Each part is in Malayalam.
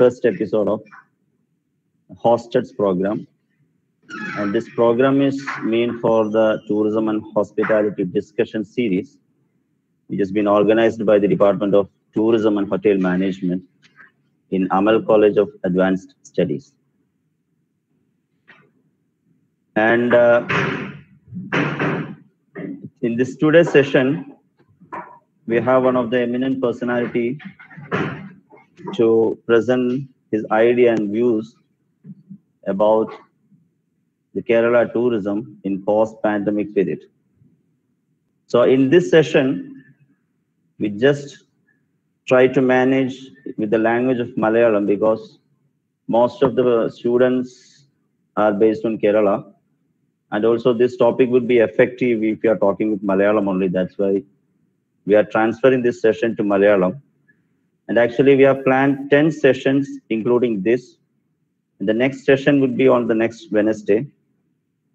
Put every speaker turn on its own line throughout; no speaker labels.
First episode of Hosteds program, and this program is meant for the tourism and hospitality discussion series, which has been organized by the Department of Tourism and Hotel Management in Amal College of Advanced Studies. And in this today's session, we have one of the eminent personality to present his idea and views about the Kerala tourism in post-pandemic period. So in this session, we just try to manage with the language of Malayalam because most of the students are based on Kerala. And also this topic would be effective if you are talking with Malayalam only. That's why we are transferring this session to Malayalam. And actually we have planned 10 sessions, including this. And the next session would be on the next Wednesday.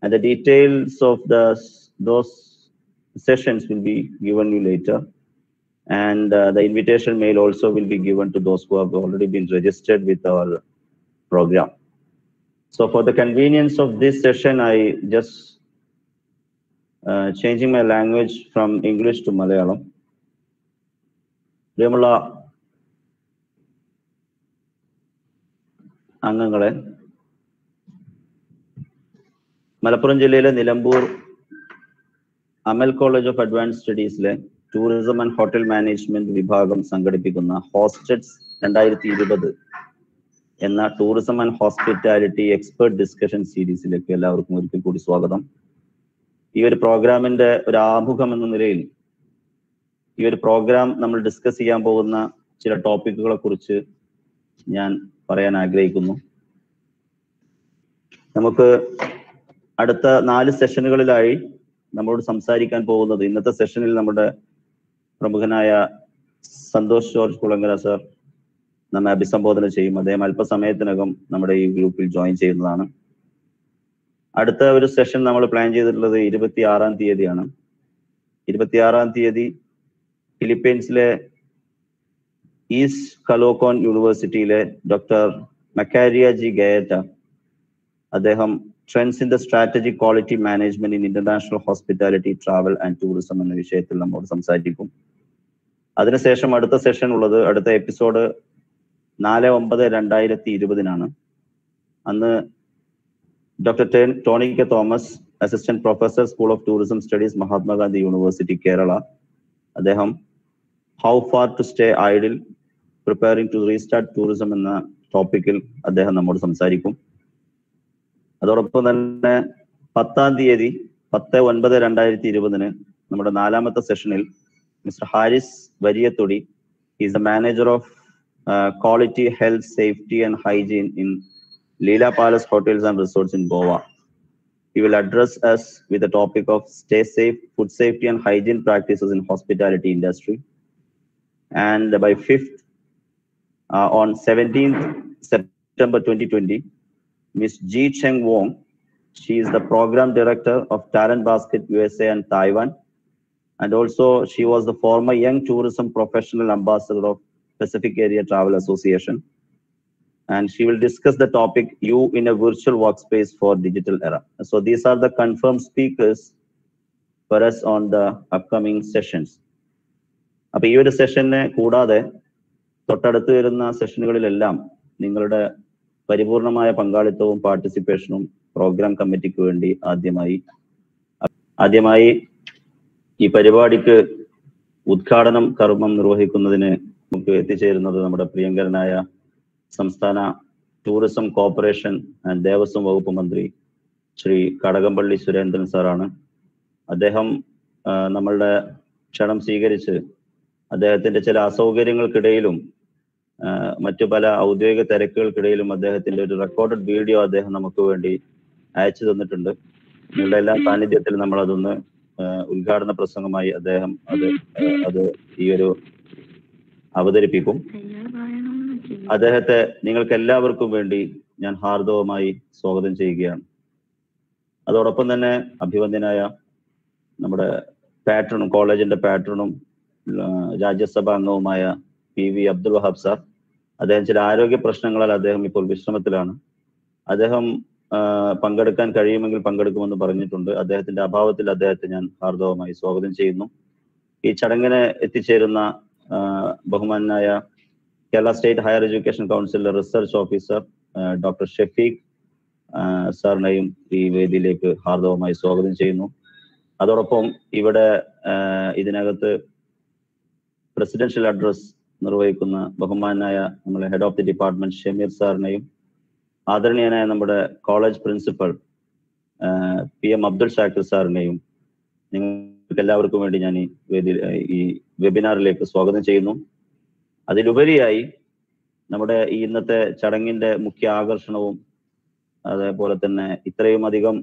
And the details of those sessions will be given you later. And the invitation mail also will be given to those who have already been registered with our program. So for the convenience of this session, I just changing my language from English to Malayalam. പ്രിയമുള്ള അംഗങ്ങളെ, മലപ്പുറം ജില്ലയിലെ Nilambur Amal college of advance സ്റ്റഡീസിലെ ടൂറിസം ആൻഡ് ഹോട്ടൽ മാനേജ്മെന്റ് വിഭാഗം സംഘടിപ്പിക്കുന്ന ഹോസ്റ്റഡ്സ് 2020 എന്ന tourism and hospitality expert discussion സീരീസിലേക്ക് എല്ലാവർക്കും ഒരിക്കൽ കൂടി സ്വാഗതം. ഈ ഒരു പ്രോഗ്രാമിന്റെ ഒരു ആമുഖം എന്ന നിലയിൽ ഈ ഒരു പ്രോഗ്രാം നമ്മൾ ഡിസ്കസ് ചെയ്യാൻ പോകുന്ന ചില ടോപ്പിക്കുകളെ കുറിച്ച് ഞാൻ പറയാൻ ആഗ്രഹിക്കുന്നു. നമുക്ക് അടുത്ത 4 സെഷനുകളിലായി നമ്മളോട് സംസാരിക്കാൻ പോകുന്നത്, ഇന്നത്തെ സെഷനിൽ നമ്മുടെ പ്രമുഖനായ സന്തോഷ് ജോർജ് കുളങ്ങര സർ നമ്മെ അഭിസംബോധന ചെയ്യും. അദ്ദേഹം അല്പസമയത്തിനകം നമ്മുടെ ഈ ഗ്രൂപ്പിൽ ജോയിൻ ചെയ്യുന്നതാണ്. അടുത്ത ഒരു സെഷൻ നമ്മൾ പ്ലാൻ ചെയ്തിട്ടുള്ളത് 26-ാം തീയതിയാണ്. 26-ാം തീയതി ഫിലിപ്പീൻസിലെ ഈസ്റ്റ് കലോക്കോൺ യൂണിവേഴ്സിറ്റിയിലെ ഡോക്ടർ മക്കാരിയ ജി ഗയറ്റ, അദ്ദേഹം trends in the strategic quality management in international hospitality travel and tourism എന്ന വിഷയത്തിൽ നമ്മോട് സംസാരിക്കും. അതിനുശേഷം അടുത്ത സെഷൻ ഉള്ളത്, അടുത്ത എപ്പിസോഡ് 4/9/2020 അന്ന് doctor Tony K Thomas, assistant professor, school of tourism studies, Mahatma Gandhi university Kerala, അദ്ദേഹം how far to stay idle preparing to restart tourism എന്ന ടോപ്പിക്കിൽ അദ്ദേഹം നമ്മോട് സംസാരിക്കും. അതോടൊപ്പം തന്നെ 10-ാം തീയതി 10/9/2020 നമ്മുടെ 4ാമത്തെ സെഷനിൽ mister Haris Variyathodi, is the manager of quality, health, safety and hygiene in Leela Palace Hotels and Resorts in Goa. He will address us with the topic of stay safe, food safety and hygiene practices in hospitality industry. And by 5th, on 17th September 2020, Ms. Ji Cheng Wong, she is the program director of Talent Basket USA and Taiwan. And also she was the former young tourism professional ambassador of Pacific Area Travel Association, and she will discuss the topic "You in a Virtual Workspace for Digital Era." So these are the confirmed speakers for us on the upcoming sessions. അപ്പൊ ഈ ഒരു സെഷനെ കൂടാതെ തൊട്ടടുത്ത് വരുന്ന സെഷനുകളിലെല്ലാം നിങ്ങളുടെ പരിപൂർണമായ പങ്കാളിത്തവും പാർട്ടിസിപ്പേഷനും പ്രോഗ്രാം കമ്മിറ്റിക്ക് വേണ്ടി ആദ്യമായി ഈ പരിപാടിക്ക് ഉദ്ഘാടനം കർമ്മം നിർവഹിക്കുന്നതിന് നമുക്ക് എത്തിച്ചേരുന്നത് നമ്മുടെ പ്രിയങ്കരനായ സംസ്ഥാന ടൂറിസം കോർപ്പറേഷൻ ആൻഡ് ദേവസ്വം വകുപ്പ് മന്ത്രി ശ്രീ കടകംപള്ളി സുരേന്ദ്രൻ സാറാണ്. അദ്ദേഹം നമ്മളുടെ ക്ഷണം സ്വീകരിച്ച് അദ്ദേഹത്തിന്റെ ചില അസൗകര്യങ്ങൾക്കിടയിലും മറ്റു പല ഔദ്യോഗിക തിരക്കുകൾക്കിടയിലും അദ്ദേഹത്തിന്റെ ഒരു റെക്കോർഡഡ് വീഡിയോ അദ്ദേഹം നമുക്ക് വേണ്ടി അയച്ചു തന്നിട്ടുണ്ട്. നിങ്ങളുടെ എല്ലാ സാന്നിധ്യത്തിലും നമ്മൾ അതൊന്ന് ഉദ്ഘാടന പ്രസംഗമായി അദ്ദേഹം അത് ഈ ഒരു അവതരിപ്പിക്കും. അദ്ദേഹത്തെ നിങ്ങൾക്ക് എല്ലാവർക്കും വേണ്ടി ഞാൻ ഹാർദവമായി സ്വാഗതം ചെയ്യുകയാണ്. അതോടൊപ്പം തന്നെ അഭിവന്ദ്യനായ നമ്മുടെ പാട്രണും കോളേജിന്റെ പാട്രണും രാജ്യസഭാ അംഗവുമായ PV അബ്ദുൽ വഹാബ് സാർ, അദ്ദേഹം ചില ആരോഗ്യ പ്രശ്നങ്ങളാൽ അദ്ദേഹം ഇപ്പോൾ വിശ്രമത്തിലാണ്. അദ്ദേഹം പങ്കെടുക്കാൻ കഴിയുമെങ്കിൽ പങ്കെടുക്കുമെന്ന് പറഞ്ഞിട്ടുണ്ട്. അദ്ദേഹത്തിന്റെ അഭാവത്തിൽ അദ്ദേഹത്തെ ഞാൻ ഹാർദവമായി സ്വാഗതം ചെയ്യുന്നു. ഈ ചടങ്ങിന് എത്തിച്ചേരുന്ന ബഹുമാനായ കേരള സ്റ്റേറ്റ് ഹയർ എഡ്യൂക്കേഷൻ കൗൺസിലിലെ റിസർച്ച് ഓഫീസർ ഡോക്ടർ ഷഫീഖ് സാറിനെയും ഈ വേദിയിലേക്ക് ഹാർദവമായി സ്വാഗതം ചെയ്യുന്നു. അതോടൊപ്പം ഇവിടെ ഇതിനകത്ത് പ്രസിഡൻഷ്യൽ അഡ്രസ് നിർവഹിക്കുന്ന ബഹുമാനായ നമ്മുടെ head of the department Shameer സാറിനെയും ആദരണീയനായ നമ്മുടെ college principal PM Abdul Shakir സാറിനെയും നിങ്ങൾക്ക് എല്ലാവർക്കും വേണ്ടി ഞാൻ ഈ വെബിനാറിലേക്ക് സ്വാഗതം ചെയ്യുന്നു. അതിലുപരിയായി നമ്മുടെ ഈ ഇന്നത്തെ ചടങ്ങിന്റെ മുഖ്യ ആകർഷണവും അതേപോലെ തന്നെ ഇത്രയും അധികം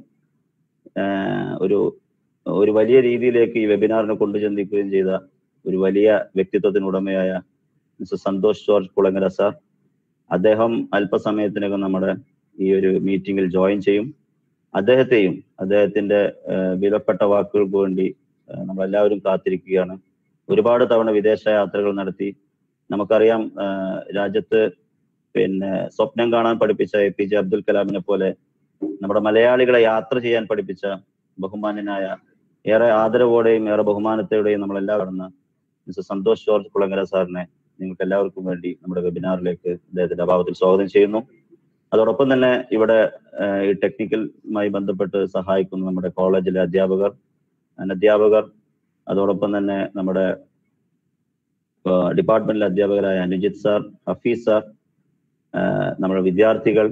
ഒരു വലിയ രീതിയിലേക്ക് ഈ വെബിനാറിനെ കൊണ്ടുചെന്നിക്കുകയും ചെയ്ത ഒരു വലിയ വ്യക്തിത്വത്തിനുടമയായ mister Santhosh George Kulangara sir, അദ്ദേഹം അല്പസമയത്തിനകം നമ്മുടെ ഈ ഒരു മീറ്റിംഗിൽ ജോയിൻ ചെയ്യും. അദ്ദേഹത്തെയും അദ്ദേഹത്തിന്റെ വിലപ്പെട്ട വാക്കുകൾക്ക് വേണ്ടി നമ്മളെല്ലാവരും കാത്തിരിക്കുകയാണ്. ഒരുപാട് തവണ വിദേശ യാത്രകൾ നടത്തി, നമുക്കറിയാം രാജ്യത്ത് സ്വപ്നം കാണാൻ പഠിപ്പിച്ച APJ അബ്ദുൽ കലാമിനെ പോലെ നമ്മുടെ മലയാളികളെ യാത്ര ചെയ്യാൻ പഠിപ്പിച്ച ബഹുമാന്യനായ ഏറെ ആദരവോടെയും ഏറെ ബഹുമാനത്തോടെയും നമ്മളെല്ലാവരും മിസ്റ്റർ സന്തോഷ് ജോർജ് കുളങ്ങര സാറിനെ നിങ്ങൾക്ക് എല്ലാവർക്കും വേണ്ടി നമ്മുടെ വെബിനാറിലേക്ക് അദ്ദേഹത്തിന്റെ അഭാവത്തിൽ സ്വാഗതം ചെയ്യുന്നു. അതോടൊപ്പം തന്നെ ഇവിടെ ഈ ടെക്നിക്കലുമായി ബന്ധപ്പെട്ട് സഹായിക്കുന്ന നമ്മുടെ കോളേജിലെ അധ്യാപകർ, അതോടൊപ്പം തന്നെ നമ്മുടെ ഡിപ്പാർട്ട്മെന്റിലെ അധ്യാപകരായ അനുജിത് സാർ, ഹഫീസ് സാർ, നമ്മുടെ വിദ്യാർത്ഥികൾ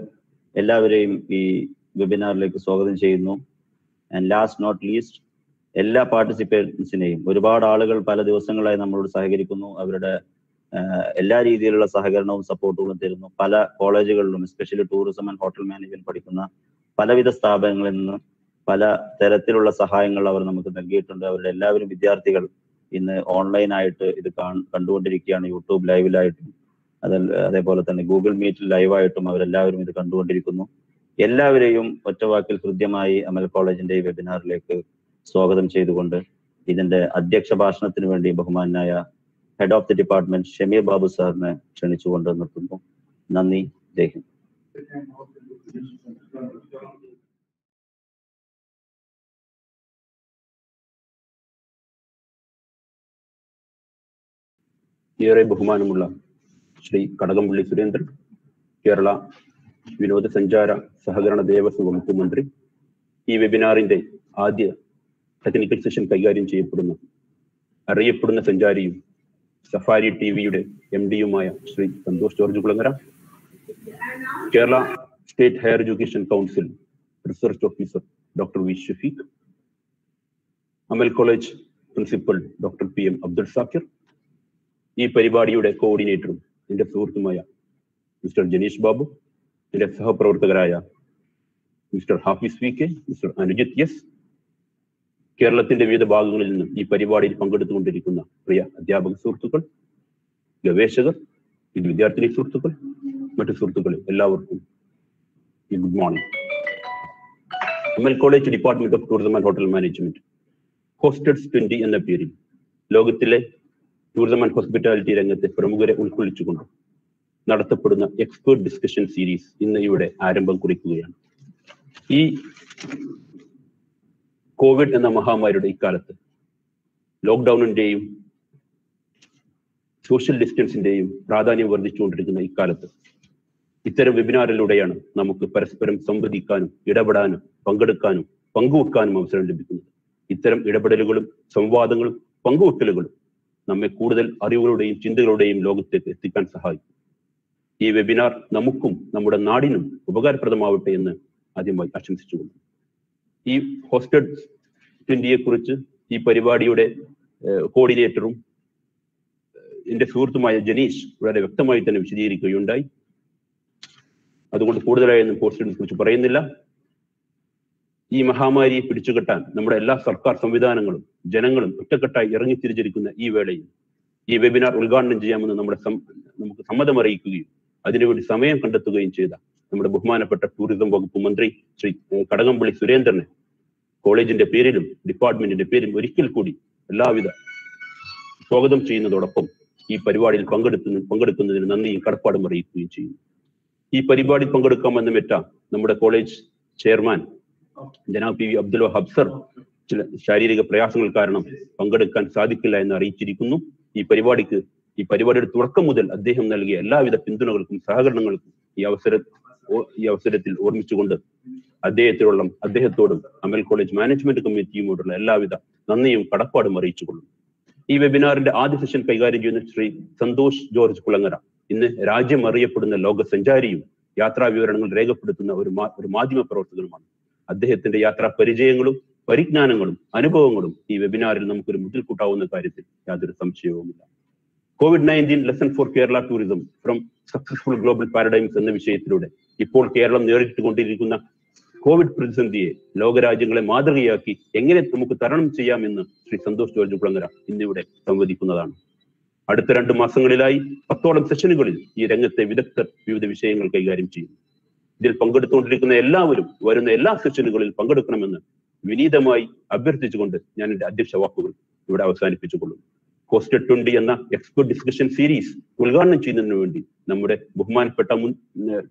എല്ലാവരെയും ഈ വെബിനാറിലേക്ക് സ്വാഗതം ചെയ്യുന്നു. ആൻഡ് ലാസ്റ്റ് നോട്ട് ലീസ്റ്റ് എല്ലാ പാർട്ടിസിപ്പൻസിനെയും, ഒരുപാട് ആളുകൾ പല ദിവസങ്ങളായി നമ്മളോട് സഹകരിക്കുന്നു, അവരുടെ എല്ലാ രീതിയിലുള്ള സഹകരണവും സപ്പോർട്ടുകളും തരുന്നു. പല കോളേജുകളിലും especially tourism and hotel management പഠിക്കുന്ന പലവിധ സ്ഥാപനങ്ങളിൽ നിന്ന് പല തരത്തിലുള്ള സഹായങ്ങൾ അവർ നമുക്ക് നൽകിയിട്ടുണ്ട്. അവരുടെ എല്ലാവരും വിദ്യാർത്ഥികൾ ഇന്ന് ഓൺലൈനായിട്ട് ഇത് കണ്ടുകൊണ്ടിരിക്കുകയാണ്. യൂട്യൂബ് ലൈവിലായിട്ടും അതേപോലെ തന്നെ ഗൂഗിൾ മീറ്റിൽ ലൈവായിട്ടും അവരെല്ലാവരും ഇത് കണ്ടുകൊണ്ടിരിക്കുന്നു. എല്ലാവരെയും ഒറ്റവാക്കിൽ ഹൃദ്യമായി അമൽ കോളേജിന്റെ ഈ വെബിനാറിലേക്ക് സ്വാഗതം ചെയ്തുകൊണ്ട് ഇതിന്റെ അധ്യക്ഷ ഭാഷണത്തിന് വേണ്ടി ബഹുമാനായ head of the department Shameer Babu സാറിനെ ക്ഷണിച്ചുകൊണ്ട് നിർത്തുന്നു. നന്ദി. ജയ് ഹിന്ദ്.
ഏറെ ബഹുമാനമുള്ള ശ്രീ കടകംപള്ളി സുരേന്ദ്രൻ, കേരള വിനോദസഞ്ചാര സഹകരണ ദേവസ്വം വകുപ്പ് മന്ത്രി, ഈ വെബിനാറിന്റെ ആദ്യ ടെക്നിക്കൽ സെഷൻ കൈകാര്യം ചെയ്യപ്പെടുന്ന അറിയപ്പെടുന്ന സഞ്ചാരിയും സഫാരി TVയുടെ MD-യുമായ Shri Santhosh George Kulangara, Kerala state higher education council research officer doctor V Shafeeq, Amal college principal doctor PM Abdul Shakir, ഈ പരിപാടിയുടെ കോർഡിനേറ്ററും എന്റെ സുഹൃത്തുമായ മിസ്റ്റർ ജനീഷ് ബാബു, എന്റെ സഹപ്രവർത്തകരായ mister Hafis VK, mister Anujith S, കേരളത്തിന്റെ വിവിധ ഭാഗങ്ങളിൽ നിന്നും ഈ പരിപാടിയിൽ പങ്കെടുത്തുകൊണ്ടിരിക്കുന്ന പ്രിയ അധ്യാപക സുഹൃത്തുക്കൾ, ഗവേഷകർ, വിദ്യാർത്ഥിനി സുഹൃത്തുക്കൾ, മറ്റു സുഹൃത്തുക്കൾ, എല്ലാവർക്കും good morning. Amal college department of tourism and hotel management hosteds 20 എന്ന പേരിൽ ലോകത്തിലെ ടൂറിസം ആൻഡ് ഹോസ്പിറ്റാലിറ്റി രംഗത്തെ പ്രമുഖരെ ഉൾക്കൊള്ളിച്ചുകൊണ്ട് നടത്തപ്പെടുന്ന എക്സ്പേർട്ട് ഡിസ്കഷൻ സീരീസ് ഇന്ന് ഇവിടെ ആരംഭം കുറിക്കുകയാണ്. ഈ കോവിഡ് എന്ന മഹാമാരിയുടെ ഇക്കാലത്ത് ലോക്ക്ഡൌണിന്റെയും സോഷ്യൽ ഡിസ്റ്റൻസിന്റെയും പ്രാധാന്യം വർദ്ധിച്ചുകൊണ്ടിരിക്കുന്ന ഇക്കാലത്ത് ഇത്തരം വെബിനാറിലൂടെയാണ് നമുക്ക് പരസ്പരം സംവദിക്കാനും ഇടപെടാനും പങ്കെടുക്കാനും പങ്കുവെക്കാനും അവസരം ലഭിക്കുന്നത്. ഇത്തരം ഇടപെടലുകളും സംവാദങ്ങളും പങ്കുവെക്കലുകളും നമ്മെ കൂടുതൽ അറിവുകളുടെയും ചിന്തകളുടെയും ലോകത്തേക്ക് എത്തിക്കാൻ സഹായിക്കും. ഈ വെബിനാർ നമുക്കും നമ്മുടെ നാടിനും ഉപകാരപ്രദമാവട്ടെ എന്ന് ആദ്യമായി ആശംസിച്ചുകൊള്ളു. ഈ ഹോസ്റ്റഡ് 20 കുറിച്ച് ഈ പരിപാടിയുടെ കോർഡിനേറ്ററും എന്റെ സുഹൃത്തുമായ ജനീഷ് വളരെ വ്യക്തമായി തന്നെ വിശദീകരിക്കുകയുണ്ടായി. അതുകൊണ്ട് കൂടുതലായൊന്നും ഹോസ്റ്റഡിനെ കുറിച്ച് പറയുന്നില്ല. ഈ മഹാമാരിയെ പിടിച്ചുകെട്ടാൻ നമ്മുടെ എല്ലാ സർക്കാർ സംവിധാനങ്ങളും ജനങ്ങളും ഒറ്റക്കെട്ടായി ഇറങ്ങിത്തിരിച്ചിരിക്കുന്ന ഈ വേളയിൽ ഈ വെബിനാർ ഉദ്ഘാടനം ചെയ്യാമെന്ന് നമുക്ക് സമ്മതം അറിയിക്കുകയും അതിനുവേണ്ടി സമയം കണ്ടെത്തുകയും ചെയ്ത നമ്മുടെ ബഹുമാനപ്പെട്ട ടൂറിസം വകുപ്പ് മന്ത്രി ശ്രീ കടകംപള്ളി സുരേന്ദ്രനെ കോളേജിന്റെ പേരിലും ഡിപ്പാർട്ട്മെന്റിന്റെ പേരിലും ഒരിക്കൽ കൂടി എല്ലാവിധ സ്വാഗതം ചെയ്യുന്നതോടൊപ്പം ഈ പരിപാടിയിൽ പങ്കെടുക്കുന്നതിന് നന്ദിയും കടപ്പാടും അറിയിക്കുകയും ചെയ്യുന്നു. ഈ പരിപാടിയിൽ പങ്കെടുക്കാമെന്ന് മെറ്റ നമ്മുടെ കോളേജ് ചെയർമാൻ ജനാബ് P V Abdul Wahab sir ചില ശാരീരിക പ്രയാസങ്ങൾ കാരണം പങ്കെടുക്കാൻ സാധിക്കില്ല എന്ന് അറിയിച്ചിരിക്കുന്നു. ഈ പരിപാടിയുടെ തുടക്കം മുതൽ അദ്ദേഹം നൽകിയ എല്ലാവിധ പിന്തുണകൾക്കും സഹകരണങ്ങൾക്കും ഈ അവസരത്തിൽ ഓർമ്മിച്ചുകൊണ്ട് അദ്ദേഹത്തോടും അമൽ കോളേജ് മാനേജ്മെന്റ് കമ്മിറ്റിയുമോടുള്ള എല്ലാവിധ നന്ദിയും കടപ്പാടും അറിയിച്ചുകൊള്ളുന്നു. ഈ വെബിനാറിന്റെ ആദ്യ സെഷൻ കൈകാര്യം ചെയ്യുന്ന ശ്രീ സന്തോഷ് ജോർജ് കുളങ്ങര ഇന്ന് രാജ്യം അറിയപ്പെടുന്ന ലോക സഞ്ചാരിയും യാത്രാ വിവരണങ്ങൾ രേഖപ്പെടുത്തുന്ന ഒരു മാധ്യമ പ്രവർത്തകനുമാണ്. അദ്ദേഹത്തിന്റെ യാത്രാ പരിചയങ്ങളും പരിജ്ഞാനങ്ങളും അനുഭവങ്ങളും ഈ വെബിനാറിൽ നമുക്കൊരു മുതൽക്കൂട്ടാവുന്ന കാര്യത്തിൽ യാതൊരു സംശയവുമില്ല. COVID-19 lesson for Kerala tourism from successful global paradigms എന്ന വിഷയത്തിലൂടെ ഇപ്പോൾ കേരളം നേരിട്ടുകൊണ്ടിരിക്കുന്ന കോവിഡ് പ്രതിസന്ധിയെ ലോകരാജ്യങ്ങളെ മാതൃകയാക്കി എങ്ങനെ നമുക്ക് തരണം ചെയ്യാമെന്ന് ശ്രീ സന്തോഷ് ജോർജ് കുളങ്ങര ഇന്നിവിടെ സംവദിക്കുന്നതാണ്. അടുത്ത 2 മാസങ്ങളിലായി 10ഓളം സെഷനുകളിൽ ഈ രംഗത്തെ വിദഗ്ധർ വിവിധ വിഷയങ്ങൾ കൈകാര്യം ചെയ്യും. ഇതിൽ പങ്കെടുത്തുകൊണ്ടിരിക്കുന്ന എല്ലാവരും വരുന്ന എല്ലാ സെഷനുകളിൽ പങ്കെടുക്കണമെന്ന് വിനീതമായി അഭ്യർത്ഥിച്ചുകൊണ്ട് ഞാൻ എന്റെ അധ്യക്ഷ വാക്കുകൾ ഇവിടെ അവസാനിപ്പിച്ചുകൊള്ളുന്നു. ഹോസ്റ്റഡ് 20 എന്ന എക്സ്പെർട്ട് ഡിസ്കഷൻ സീരീസ് ഉദ്ഘാടനം ചെയ്യുന്നതിന് വേണ്ടി നമ്മുടെ ബഹുമാനപ്പെട്ട മുൻ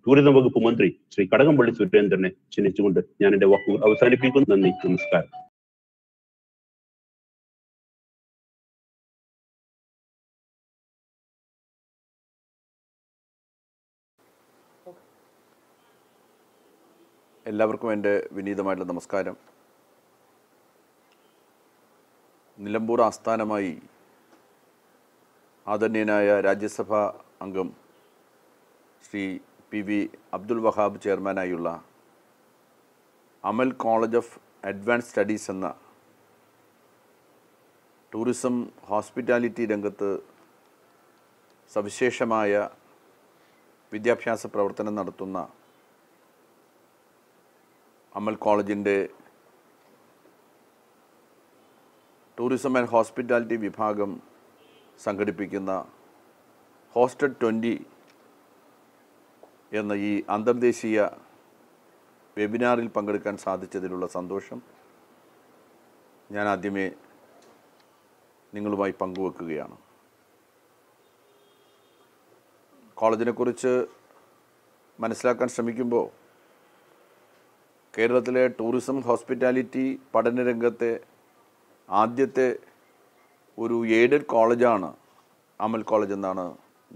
ടൂറിസം വകുപ്പ് മന്ത്രി ശ്രീ കടകംപള്ളി സുരേന്ദ്രനെ ക്ഷണിച്ചുകൊണ്ട് ഞാൻ എന്റെ വാക്കുകൾ അവസാനിപ്പിക്കുന്നു. നന്ദി, നമസ്കാരം.
എല്ലാവർക്കും എൻ്റെ വിനീതമായിട്ടുള്ള നമസ്കാരം. നിലമ്പൂർ ആസ്ഥാനമായി ആദരണീയനായ രാജ്യസഭാ അംഗം ശ്രീ പി വി അബ്ദുൽ വഹാബ് ചെയർമാനായുള്ള Amal college of advance studies എന്ന ടൂറിസം ഹോസ്പിറ്റാലിറ്റി രംഗത്ത് സവിശേഷമായ വിദ്യാഭ്യാസ പ്രവർത്തനം നടത്തുന്ന അമൽ കോളേജിൻ്റെ ടൂറിസം ആൻഡ് ഹോസ്പിറ്റാലിറ്റി വിഭാഗം സംഘടിപ്പിക്കുന്ന ഹോസ്റ്റഡ് 20 എന്ന ഈ അന്തർദേശീയ വെബിനാറിൽ പങ്കെടുക്കാൻ സാധിച്ചതിലുള്ള സന്തോഷം ഞാൻ ആദ്യമേ നിങ്ങളുമായി പങ്കുവെക്കുകയാണ്. കോളേജിനെക്കുറിച്ച് മനസ്സിലാക്കാൻ ശ്രമിക്കുമ്പോൾ കേരളത്തിലെ ടൂറിസം ഹോസ്പിറ്റാലിറ്റി പഠനരംഗത്തെ ആദ്യത്തെ ഒരു എയ്ഡഡ് കോളേജാണ് അമൽ കോളേജ് എന്നാണ്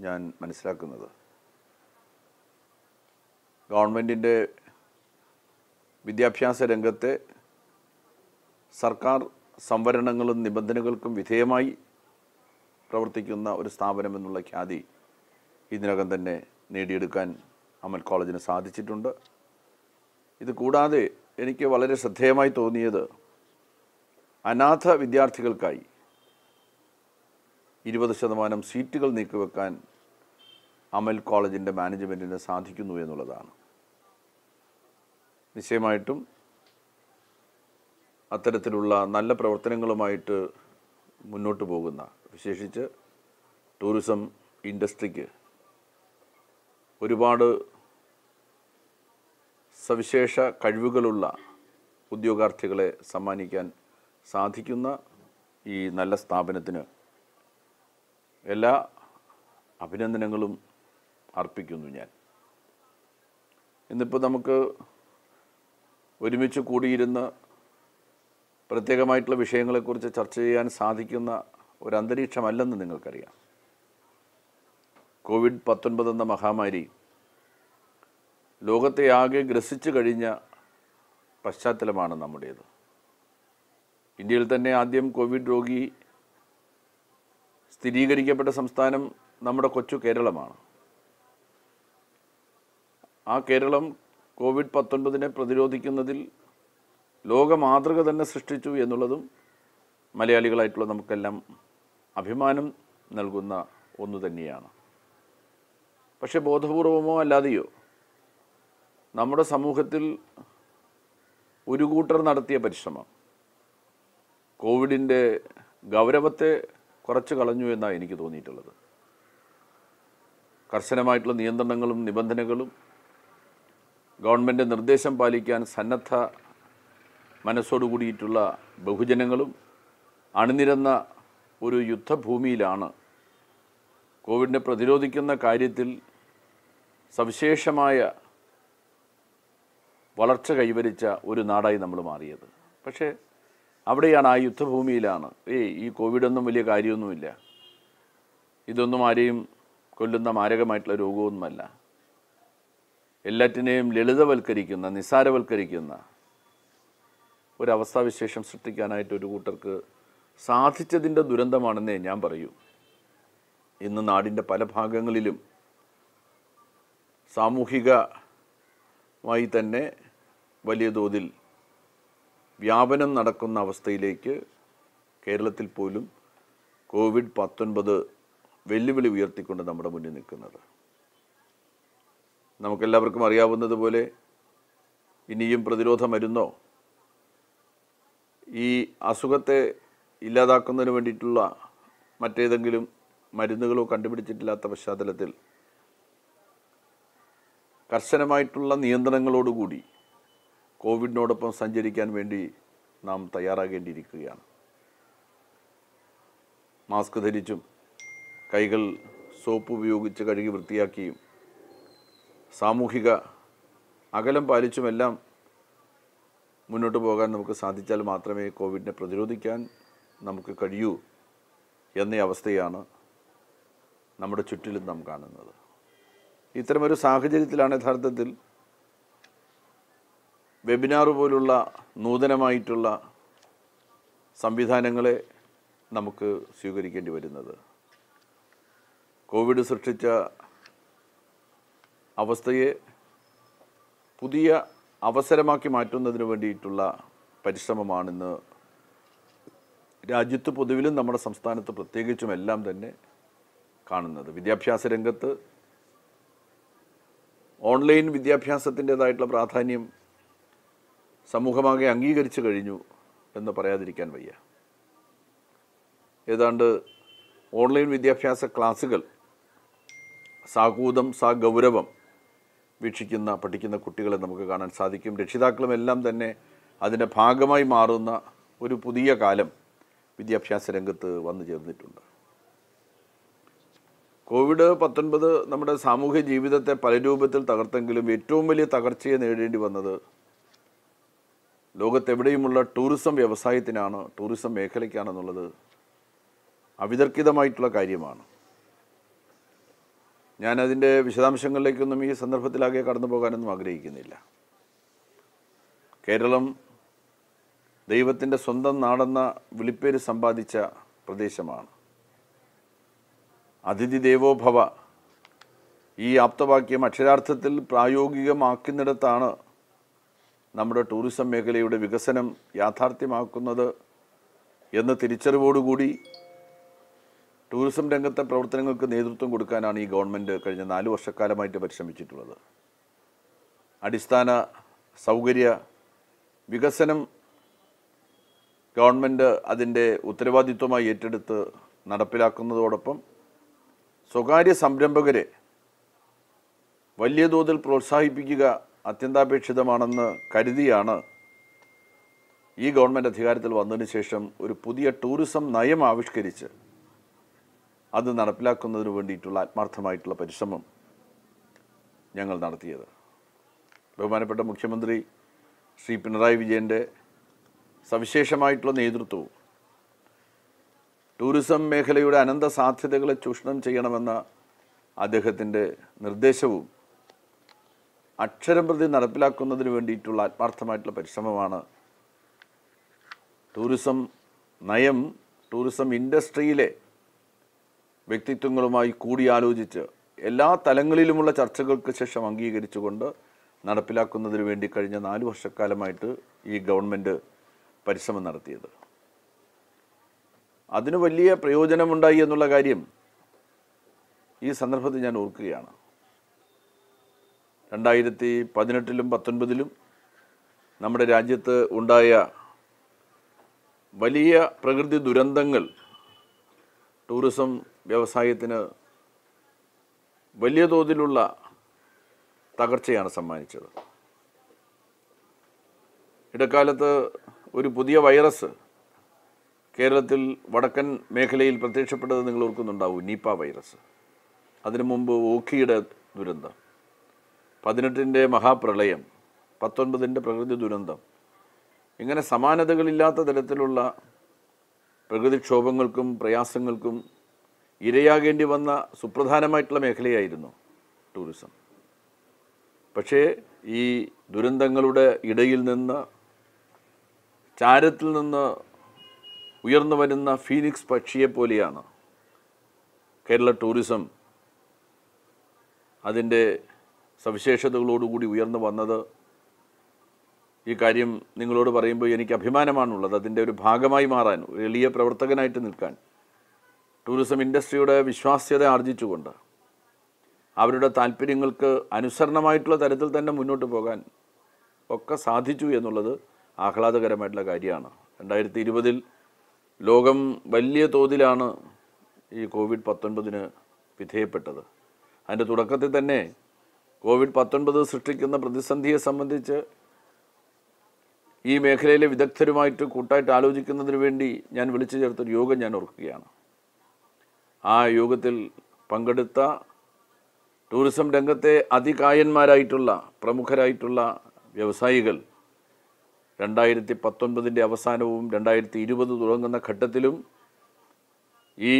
ഞാൻ മനസ്സിലാക്കുന്നത്. ഗവൺമെൻറ്റിൻ്റെ വിദ്യാഭ്യാസ രംഗത്തെ സർക്കാർ സംവരണങ്ങളും നിബന്ധനകൾക്കും വിധേയമായി പ്രവർത്തിക്കുന്ന ഒരു സ്ഥാപനം എന്നുള്ള ഖ്യാതി ഇതിനകം തന്നെ നേടിയെടുക്കാൻ അമൽ കോളേജിന് സാധിച്ചിട്ടുണ്ട്. ഇത് കൂടാതെ എനിക്ക് വളരെ ശ്രദ്ധേയമായി തോന്നിയത് അനാഥ വിദ്യാർത്ഥികൾക്കായി 20% സീറ്റുകൾ നീക്കിവെക്കാൻ അമൽ കോളേജിൻ്റെ മാനേജ്മെൻറ്റിന് സാധിക്കുന്നു എന്നുള്ളതാണ്. നിശ്ചയമായിട്ടും അത്തരത്തിലുള്ള നല്ല പ്രവർത്തനങ്ങളുമായിട്ട് മുന്നോട്ട് പോകുന്ന, വിശേഷിച്ച് ടൂറിസം ഇൻഡസ്ട്രിക്ക് ഒരുപാട് സവിശേഷ കഴിവുകളുള്ള ഉദ്യോഗാർത്ഥികളെ സമ്മാനിക്കാൻ സാധിക്കുന്ന ഈ നല്ല സ്ഥാപനത്തിന് എല്ലാ അഭിനന്ദനങ്ങളും അർപ്പിക്കുന്നു ഞാൻ. ഇന്നിപ്പോൾ നമുക്ക് ഒരുമിച്ച് കൂടിയിരുന്ന് പ്രത്യേകമായിട്ടുള്ള വിഷയങ്ങളെക്കുറിച്ച് ചർച്ച ചെയ്യാൻ സാധിക്കുന്ന ഒരു അന്തരീക്ഷമല്ലെന്ന് നിങ്ങൾക്കറിയാം. COVID-19 എന്ന മഹാമാരി ലോകത്തെ ആകെ ഗ്രസിച്ചു കഴിഞ്ഞ പശ്ചാത്തലമാണ് നമ്മുടേത്. ഇന്ത്യയിൽ തന്നെ ആദ്യം കോവിഡ് രോഗി സ്ഥിരീകരിക്കപ്പെട്ട സംസ്ഥാനം നമ്മുടെ കൊച്ചു കേരളമാണ്. ആ കേരളം COVID-19 പ്രതിരോധിക്കുന്നതിൽ ലോക മാതൃക തന്നെ സൃഷ്ടിച്ചു എന്നുള്ളതും മലയാളികളായിട്ടുള്ള നമുക്കെല്ലാം അഭിമാനം നൽകുന്ന ഒന്ന് തന്നെയാണ്. പക്ഷെ ബോധപൂർവമോ അല്ലാതെയോ നമ്മുടെ സമൂഹത്തിൽ ഒരു കൂട്ടർ നടത്തിയ പരിശ്രമം കോവിഡിൻ്റെ ഗൗരവത്തെ കുറച്ച് കളഞ്ഞു എന്നാണ് എനിക്ക് തോന്നിയിട്ടുള്ളത്. കർശനമായിട്ടുള്ള നിയന്ത്രണങ്ങളും നിബന്ധനകളും ഗവൺമെൻറ് നിർദ്ദേശം പാലിക്കാൻ സന്നദ്ധ മനസ്സോടുകൂടിയിട്ടുള്ള ബഹുജനങ്ങളും അണിനിരന്ന ഒരു യുദ്ധഭൂമിയിലാണ് കോവിഡിനെ പ്രതിരോധിക്കുന്ന കാര്യത്തിൽ സവിശേഷമായ വളർച്ച കൈവരിച്ച ഒരു നാടായി നമ്മൾ മാറിയത്. പക്ഷേ അവിടെയാണ്, ആ യുദ്ധഭൂമിയിലാണ് ഈ കോവിഡൊന്നും വലിയ കാര്യമൊന്നുമില്ല, ഇതൊന്നും ആരെയും കൊല്ലുന്ന മാരകമായിട്ടുള്ള രോഗമൊന്നുമല്ല, എല്ലാറ്റിനെയും ലളിതവൽക്കരിക്കുന്ന നിസ്സാരവൽക്കരിക്കുന്ന ഒരവസ്ഥാവിശേഷം സൃഷ്ടിക്കാനായിട്ട് ഒരു കൂട്ടർക്ക് സാധിച്ചതിൻ്റെ ദുരന്തമാണെന്നേ ഞാൻ പറയൂ. ഇന്ന് നാടിൻ്റെ പല ഭാഗങ്ങളിലും സാമൂഹികമായി തന്നെ വലിയ തോതിൽ വ്യാപനം നടക്കുന്ന അവസ്ഥയിലേക്ക് കേരളത്തിൽ പോലും COVID-19 വെല്ലുവിളി ഉയർത്തിക്കൊണ്ട് നമ്മുടെ മുന്നിൽ നിൽക്കുന്നത്. നമുക്കെല്ലാവർക്കും അറിയാവുന്നതുപോലെ ഇനിയും പ്രതിരോധ മരുന്നോ ഈ അസുഖത്തെ ഇല്ലാതാക്കുന്നതിന് വേണ്ടിയിട്ടുള്ള മറ്റേതെങ്കിലും മരുന്നുകളോ കണ്ടുപിടിച്ചിട്ടില്ലാത്ത പശ്ചാത്തലത്തിൽ കർശനമായിട്ടുള്ള നിയന്ത്രണങ്ങളോടുകൂടി കോവിഡിനോടൊപ്പം സഞ്ചരിക്കാൻ വേണ്ടി നാം തയ്യാറാകേണ്ടിയിരിക്കുകയാണ്. മാസ്ക് ധരിച്ചും കൈകൾ സോപ്പ് ഉപയോഗിച്ച് കഴുകി വൃത്തിയാക്കിയും സാമൂഹിക അകലം പാലിച്ചുമെല്ലാം മുന്നോട്ട് പോകാൻ നമുക്ക് സാധിച്ചാൽ മാത്രമേ കോവിഡിനെ പ്രതിരോധിക്കാൻ നമുക്ക് കഴിയൂ എന്ന അവസ്ഥയാണ് നമ്മുടെ ചുറ്റിലും നാം കാണുന്നത്. ഇത്തരമൊരു സാഹചര്യത്തിലാണ് യഥാർത്ഥത്തിൽ വെബിനാർ പോലുള്ള നൂതനമായിട്ടുള്ള സംവിധാനങ്ങളെ നമുക്ക് സ്വീകരിക്കേണ്ടി വരുന്നത്. കോവിഡ് സൃഷ്ടിച്ച അവസ്ഥയെ പുതിയ അവസരമാക്കി മാറ്റുന്നതിന് വേണ്ടിയിട്ടുള്ള പരിശ്രമമാണിന്ന് രാജ്യത്ത് പൊതുവിലും നമ്മുടെ സംസ്ഥാനത്ത് പ്രത്യേകിച്ചും എല്ലാം തന്നെ കാണുന്നത്. വിദ്യാഭ്യാസ രംഗത്ത് ഓൺലൈൻ വിദ്യാഭ്യാസത്തിൻ്റേതായിട്ടുള്ള പ്രാധാന്യം സമൂഹമാകെ അംഗീകരിച്ചു കഴിഞ്ഞു എന്ന് പറയാതിരിക്കാൻ വയ്യ. ഏതാണ്ട് ഓൺലൈൻ വിദ്യാഭ്യാസ ക്ലാസ്സുകൾ സാകൂതം ഗൗരവം വീക്ഷിക്കുന്ന പഠിക്കുന്ന കുട്ടികളെ നമുക്ക് കാണാൻ സാധിക്കും. രക്ഷിതാക്കളും എല്ലാം തന്നെ അതിൻ്റെ ഭാഗമായി മാറുന്ന ഒരു പുതിയ കാലം വിദ്യാഭ്യാസ രംഗത്ത് വന്നു ചേർന്നിട്ടുണ്ട്. COVID-19 നമ്മുടെ സാമൂഹ്യ ജീവിതത്തെ പല രൂപത്തിൽ തകർത്തെങ്കിലും ഏറ്റവും വലിയ തകർച്ചയെ നേരിടേണ്ടി വന്നത് ലോകത്തെവിടെയുമുള്ള ടൂറിസം വ്യവസായത്തിനാണ്, ടൂറിസം മേഖലയ്ക്കാണെന്നുള്ളത് അവിതർക്കിതമായിട്ടുള്ള കാര്യമാണ്. ഞാനതിൻ്റെ വിശദാംശങ്ങളിലേക്കൊന്നും ഈ സന്ദർഭത്തിലാകെ കടന്നു പോകാനൊന്നും ആഗ്രഹിക്കുന്നില്ല. കേരളം ദൈവത്തിൻ്റെ സ്വന്തം നാടെന്ന വിളിപ്പേര് സമ്പാദിച്ച പ്രദേശമാണ്. അതിഥി ദേവോ ഭവ ഈ ആപ്തവാക്യം അക്ഷരാർത്ഥത്തിൽ പ്രായോഗികമാക്കുന്നിടത്താണ് നമ്മുടെ ടൂറിസം മേഖലയുടെ വികസനം യാഥാർത്ഥ്യമാക്കുന്നത് എന്ന തിരിച്ചറിവോടുകൂടി ടൂറിസം രംഗത്തെ പ്രവർത്തനങ്ങൾക്ക് നേതൃത്വം കൊടുക്കാനാണ് ഈ ഗവൺമെൻറ് കഴിഞ്ഞ 4 വർഷക്കാലമായിട്ട് പരിശ്രമിച്ചിട്ടുള്ളത്. അടിസ്ഥാന സൗകര്യ വികസനം ഗവൺമെൻറ് അതിൻ്റെ ഉത്തരവാദിത്വമായി ഏറ്റെടുത്ത് നടപ്പിലാക്കുന്നതോടൊപ്പം സ്വകാര്യ സംരംഭകരെ വലിയ തോതിൽ പ്രോത്സാഹിപ്പിക്കുക അത്യന്താപേക്ഷിതമാണെന്ന് കരുതിയാണ് ഈ ഗവൺമെൻറ് അധികാരത്തിൽ വന്നതിന് ശേഷം ഒരു പുതിയ ടൂറിസം നയം ആവിഷ്കരിച്ച് അത് നടപ്പിലാക്കുന്നതിന് വേണ്ടിയിട്ടുള്ള ആത്മാർത്ഥമായിട്ടുള്ള പരിശ്രമം ഞങ്ങൾ നടത്തിയത്. ബഹുമാനപ്പെട്ട മുഖ്യമന്ത്രി ശ്രീ പിണറായി വിജയൻ്റെ സവിശേഷമായിട്ടുള്ള നേതൃത്വവും ടൂറിസം മേഖലയുടെ അനന്ത സാധ്യതകളെ ചൂഷണം ചെയ്യണമെന്ന അദ്ദേഹത്തിൻ്റെ നിർദ്ദേശവും അക്ഷരം പ്രതി നടപ്പിലാക്കുന്നതിന് വേണ്ടിയിട്ടുള്ള ആത്മാർത്ഥമായിട്ടുള്ള പരിശ്രമമാണ് ടൂറിസം നയം ടൂറിസം ഇൻഡസ്ട്രിയിലെ വ്യക്തിത്വങ്ങളുമായി കൂടിയാലോചിച്ച് എല്ലാ തലങ്ങളിലുമുള്ള ചർച്ചകൾക്ക് ശേഷം അംഗീകരിച്ചുകൊണ്ട് നടപ്പിലാക്കുന്നതിന് വേണ്ടി കഴിഞ്ഞ 4 വർഷക്കാലമായിട്ട് ഈ ഗവൺമെൻറ് പരിശ്രമം നടത്തിയത്. അതിന് വലിയ പ്രയോജനമുണ്ടായി എന്നുള്ള കാര്യം ഈ സന്ദർഭത്തിൽ ഞാൻ ഓർക്കുകയാണ്. 2018-ലും 2019-ലും നമ്മുടെ രാജ്യത്ത് ഉണ്ടായ വലിയ പ്രകൃതി ദുരന്തങ്ങൾ ടൂറിസം വ്യവസായത്തിന് വലിയ തോതിലുള്ള തകർച്ചയാണ് സമ്മാനിച്ചത്. ഇടക്കാലത്ത് ഒരു പുതിയ വൈറസ് കേരളത്തിൽ വടക്കൻ മേഖലയിൽ പ്രത്യക്ഷപ്പെട്ടത് നിങ്ങൾ ഓർക്കുന്നുണ്ടാവും, നിപ വൈറസ്. അതിനു മുമ്പ് ഓഖിയുടെ ദുരന്തം, 18-ൻ്റെ മഹാപ്രളയം, 19-ൻ്റെ പ്രകൃതി ദുരന്തം. ഇങ്ങനെ സമാനതകളില്ലാത്ത തരത്തിലുള്ള പ്രകൃതിക്ഷോഭങ്ങൾക്കും പ്രയാസങ്ങൾക്കും ഇരയാകേണ്ടി വന്ന സുപ്രധാനമായിട്ടുള്ള മേഖലയായിരുന്നു ടൂറിസം. പക്ഷേ ഈ ദുരന്തങ്ങളുടെ ഇടയിൽ നിന്ന്, ചാരത്തിൽ നിന്ന് ഉയർന്നു വരുന്ന ഫീനിക്സ് പക്ഷിയെ പോലെയാണ് കേരള ടൂറിസം അതിൻ്റെ സവിശേഷതകളോടുകൂടി ഉയർന്നു വന്നത്. ഈ കാര്യം നിങ്ങളോട് പറയുമ്പോൾ എനിക്ക് അഭിമാനമാണുള്ളത്. അതിൻ്റെ ഒരു ഭാഗമായി മാറാൻ, എളിയ പ്രവർത്തകനായിട്ട് നിൽക്കാൻ, ടൂറിസം ഇൻഡസ്ട്രിയുടെ വിശ്വാസ്യത ആർജിച്ചുകൊണ്ട് അവരുടെ താല്പര്യങ്ങൾക്ക് അനുസരണമായിട്ടുള്ള തരത്തിൽ തന്നെ മുന്നോട്ട് പോകാൻ ഒക്കെ സാധിച്ചു എന്നുള്ളത് ആഹ്ലാദകരമായിട്ടുള്ള കാര്യമാണ്. 2020-ൽ ലോകം വലിയ തോതിലാണ് ഈ COVID-19 വിധേയപ്പെട്ടത്. അതിൻ്റെ തുടക്കത്തിൽ തന്നെ COVID-19 സൃഷ്ടിക്കുന്ന പ്രതിസന്ധിയെ സംബന്ധിച്ച് ഈ മേഖലയിലെ വിദഗ്ധരുമായിട്ട് കൂട്ടായിട്ട് ആലോചിക്കുന്നതിന് വേണ്ടി ഞാൻ വിളിച്ചു ചേർത്തൊരു യോഗം ഞാൻ ഓർക്കുകയാണ്. ആ യോഗത്തിൽ പങ്കെടുത്ത ടൂറിസം രംഗത്തെ അതികായന്മാരായിട്ടുള്ള പ്രമുഖരായിട്ടുള്ള വ്യവസായികൾ 2019-ൻ്റെ അവസാനവും 2020 തുടങ്ങുന്ന ഘട്ടത്തിലും ഈ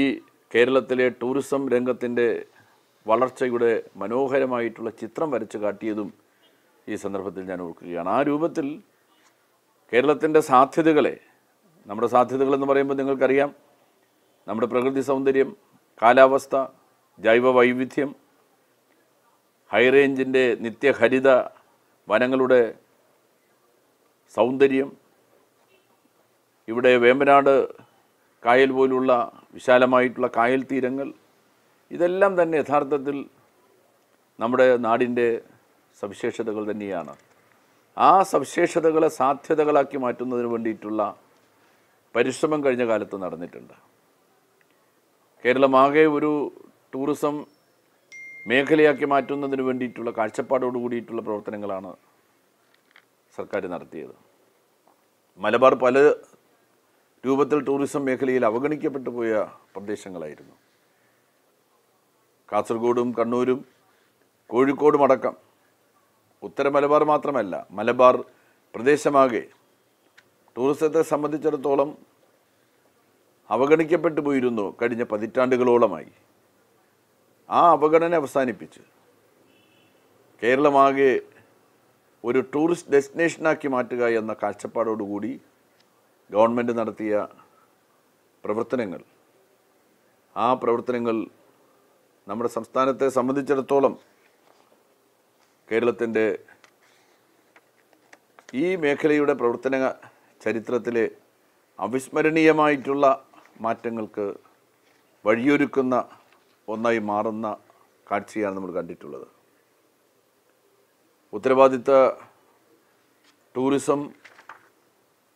കേരളത്തിലെ ടൂറിസം രംഗത്തിൻ്റെ വളർച്ചയുടെ മനോഹരമായിട്ടുള്ള ചിത്രം വരച്ച് കാട്ടിയതും ഈ സന്ദർഭത്തിൽ ഞാൻ ഓർക്കുകയാണ്. ആ രൂപത്തിൽ കേരളത്തിൻ്റെ സാധ്യതകളെ, നമ്മുടെ സാധ്യതകളെന്ന് പറയുമ്പോൾ നിങ്ങൾക്കറിയാം, നമ്മുടെ പ്രകൃതി സൗന്ദര്യം, കാലാവസ്ഥ, ജൈവ വൈവിധ്യം, ഹൈറേഞ്ചിൻ്റെ നിത്യഹരിത വനങ്ങളുടെ സൗന്ദര്യം, ഇവിടെ വേമ്പനാട് കായൽ പോലുള്ള വിശാലമായിട്ടുള്ള കായൽ തീരങ്ങൾ, ഇതെല്ലാം തന്നെ യഥാർത്ഥത്തിൽ നമ്മുടെ നാടിൻ്റെ സവിശേഷതകൾ തന്നെയാണ്. ആ സവിശേഷതകളെ സാധ്യതകളാക്കി മാറ്റുന്നതിന് വേണ്ടിയിട്ടുള്ള പരിശ്രമം കഴിഞ്ഞ കാലത്ത് നടന്നിട്ടുണ്ട്. കേരളമാകെ ഒരു ടൂറിസം മേഖലയാക്കി മാറ്റുന്നതിന് വേണ്ടിയിട്ടുള്ള കാഴ്ചപ്പാടോട് കൂടിയിട്ടുള്ള പ്രവർത്തനങ്ങളാണ് സർക്കാർ നടത്തിയത്. മലബാർ പല രൂപത്തിൽ ടൂറിസം മേഖലയിൽ അവഗണിക്കപ്പെട്ടു പോയ പ്രദേശങ്ങളായിരുന്നു. കാസർഗോഡും കണ്ണൂരും കോഴിക്കോടും അടക്കം ഉത്തര മലബാർ മാത്രമല്ല, മലബാർ പ്രദേശമാകെ ടൂറിസത്തെ സംബന്ധിച്ചിടത്തോളം അവഗണിക്കപ്പെട്ടു പോയിരുന്നു കഴിഞ്ഞ പതിറ്റാണ്ടുകളോളമായി. ആ അവഗണന അവസാനിപ്പിച്ച് കേരളമാകെ ഒരു ടൂറിസ്റ്റ് ഡെസ്റ്റിനേഷനാക്കി മാറ്റുക എന്ന കാഴ്ചപ്പാടോടുകൂടി ഗവൺമെൻറ് നടത്തിയ പ്രവർത്തനങ്ങൾ, ആ പ്രവർത്തനങ്ങൾ നമ്മുടെ സംസ്ഥാനത്തെ സംബന്ധിച്ചിടത്തോളം കേരളത്തിൻ്റെ ഈ മേഖലയുടെ പ്രവർത്തന ചരിത്രത്തിലെ അവിസ്മരണീയമായിട്ടുള്ള മാറ്റങ്ങൾക്ക് വഴിയൊരുക്കുന്ന ഒന്നായി മാറുന്ന കാഴ്ചയാണ് നമ്മൾ കണ്ടിട്ടുള്ളത്. ഉത്തരവാദിത്ത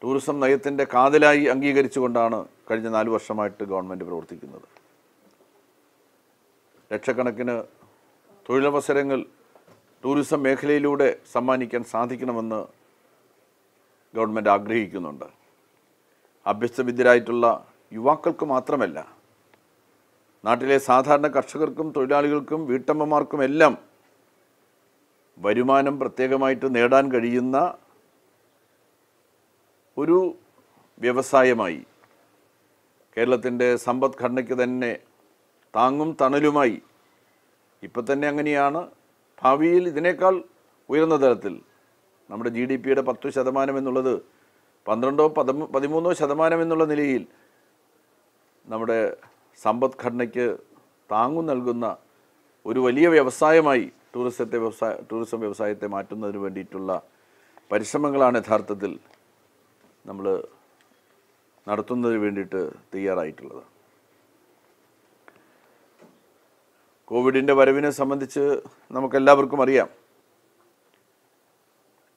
ടൂറിസം നയത്തിൻ്റെ കാതലായി അംഗീകരിച്ചുകൊണ്ടാണ് കഴിഞ്ഞ 4 വർഷമായിട്ട് ഗവൺമെൻറ് പ്രവർത്തിക്കുന്നത്. ലക്ഷക്കണക്കിന് തൊഴിലവസരങ്ങൾ ടൂറിസം മേഖലയിലൂടെ സമ്മാനിക്കാൻ സാധിക്കണമെന്ന് ഗവൺമെൻറ് ആഗ്രഹിക്കുന്നുണ്ട്. അഭ്യസ്തവിദ്യരായിട്ടുള്ള യുവാക്കൾക്ക് മാത്രമല്ല, നാട്ടിലെ സാധാരണ കർഷകർക്കും തൊഴിലാളികൾക്കും വീട്ടമ്മമാർക്കുമെല്ലാം വരുമാനം പ്രത്യേകമായിട്ട് നേടാൻ കഴിയുന്ന ഒരു വ്യവസായമായി, കേരളത്തിൻ്റെ സമ്പദ്ഘടനയ്ക്ക് തന്നെ താങ്ങും തണലുമായി ഇപ്പം തന്നെ അങ്ങനെയാണ്. ഭാവിയിൽ ഇതിനേക്കാൾ ഉയർന്ന തലത്തിൽ നമ്മുടെ GDP-യുടെ 10% എന്നുള്ളത് 12-13% എന്നുള്ള നിലയിൽ നമ്മുടെ സമ്പദ്ഘടനയ്ക്ക് താങ്ങു നൽകുന്ന ഒരു വലിയ വ്യവസായമായി ടൂറിസം വ്യവസായത്തെ മാറ്റുന്നതിന് വേണ്ടിയിട്ടുള്ള പരിശ്രമങ്ങളാണ് യഥാർത്ഥത്തിൽ നമ്മൾ നടത്തുന്നതിന് വേണ്ടിയിട്ട് തയ്യാറായിട്ടുള്ളത്. കോവിഡിൻ്റെ വരവിനെ സംബന്ധിച്ച് നമുക്കെല്ലാവർക്കും അറിയാം.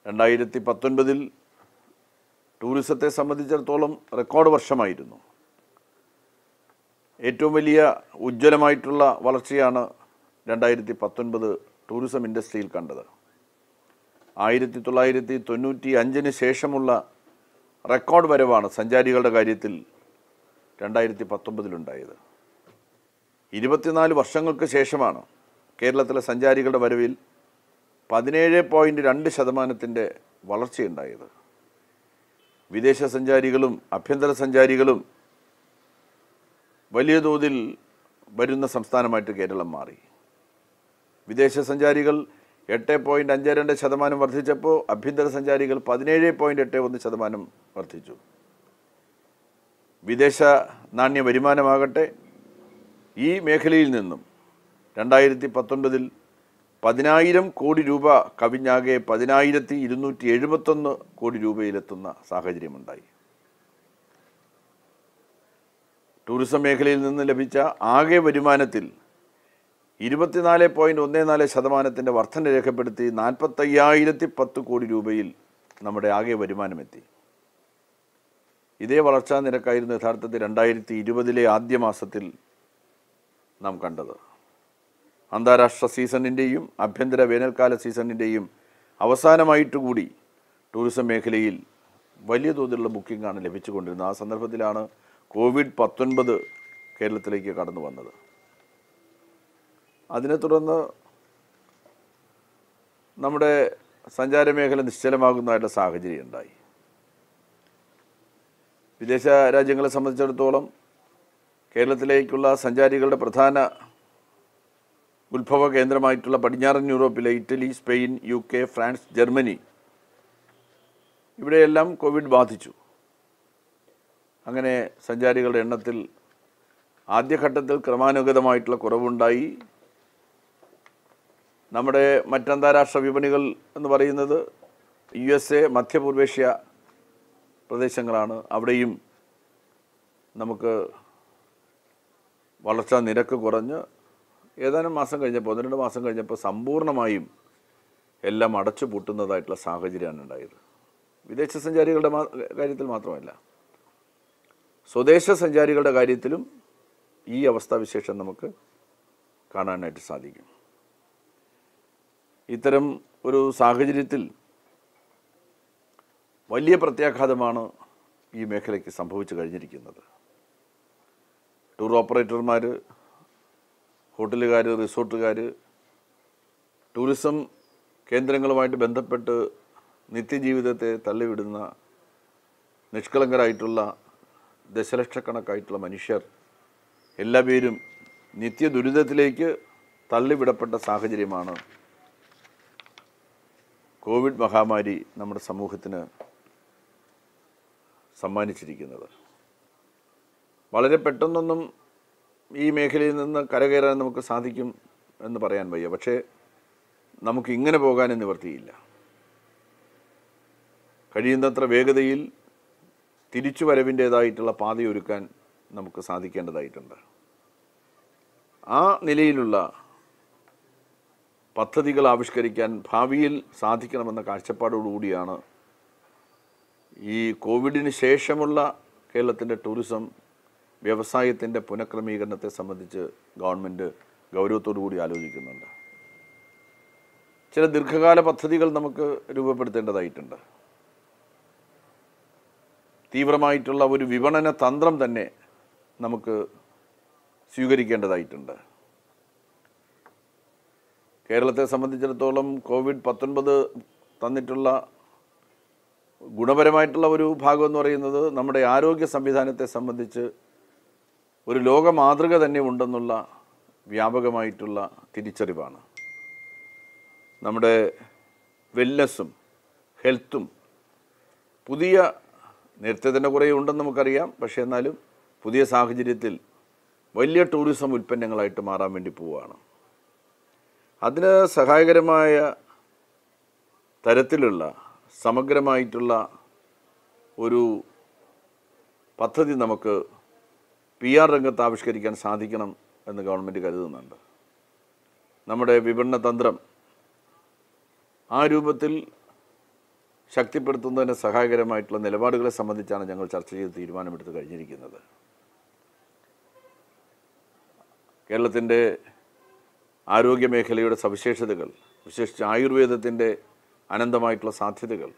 2019 ടൂറിസത്തെ സംബന്ധിച്ചിടത്തോളം റെക്കോർഡ് വർഷമായിരുന്നു. ഏറ്റവും വലിയ ഉജ്ജ്വലമായിട്ടുള്ള വളർച്ചയാണ് 2019 ടൂറിസം ഇൻഡസ്ട്രിയിൽ കണ്ടത്. 1995 ശേഷമുള്ള റെക്കോർഡ് വരവാണ് സഞ്ചാരികളുടെ കാര്യത്തിൽ 2019 ഉണ്ടായത്. 24 വർഷങ്ങൾക്ക് ശേഷമാണ് കേരളത്തിലെ സഞ്ചാരികളുടെ വരവിൽ 17.2% വളർച്ചയുണ്ടായത്. വിദേശ സഞ്ചാരികളും ആഭ്യന്തര സഞ്ചാരികളും വലിയ തോതിൽ വരുന്ന സംസ്ഥാനമായിട്ട് കേരളം മാറി. വിദേശ സഞ്ചാരികൾ 8.52% വർദ്ധിച്ചപ്പോൾ ആഭ്യന്തര സഞ്ചാരികൾ 17.81% വർദ്ധിച്ചു. വിദേശ നാണ്യ വരുമാനമാകട്ടെ ഈ മേഖലയിൽ നിന്നും 2019 10,000 കോടി രൂപ കവിഞ്ഞാകെ 10,271 കോടി രൂപയിലെത്തുന്ന സാഹചര്യമുണ്ടായി. ടൂറിസം മേഖലയിൽ നിന്ന് ലഭിച്ച ആകെ വരുമാനത്തിൽ 24.14% വർധന രേഖപ്പെടുത്തി 45,010 കോടി രൂപയിൽ നമ്മുടെ ആകെ വരുമാനമെത്തി. ഇതേ വളർച്ചാ നിരക്കായിരുന്നു യഥാർത്ഥത്തിൽ 2020 ആദ്യ മാസത്തിൽ നാം കണ്ടത്. അന്താരാഷ്ട്ര സീസണിൻ്റെയും ആഭ്യന്തര വേനൽക്കാല സീസണിൻ്റെയും അവസാനമായിട്ടുകൂടി ടൂറിസം മേഖലയിൽ വലിയ തോതിലുള്ള ബുക്കിംഗാണ് ലഭിച്ചുകൊണ്ടിരുന്നത്. ആ സന്ദർഭത്തിലാണ് COVID-19 കേരളത്തിലേക്ക് കടന്നു വന്നത്. അതിനെ തുടർന്ന് നമ്മുടെ സഞ്ചാര മേഖല നിശ്ചലമാകുന്നതായിട്ടുള്ള സാഹചര്യം ഉണ്ടായി. വിദേശ രാജ്യങ്ങളെ സംബന്ധിച്ചിടത്തോളം കേരളത്തിലേക്കുള്ള സഞ്ചാരികളുടെ പ്രധാന ഉത്ഭവ കേന്ദ്രമായിട്ടുള്ള പടിഞ്ഞാറൻ യൂറോപ്പിലെ Italy, Spain, UK, France, Germany ഇവിടെയെല്ലാം കോവിഡ് ബാധിച്ചു. അങ്ങനെ സഞ്ചാരികളുടെ എണ്ണത്തിൽ ആദ്യഘട്ടത്തിൽ ക്രമാനുഗതമായിട്ടുള്ള കുറവുണ്ടായി. നമ്മുടെ മറ്റന്താരാഷ്ട്ര വിപണികൾ എന്ന് പറയുന്നത് USA, മധ്യപൂർവേഷ്യ പ്രദേശങ്ങളാണ്. അവിടെയും നമുക്ക് വളർച്ചാ നിരക്ക് കുറഞ്ഞ് ഏതാനും മാസം കഴിഞ്ഞപ്പോൾ 1-2 മാസം കഴിഞ്ഞപ്പോൾ സമ്പൂർണ്ണമായും എല്ലാം അടച്ചു പൂട്ടുന്നതായിട്ടുള്ള സാഹചര്യമാണ് ഉണ്ടായത്. വിദേശ സഞ്ചാരികളുടെ കാര്യത്തിൽ മാത്രമല്ല, സ്വദേശ സഞ്ചാരികളുടെ കാര്യത്തിലും ഈ അവസ്ഥാവിശേഷം നമുക്ക് കാണാനായിട്ട് സാധിക്കും. ഇത്തരം ഒരു സാഹചര്യത്തിൽ വലിയ പ്രത്യാഘാതമാണ് ഈ മേഖലയ്ക്ക് സംഭവിച്ചു കഴിഞ്ഞിരിക്കുന്നത്. ടൂർ ഓപ്പറേറ്റർമാർ, ഹോട്ടലുകാർ, റിസോർട്ടുകാർ, ടൂറിസം കേന്ദ്രങ്ങളുമായിട്ട് ബന്ധപ്പെട്ട് നിത്യജീവിതത്തെ തള്ളിവിടുന്ന നിഷ്കളങ്കരായിട്ടുള്ള ദശലക്ഷക്കണക്കായിട്ടുള്ള മനുഷ്യർ എല്ലാ പേരും നിത്യ ദുരിതത്തിലേക്ക് തള്ളിവിടപ്പെട്ട സാഹചര്യമാണ് കോവിഡ് മഹാമാരി നമ്മുടെ സമൂഹത്തിന് സമ്മാനിച്ചിരിക്കുന്നത്. വളരെ പെട്ടെന്നൊന്നും ഈ മേഖലയിൽ നിന്ന് കരകയറാൻ നമുക്ക് സാധിക്കും എന്ന് പറയാൻ വയ്യ. പക്ഷേ നമുക്ക് ഇങ്ങനെ പോകാനും നിവൃത്തിയില്ല. കഴിയുന്നത്ര വേഗതയിൽ തിരിച്ചു വരവിൻ്റേതായിട്ടുള്ള പാതയൊരുക്കാൻ നമുക്ക് സാധിക്കേണ്ടതായിട്ടുണ്ട്. ആ നിലയിലുള്ള പദ്ധതികൾ ആവിഷ്കരിക്കാൻ ഭാവിയിൽ സാധിക്കണമെന്ന കാഴ്ചപ്പാടോടുകൂടിയാണ് ഈ കോവിഡിന് ശേഷമുള്ള കേരളത്തിൻ്റെ ടൂറിസം വ്യവസായത്തിൻ്റെ പുനഃക്രമീകരണത്തെ സംബന്ധിച്ച് ഗവൺമെൻറ് ഗൗരവത്തോടു കൂടി ആലോചിക്കുന്നുണ്ട്. ചില ദീർഘകാല പദ്ധതികൾ നമുക്ക് രൂപപ്പെടുത്തേണ്ടതായിട്ടുണ്ട്. തീവ്രമായിട്ടുള്ള ഒരു വിപണന തന്ത്രം തന്നെ നമുക്ക് സ്വീകരിക്കേണ്ടതായിട്ടുണ്ട്. കേരളത്തെ സംബന്ധിച്ചിടത്തോളം COVID-19 തന്നിട്ടുള്ള ഗുണപരമായിട്ടുള്ള ഒരു ഭാഗം എന്ന് പറയുന്നത് നമ്മുടെ ആരോഗ്യ സംവിധാനത്തെ സംബന്ധിച്ച് ഒരു ലോക മാതൃക തന്നെ ഉണ്ടെന്നുള്ള വ്യാപകമായിട്ടുള്ള തിരിച്ചറിവാണ്. നമ്മുടെ വെൽനെസ്സും ഹെൽത്തും പുതിയ, നേരത്തെ തന്നെ കുറേ ഉണ്ടെന്ന് നമുക്കറിയാം, പക്ഷേ എന്നാലും പുതിയ സാഹചര്യത്തിൽ വലിയ ടൂറിസം ഉൽപ്പന്നങ്ങളായിട്ട് മാറാൻ വേണ്ടി പോവുകയാണ്. അതിന് സഹായകരമായ തരത്തിലുള്ള സമഗ്രമായിട്ടുള്ള ഒരു പദ്ധതി നമുക്ക് PR രംഗത്ത് ആവിഷ്കരിക്കാൻ സാധിക്കണം എന്ന് ഗവൺമെൻറ് കരുതുന്നുണ്ട്. നമ്മുടെ വിപണന തന്ത്രം ആ രൂപത്തിൽ ശക്തിപ്പെടുത്തുന്നതിന് സഹായകരമായിട്ടുള്ള നിലപാടുകളെ സംബന്ധിച്ചാണ് ഞങ്ങൾ ചർച്ച ചെയ്ത് തീരുമാനമെടുത്ത് കഴിഞ്ഞിരിക്കുന്നത്. കേരളത്തിൻ്റെ ആരോഗ്യ മേഖലയുടെ സവിശേഷതകൾ, വിശേഷിച്ച് ആയുർവേദത്തിൻ്റെ അനന്തമായിട്ടുള്ള സാധ്യതകൾ,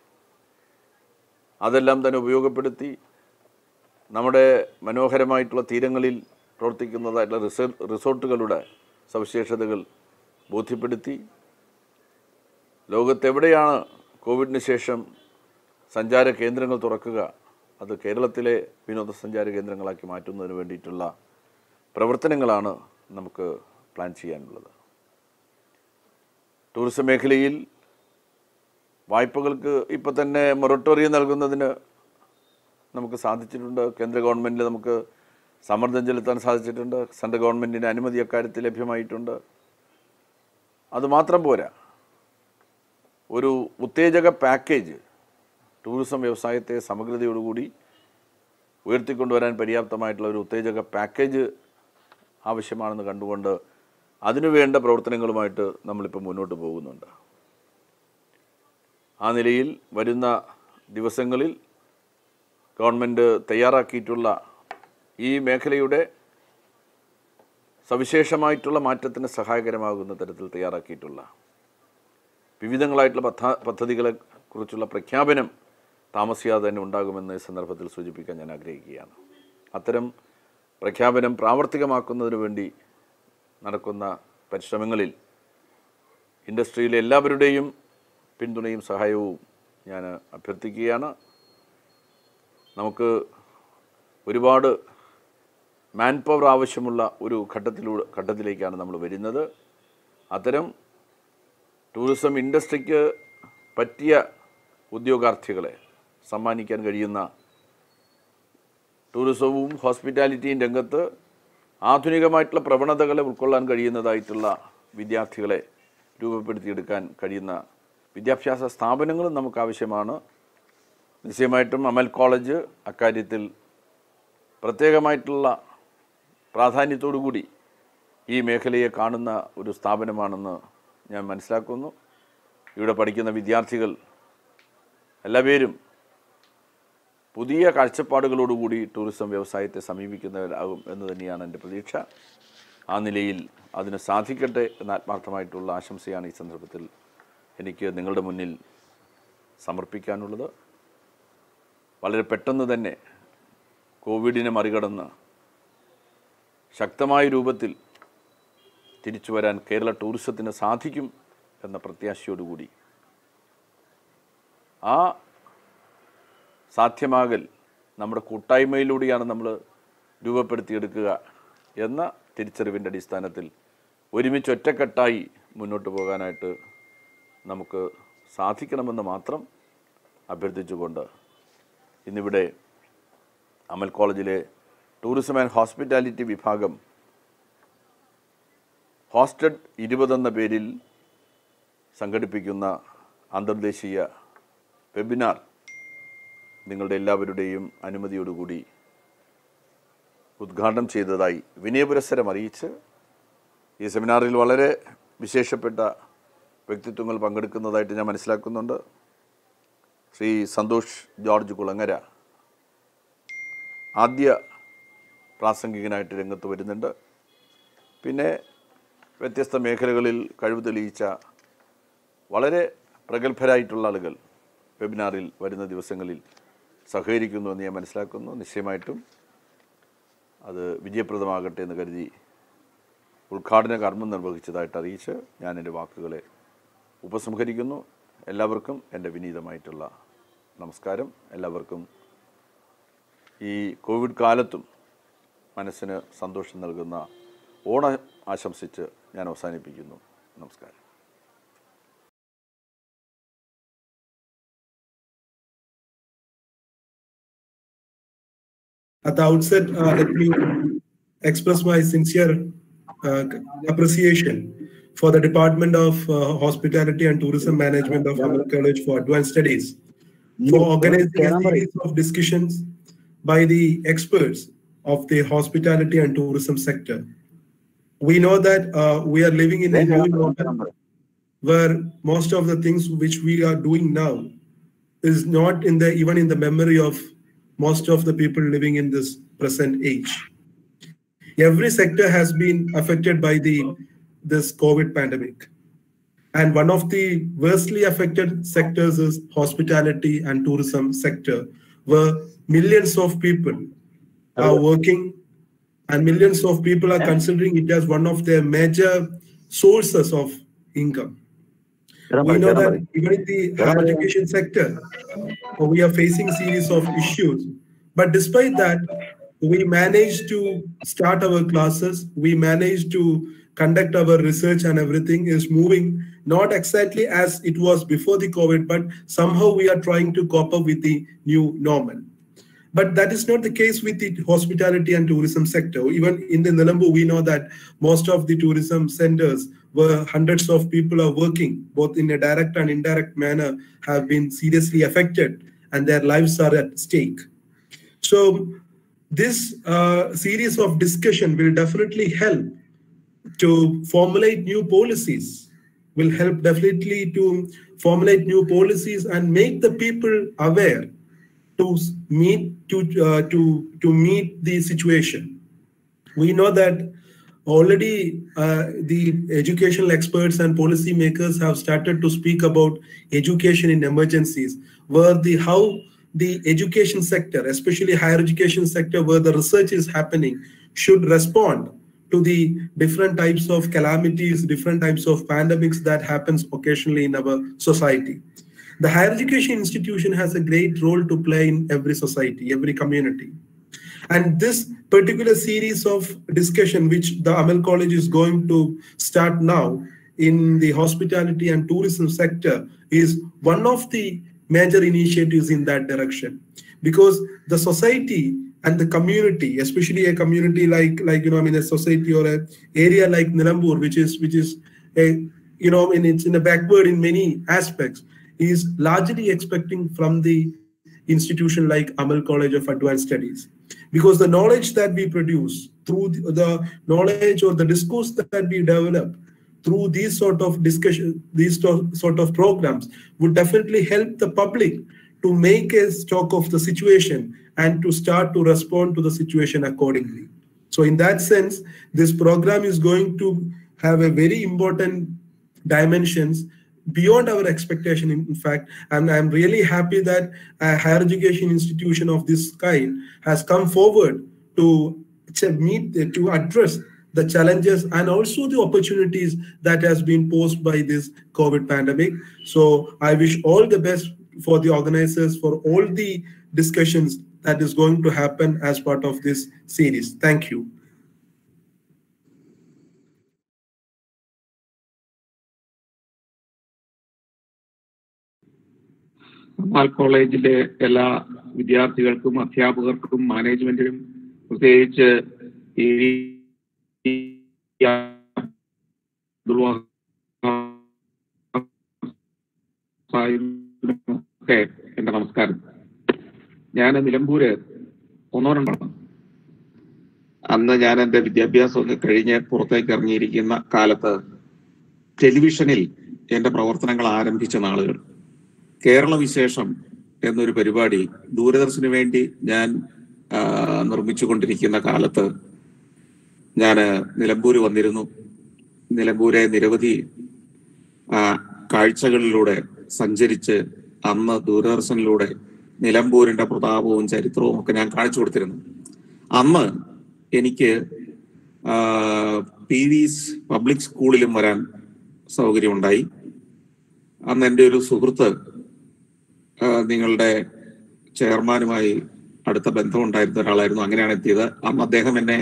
അതെല്ലാം തന്നെ ഉപയോഗപ്പെടുത്തി നമ്മുടെ മനോഹരമായിട്ടുള്ള തീരങ്ങളിൽ പ്രവർത്തിക്കുന്നതായിട്ടുള്ള റിസോർട്ടുകളുടെ സവിശേഷതകൾ ബോധ്യപ്പെടുത്തി ലോകത്തെവിടെയാണ് കോവിഡിന് ശേഷം സഞ്ചാര കേന്ദ്രങ്ങൾ തുറക്കുക, അത് കേരളത്തിലെ വിനോദസഞ്ചാര കേന്ദ്രങ്ങളാക്കി മാറ്റുന്നതിന് വേണ്ടിയിട്ടുള്ള പ്രവർത്തനങ്ങളാണ് നമുക്ക് പ്ലാൻ ചെയ്യാനുള്ളത്. ടൂറിസം മേഖലയിൽ വായ്പകൾക്ക് ഇപ്പോൾ തന്നെ മൊറട്ടോറിയം നൽകുന്നതിന് നമുക്ക് സാധിച്ചിട്ടുണ്ട്. കേന്ദ്ര ഗവൺമെൻറ്റിൽ നമുക്ക് സമ്മർദ്ദം ചെലുത്താൻ സാധിച്ചിട്ടുണ്ട്. സെൻട്രൽ ഗവൺമെൻറ്റിൻ്റെ അനുമതി അക്കാര്യത്തിൽ ലഭ്യമായിട്ടുണ്ട്. അതുമാത്രം പോരാ, ഒരു ഉത്തേജക പാക്കേജ് ടൂറിസം വ്യവസായത്തെ സമഗ്രതയോടുകൂടി ഉയർത്തിക്കൊണ്ടുവരാൻ പര്യാപ്തമായിട്ടുള്ള ഒരു ഉത്തേജക പാക്കേജ് ആവശ്യമാണെന്ന് കണ്ടുകൊണ്ട് അതിനുവേണ്ട പ്രവർത്തനങ്ങളുമായിട്ട് നമ്മളിപ്പോൾ മുന്നോട്ട് പോകുന്നുണ്ട്. ആ നിലയിൽ വരുന്ന ദിവസങ്ങളിൽ ഗവൺമെൻറ് തയ്യാറാക്കിയിട്ടുള്ള ഈ മേഖലയുടെ സവിശേഷമായിട്ടുള്ള മാറ്റത്തിന് സഹായകരമാകുന്ന തരത്തിൽ തയ്യാറാക്കിയിട്ടുള്ള വിവിധങ്ങളായിട്ടുള്ള പദ്ധതികളെ കുറിച്ചുള്ള പ്രഖ്യാപനം താമസിയാതെ തന്നെ ഉണ്ടാകുമെന്ന് ഈ സന്ദർഭത്തിൽ സൂചിപ്പിക്കാൻ ഞാൻ ആഗ്രഹിക്കുകയാണ്. അത്തരം പ്രഖ്യാപനം പ്രാവർത്തികമാക്കുന്നതിന് വേണ്ടി നടക്കുന്ന പരിശ്രമങ്ങളിൽ ഇൻഡസ്ട്രിയിലെ എല്ലാവരുടെയും പിന്തുണയും സഹായവും ഞാൻ അഭ്യർത്ഥിക്കുകയാണ്. നമുക്ക് ഒരുപാട് മാൻ പവർ ആവശ്യമുള്ള ഒരു ഘട്ടത്തിലേക്കാണ് നമ്മൾ വരുന്നത്. അത്തരം ടൂറിസം ഇൻഡസ്ട്രിക്ക് പറ്റിയ ഉദ്യോഗാർത്ഥികളെ സമ്മാനിക്കാൻ കഴിയുന്ന, ടൂറിസവും ഹോസ്പിറ്റാലിറ്റിയും രംഗത്ത് ആധുനികമായിട്ടുള്ള പ്രവണതകളെ ഉൾക്കൊള്ളാൻ കഴിയുന്നതായിട്ടുള്ള വിദ്യാർത്ഥികളെ രൂപപ്പെടുത്തിയെടുക്കാൻ കഴിയുന്ന വിദ്യാഭ്യാസ സ്ഥാപനങ്ങളും നമുക്ക് ആവശ്യമാണ്. നിശ്ചയമായിട്ടും അമൽ കോളേജ് അക്കാര്യത്തിൽ പ്രത്യേകമായിട്ടുള്ള പ്രാധാന്യത്തോടുകൂടി ഈ മേഖലയെ കാണുന്ന ഒരു സ്ഥാപനമാണെന്ന് ഞാൻ മനസ്സിലാക്കുന്നു. ഇവിടെ പഠിക്കുന്ന വിദ്യാർത്ഥികൾ എല്ലാവരും പുതിയ കാഴ്ചപ്പാടുകളോടുകൂടി ടൂറിസം വ്യവസായത്തെ സമീപിക്കുന്നവരാകും എന്ന് തന്നെയാണ് എൻ്റെ പ്രതീക്ഷ. ആ നിലയിൽ അതിന് സാധിക്കട്ടെ എന്ന ആത്മാർത്ഥമായിട്ടുള്ള ആശംസയാണ് ഈ സന്ദർഭത്തിൽ എനിക്ക് നിങ്ങളുടെ മുന്നിൽ സമർപ്പിക്കാനുള്ളത്. വളരെ പെട്ടെന്ന് തന്നെ കോവിഡിനെ മറികടന്ന് ശക്തമായ രൂപത്തിൽ തിരിച്ചു വരാൻ കേരള ടൂറിസത്തിന് സാധിക്കും എന്ന പ്രത്യാശയോടുകൂടി ആ സാധ്യമാകൽ നമ്മുടെ കൂട്ടായ്മയിലൂടെയാണ് നമ്മൾ രൂപപ്പെടുത്തിയെടുക്കുക എന്ന തിരിച്ചറിവിൻ്റെ അടിസ്ഥാനത്തിൽ ഒരുമിച്ച് ഒറ്റക്കെട്ടായി മുന്നോട്ട് പോകാനായിട്ട് നമുക്ക് സാധിക്കണമെന്ന് മാത്രം അഭ്യർത്ഥിച്ചുകൊണ്ട് ഇന്നിവിടെ അമൽ കോളേജിലെ ടൂറിസം ആൻഡ് ഹോസ്പിറ്റാലിറ്റി വിഭാഗം ഹോസ്റ്റഡ് 20 എന്ന പേരിൽ സംഘടിപ്പിക്കുന്ന അന്തർദേശീയ വെബിനാർ നിങ്ങളുടെ എല്ലാവരുടെയും അനുമതിയോടുകൂടി ഉദ്ഘാടനം ചെയ്തതായി വിനയപുരസ്സരം അറിയിച്ച് ഈ സെമിനാറിൽ വളരെ വിശേഷപ്പെട്ട വ്യക്തിത്വങ്ങൾ പങ്കെടുക്കുന്നതായിട്ട് ഞാൻ മനസ്സിലാക്കുന്നുണ്ട്. ശ്രീ സന്തോഷ് ജോർജ് കുളങ്ങര ആദ്യ പ്രാസംഗികനായിട്ട് രംഗത്ത് വരുന്നുണ്ട്. പിന്നെ വ്യത്യസ്ത മേഖലകളിൽ കഴിവ് തെളിയിച്ച വളരെ പ്രഗത്ഭരായിട്ടുള്ള ആളുകൾ വെബിനാറിൽ വരുന്ന ദിവസങ്ങളിൽ സഹകരിക്കുന്നു എന്ന് ഞാൻ മനസ്സിലാക്കുന്നു. നിശ്ചയമായിട്ടും അത് വിജയപ്രദമാകട്ടെ എന്ന് കരുതി ഉദ്ഘാടന കർമ്മം നിർവഹിച്ചതായിട്ട് അറിയിച്ച് ഞാൻ എൻ്റെ വാക്കുകളെ ഉപസംഹരിക്കുന്നു. എല്ലാവർക്കും എൻ്റെ വിനീതമായിട്ടുള്ള നമസ്കാരം. എല്ലാവർക്കും ഈ കോവിഡ് കാലത്തും മനസ്സിന് സന്തോഷം നൽകുന്ന ഓണം ആശംസിച്ച് ഞാൻ അവസാനിപ്പിക്കുന്നു. നമസ്കാരം.
At the outset, let me express my sincere appreciation for the Department of Hospitality and Tourism Management of Amal College for Advanced Studies for organizing a series of discussions by the experts of the hospitality and tourism sector. We know that we are living in a new normal where most of the things which we are doing now is not even in the memory of most of the people living in this present age. Every sector has been affected by this COVID pandemic. And one of the worstly affected sectors is hospitality and tourism sector, where millions of people are working and millions of people are considering it as one of their major sources of income. We know that even in the higher education sector, we are facing a series of issues. But despite that, we managed to start our classes. We managed to conduct our research, and everything is moving not exactly as it was before the COVID, but somehow we are trying to cope up with the new normal. But that is not the case with the hospitality and tourism sector. Even in the Nilambur, we know that most of the tourism centers where hundreds of people are working, both in a direct and indirect manner, have been seriously affected and their lives are at stake. So this series of discussion will definitely help to formulate new policies, and make the people aware to meet the situation. We know that already the educational experts and policymakers have started to speak about education in emergencies, where how the education sector, especially higher education sector, where the research is happening, should respond to the different types of calamities, different types of pandemics that happens occasionally in our society. The higher education institution has a great role to play in every society, every community. And this particular series of discussion, which the Amal College is going to start now in the hospitality and tourism sector, is one of the major initiatives in that direction. Because the society and the community, especially a community like a society or an area like Nilambur, which is it's in a backward in many aspects, is largely expecting from the institution like Amal College of Advanced Studies. Because the knowledge that we produce through the knowledge or the discourse that we develop through these sort of discussion, these sort of programs would definitely help the public to make a stock of the situation and to start to respond to the situation accordingly. So in that sense, this program is going to have a very important dimensions beyond our expectation, in fact. And I'm really happy that a higher education institution of this kind has come forward to address the challenges and also the opportunities that has been posed by this COVID pandemic. So I wish all the best for the organizers for all the discussions that is going to happen as part of this series. Thank you.
Amaal കോളേജിലെ എല്ലാ വിദ്യാർത്ഥികൾക്കും അധ്യാപകർക്കും മാനേജ്മെന്റിനും പ്രത്യേകിച്ച് ഈ എന്റെ നമസ്കാരം. ഞാൻ നിലമ്പൂര് ഒന്നോരണ്ടാണ്. അന്ന് ഞാൻ എന്റെ വിദ്യാഭ്യാസമൊക്കെ കഴിഞ്ഞ് പുറത്തേക്ക് ഇറങ്ങിയിരിക്കുന്ന കാലത്ത് ടെലിവിഷനിൽ എന്റെ പ്രവർത്തനങ്ങൾ ആരംഭിച്ച നാളുകൾ. കേരള വിശേഷം എന്നൊരു പരിപാടി ദൂരദർശന് വേണ്ടി ഞാൻ നിർമ്മിച്ചുകൊണ്ടിരിക്കുന്ന കാലത്ത് ഞാൻ നിലമ്പൂര് വന്നിരുന്നു. നിലമ്പൂരെ നിരവധി കാഴ്ചകളിലൂടെ സഞ്ചരിച്ച് അന്ന് ദൂരദർശനിലൂടെ നിലമ്പൂരിന്റെ പ്രതാപവും ചരിത്രവും ഒക്കെ ഞാൻ കാണിച്ചു കൊടുത്തിരുന്നു. അന്ന് എനിക്ക് PV's പബ്ലിക് സ്കൂളിലും വരാൻ സൗകര്യമുണ്ടായി. അന്ന് എൻ്റെ ഒരു സുഹൃത്ത് നിങ്ങളുടെ ചെയർമാനുമായി അടുത്ത ബന്ധമുണ്ടായിരുന്ന ഒരാളായിരുന്നു. അങ്ങനെയാണ് എത്തിയത്. അന്ന് അദ്ദേഹം എന്നെ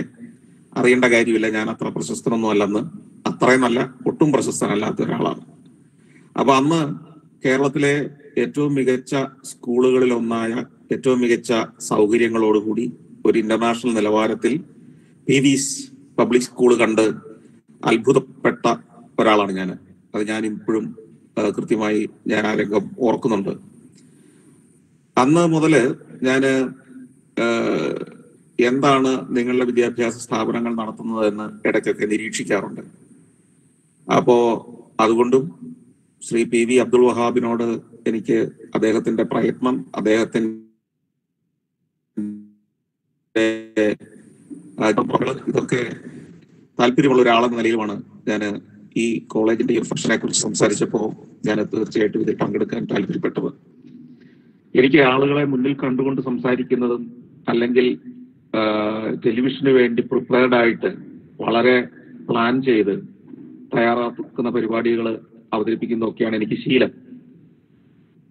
അറിയേണ്ട കാര്യമില്ല, ഞാൻ അത്ര പ്രശസ്തനൊന്നും അല്ലെന്ന്. അത്രയും നല്ല, ഒട്ടും പ്രശസ്തനല്ലാത്ത ഒരാളാണ്. അപ്പൊ അന്ന് കേരളത്തിലെ ഏറ്റവും മികച്ച സ്കൂളുകളിൽ ഒന്നായ, ഏറ്റവും മികച്ച സൗകര്യങ്ങളോടുകൂടി ഒരു ഇന്റർനാഷണൽ നിലവാരത്തിൽ PV's പബ്ലിക് സ്കൂൾ കണ്ട് അത്ഭുതപ്പെട്ട ഒരാളാണ് ഞാൻ. അത് ഞാൻ ഇപ്പോഴും കൃത്യമായി ഞാൻ ആ രംഗം ഓർക്കുന്നുണ്ട്. അന്ന് മുതല് ഞാന് എന്താണ് നിങ്ങളുടെ വിദ്യാഭ്യാസ സ്ഥാപനങ്ങൾ നടത്തുന്നതെന്ന് ഇടയ്ക്കൊക്കെ നിരീക്ഷിക്കാറുണ്ട്. അപ്പോ അതുകൊണ്ടും ശ്രീ PV അബ്ദുൾ വഹാബിനോട് എനിക്ക് അദ്ദേഹത്തിന്റെ പ്രയത്നം, അദ്ദേഹത്തിന്റെ ഇതൊക്കെ താല്പര്യമുള്ള ഒരാളെന്ന നിലയിലുമാണ് ഞാൻ ഈ കോളേജിന്റെ ഈ ഫംഗ്ഷനെ കുറിച്ച് സംസാരിച്ചപ്പോൾ ഞാൻ തീർച്ചയായിട്ടും ഇതിൽ പങ്കെടുക്കാൻ താല്പര്യപ്പെട്ടത്. എനിക്ക് ആളുകളെ മുന്നിൽ കണ്ടുകൊണ്ട് സംസാരിക്കുന്നതും അല്ലെങ്കിൽ ടെലിവിഷന് വേണ്ടി പ്രിപ്പയർഡ് ആയിട്ട് വളരെ പ്ലാൻ ചെയ്ത് തയ്യാറാക്കുന്ന പരിപാടികൾ അവതരിപ്പിക്കുന്നതൊക്കെയാണ് എനിക്ക് ശീലം.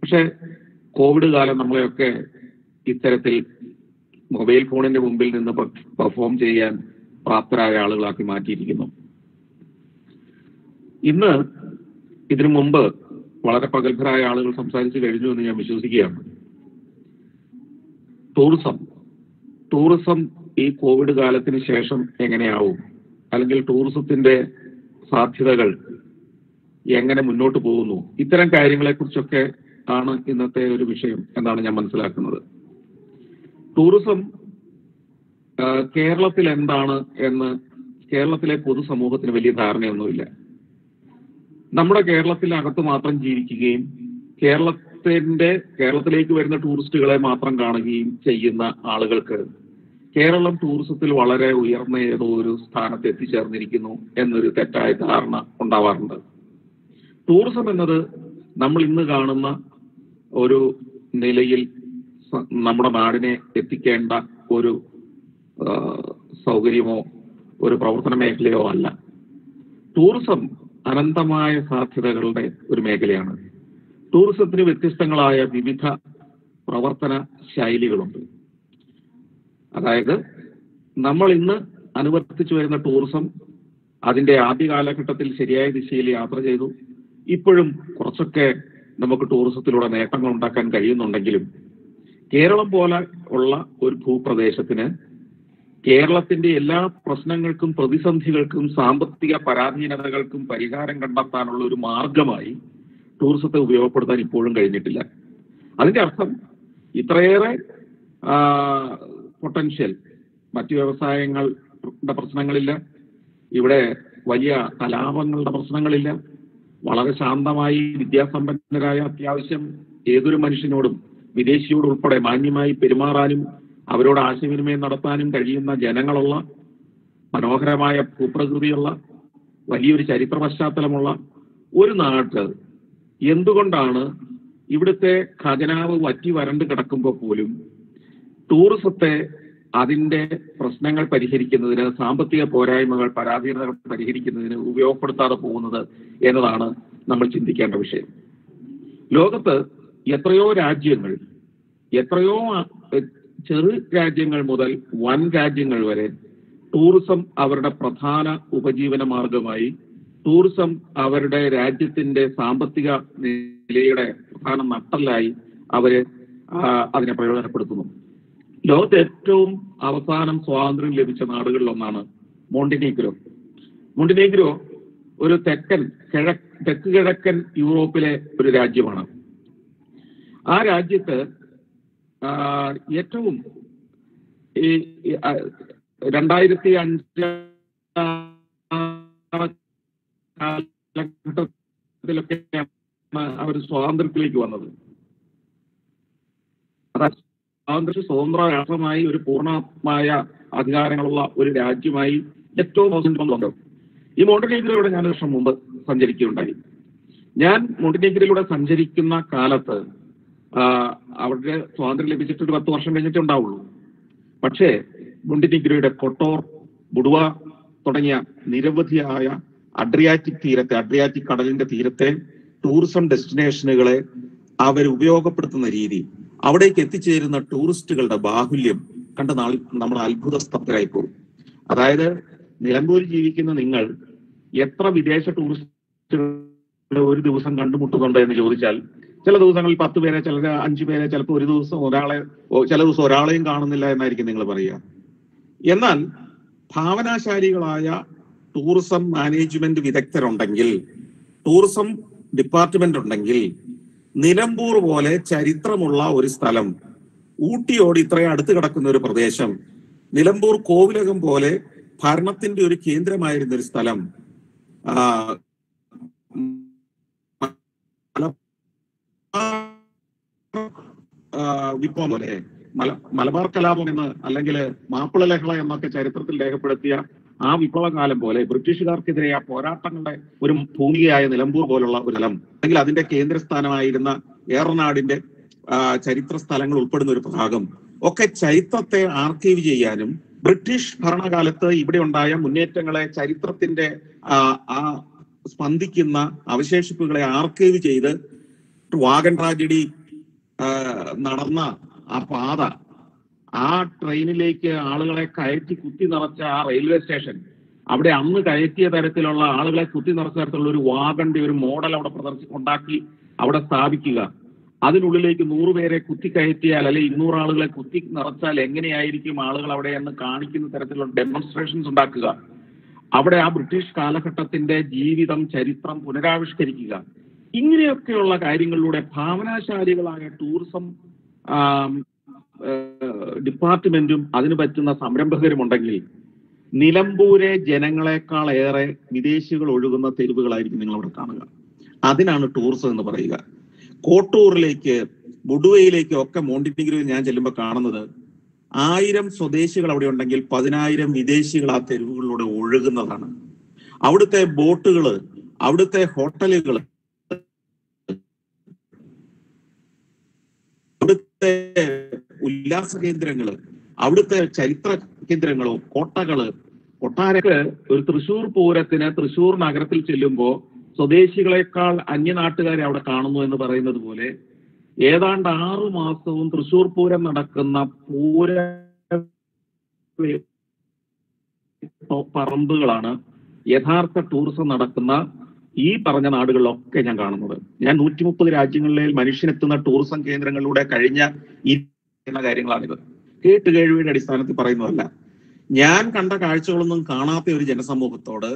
പക്ഷെ കോവിഡ് കാലം നമ്മളെയൊക്കെ ഇത്തരത്തിൽ മൊബൈൽ ഫോണിന്റെ മുമ്പിൽ നിന്ന് പെർഫോം ചെയ്യാൻ പ്രാപ്തരായ ആളുകളാക്കി മാറ്റിയിരിക്കുന്നു. ഇന്ന് ഇതിനു മുമ്പ് വളരെ പ്രഗത്ഭരായ ആളുകൾ സംസാരിച്ചു കഴിഞ്ഞു എന്ന് ഞാൻ വിശ്വസിക്കുകയാണ്. ടൂറിസം ഈ കോവിഡ് കാലത്തിന് ശേഷം എങ്ങനെയാവും, അല്ലെങ്കിൽ ടൂറിസത്തിന്റെ സാധ്യതകൾ എങ്ങനെ മുന്നോട്ട് പോകുന്നു, ഇത്തരം കാര്യങ്ങളെ കുറിച്ചൊക്കെ ആണ് ഇന്നത്തെ ഒരു വിഷയം എന്നാണ് ഞാൻ മനസ്സിലാക്കുന്നത്. ടൂറിസം കേരളത്തിൽ എന്താണ് എന്ന് കേരളത്തിലെ പൊതുസമൂഹത്തിന് വലിയ ധാരണയൊന്നുമില്ല. നമ്മുടെ കേരളത്തിനകത്ത് മാത്രം ജീവിക്കുകയും കേരളത്തിലേക്ക് വരുന്ന ടൂറിസ്റ്റുകളെ മാത്രം കാണുകയും ചെയ്യുന്ന ആളുകൾക്ക് കേരളം ടൂറിസത്തിൽ വളരെ ഉയർന്ന ഏതോ ഒരു സ്ഥാനത്ത് എത്തിച്ചേർന്നിരിക്കുന്നു എന്നൊരു തെറ്റായ ധാരണ ഉണ്ടാവാറുണ്ട്. ടൂറിസം എന്നത് നമ്മൾ ഇന്ന് കാണുന്ന ഒരു നിലയിൽ നമ്മുടെ നാടിനെ എത്തിക്കേണ്ട ഒരു സൗകര്യമോ ഒരു പ്രവർത്തന മേഖലയോ അല്ല. ടൂറിസം അനന്തമായ സാധ്യതകളുടെ ഒരു മേഖലയാണ്. ടൂറിസത്തിന് വ്യത്യസ്തങ്ങളായ വിവിധ പ്രവർത്തന ശൈലികളുണ്ട്. അതായത് നമ്മൾ ഇന്ന് അനുവർത്തിച്ചു വരുന്ന ടൂറിസം അതിന്റെ ആദ്യ കാലഘട്ടത്തിൽ ശരിയായ ദിശയിൽ യാത്ര ചെയ്തു. ഇപ്പോഴും കുറച്ചൊക്കെ നമുക്ക് ടൂറിസത്തിലൂടെ നേട്ടങ്ങൾ ഉണ്ടാക്കാൻ കഴിയുന്നുണ്ടെങ്കിലും കേരളം പോലെ ഉള്ള ഒരു ഭൂപ്രദേശത്തിന് കേരളത്തിന്റെ എല്ലാ പ്രശ്നങ്ങൾക്കും പ്രതിസന്ധികൾക്കും സാമ്പത്തിക പരാധീനതകൾക്കും പരിഹാരം കണ്ടെത്താനുള്ള ഒരു മാർഗമായി ടൂറിസത്തെ ഉപയോഗപ്പെടുത്താൻ ഇപ്പോഴും കഴിഞ്ഞിട്ടില്ല. അതിന്റെ അർത്ഥം ഇത്രയേറെ പൊട്ടൻഷ്യൽ മറ്റു വ്യവസായങ്ങളുടെ പ്രശ്നങ്ങളില്ല, ഇവിടെ വലിയ കലാപങ്ങളുടെ പ്രശ്നങ്ങളില്ല, വളരെ ശാന്തമായി വിദ്യാസമ്പന്നരായ അത്യാവശ്യം ഏതൊരു മനുഷ്യനോടും വിദേശിയോട് ഉൾപ്പെടെ മാന്യമായി പെരുമാറാനും അവരോട് ആശയവിനിമയം നടത്താനും കഴിയുന്ന ജനങ്ങളുള്ള, മനോഹരമായ ഭൂപ്രകൃതിയുള്ള, വലിയൊരു ചരിത്ര പശ്ചാത്തലമുള്ള ഒരു നാട്ട് എന്തുകൊണ്ടാണ് ഇവിടുത്തെ ഖജനാവ് വറ്റി വരണ്ട് കിടക്കുമ്പോൾ പോലും ടൂറിസത്തെ അതിന്റെ പ്രശ്നങ്ങൾ പരിഹരിക്കുന്നതിന്, സാമ്പത്തിക പോരായ്മകൾ, പരാധീനതകൾ പരിഹരിക്കുന്നതിന് ഉപയോഗപ്പെടുത്താതെ പോകുന്നത് എന്നതാണ് നമ്മൾ ചിന്തിക്കേണ്ട വിഷയം. ലോകത്ത് എത്രയോ രാജ്യങ്ങൾ, എത്രയോ ചെറു രാജ്യങ്ങൾ മുതൽ വൻ രാജ്യങ്ങൾ വരെ ടൂറിസം അവരുടെ പ്രധാന ഉപജീവന മാർഗമായി, ടൂറിസം അവരുടെ രാജ്യത്തിന്റെ സാമ്പത്തിക നിലയുടെ പ്രധാന നട്ടെല്ലായി അവര് അതിനെ പ്രയോജനപ്പെടുത്തുന്നു. ലോകത്തെ ഏറ്റവും അവസാനം സ്വാതന്ത്ര്യം ലഭിച്ച നാടുകളിലൊന്നാണ് മോണ്ടിനീഗ്രോ. മോണ്ടിനീഗ്രോ ഒരു തെക്ക് കിഴക്കൻ യൂറോപ്പിലെ ഒരു രാജ്യമാണ്. ആ രാജ്യത്ത് ഏറ്റവും ഈ 2005 കാലഘട്ടത്തിലൊക്കെ അവർ സ്വാതന്ത്ര്യത്തിലേക്ക് വന്നത്. സ്വതന്ത്ര രാഷ്ട്രമായി ഒരു പൂർണ്ണമായ അധികാരങ്ങളുള്ള ഒരു രാജ്യമായി ഏറ്റവും വന്നു. ഈ മോണ്ടിനീഗ്രോയിലൂടെ ഞാൻ 1 വർഷം മുമ്പ് സഞ്ചരിക്കുകയുണ്ടായി. ഞാൻ മോണ്ടിനീഗ്രോയിലൂടെ സഞ്ചരിക്കുന്ന കാലത്ത് അവരുടെ സ്വാതന്ത്ര്യം ലഭിച്ചിട്ട് ഒരു 10 വർഷം കഴിഞ്ഞിട്ടേ ഉണ്ടാവുള്ളൂ. പക്ഷേ മോണ്ടിനീഗ്രോയുടെ കൊട്ടോർ, ബുഡുവ തുടങ്ങിയ നിരവധിയായ അഡ്രിയാറ്റിക് കടലിന്റെ തീരത്തെ ടൂറിസം ഡെസ്റ്റിനേഷനുകളെ അവർ ഉപയോഗപ്പെടുത്തുന്ന രീതി, അവിടേക്ക് എത്തിച്ചേരുന്ന ടൂറിസ്റ്റുകളുടെ ബാഹുല്യം കണ്ട നമ്മൾ അത്ഭുത സ്തബ്ധരായി പോകും. അതായത് നിലമ്പൂരിൽ ജീവിക്കുന്ന നിങ്ങൾ എത്ര വിദേശ ടൂറിസ്റ്റുകൾ ഒരു ദിവസം കണ്ടുമുട്ടുന്നുണ്ട് എന്ന് ചോദിച്ചാൽ ചില ദിവസങ്ങളിൽ 10 പേരെ, ചിലർ 5 പേരെ, ചിലപ്പോൾ ഒരു ദിവസം ചില ദിവസം ഒരാളെയും കാണുന്നില്ല എന്നായിരിക്കും നിങ്ങൾ പറയുക. എന്നാൽ ഭാവനാശാലികളായ ടൂറിസം മാനേജ്മെന്റ് വിദഗ്ധരുണ്ടെങ്കിൽ, ടൂറിസം ഡിപ്പാർട്ട്മെന്റ് ഉണ്ടെങ്കിൽ, നിലമ്പൂർ പോലെ ചരിത്രമുള്ള ഒരു സ്ഥലം, ഊട്ടിയോട് ഇത്രയും അടുത്ത് കിടക്കുന്ന ഒരു പ്രദേശം, നിലമ്പൂർ കോവിലകം പോലെ ഭരണത്തിന്റെ ഒരു കേന്ദ്രമായിരുന്ന ഒരു സ്ഥലം, വിപ്ലവം പോലെ മലബാർ കലാപം എന്ന് അല്ലെങ്കിൽ മാപ്പിള ലഹള എന്നൊക്കെ ചരിത്രത്തിൽ രേഖപ്പെടുത്തിയ ആ വിപ്ലവകാലം പോലെ ബ്രിട്ടീഷുകാർക്കെതിരെ ആ പോരാട്ടങ്ങളുടെ ഒരു ഭൂമികയായ നിലമ്പൂർ പോലുള്ള ഒരു സ്ഥലം, അല്ലെങ്കിൽ അതിന്റെ കേന്ദ്രസ്ഥാനമായിരുന്ന ഏറനാടിന്റെ ചരിത്ര സ്ഥലങ്ങൾ ഉൾപ്പെടുന്ന ഒരു ഭാഗം ഒക്കെ ചരിത്രത്തെ ആർക്കൈവ് ചെയ്യാനും ബ്രിട്ടീഷ് ഭരണകാലത്ത് ഇവിടെ ഉണ്ടായ മുന്നേറ്റങ്ങളെ, ചരിത്രത്തിന്റെ ആ സ്പന്ദിക്കുന്ന അവശേഷിപ്പുകളെ ആർക്കൈവ് ചെയ്ത് വാഗൺ ട്രാജഡി നടന്ന ആ പാത, ആ ട്രെയിനിലേക്ക് ആളുകളെ കയറ്റി കുത്തി നിറച്ച ആ റെയിൽവേ സ്റ്റേഷൻ, അവിടെ അന്ന് കയറ്റിയ തരത്തിലുള്ള ആളുകളെ കുത്തി നിറച്ച തരത്തിലുള്ള ഒരു വാഗന്റെ ഒരു മോഡൽ അവിടെ ഉണ്ടാക്കി അവിടെ സ്ഥാപിക്കുക. അതിനുള്ളിലേക്ക് 100 പേരെ കുത്തി കയറ്റിയാൽ അല്ലെങ്കിൽ 200 ആളുകളെ കുത്തി നിറച്ചാൽ എങ്ങനെയായിരിക്കും ആളുകൾ അവിടെ എന്ന് കാണിക്കുന്ന തരത്തിലുള്ള ഡെമോൺസ്ട്രേഷൻസ് ഉണ്ടാക്കുക. അവിടെ ആ ബ്രിട്ടീഷ് കാലഘട്ടത്തിന്റെ ജീവിതം, ചരിത്രം പുനരാവിഷ്കരിക്കുക. ഇങ്ങനെയൊക്കെയുള്ള കാര്യങ്ങളിലൂടെ ഭാവനാശാലികളായ ടൂറിസം ഡിപ്പാർട്ട്മെന്റും അതിന് പറ്റുന്ന സംരംഭകരും ഉണ്ടെങ്കിൽ നിലമ്പൂരെ ജനങ്ങളെക്കാൾ ഏറെ വിദേശികൾ ഒഴുകുന്ന തെരുവുകളായിരിക്കും നിങ്ങൾ അവിടെ കാണുക. അതിനാണ് ടൂറിസം എന്ന് പറയുക. കോട്ടൂറിലേക്ക്, ബുഡുവയിലേക്കും ഒക്കെ മോണ്ടിഗ്രോയിൽ ഞാൻ ചെല്ലുമ്പോൾ കാണുന്നത് 1000 സ്വദേശികൾ അവിടെ ഉണ്ടെങ്കിൽ 10,000 വിദേശികൾ ആ തെരുവുകളിലൂടെ ഒഴുകുന്നതാണ്. അവിടുത്തെ ബോട്ടുകള്, അവിടുത്തെ ഹോട്ടലുകൾ, അവിടുത്തെ ഉല്ലാസ കേന്ദ്രങ്ങള്, അവിടുത്തെ ചരിത്ര കേന്ദ്രങ്ങളോ, കൊട്ടാരക്ക് ഒരു തൃശ്ശൂർ പൂരത്തിന് തൃശ്ശൂർ നഗരത്തിൽ ചെല്ലുമ്പോൾ സ്വദേശികളെക്കാൾ അന്യനാട്ടുകാരെ അവിടെ കാണുന്നു എന്ന് പറയുന്നത് പോലെ ഏതാണ്ട് 6 മാസവും തൃശ്ശൂർ പൂരം നടക്കുന്ന പറമ്പുകളാണ് യഥാർത്ഥ ടൂറിസം നടക്കുന്ന ഈ പറഞ്ഞ നാടുകളിലൊക്കെ ഞാൻ കാണുന്നത്. ഞാൻ 130 രാജ്യങ്ങളിലെ മനുഷ്യനെത്തുന്ന ടൂറിസം കേന്ദ്രങ്ങളിലൂടെ കഴിഞ്ഞ ഈ കാര്യങ്ങളാണിത്. കേട്ടുകേഴ്വിയുടെ അടിസ്ഥാനത്തിൽ പറയുന്നതല്ല. ഞാൻ കണ്ട കാഴ്ചകളൊന്നും കാണാത്ത ഒരു ജനസമൂഹത്തോട്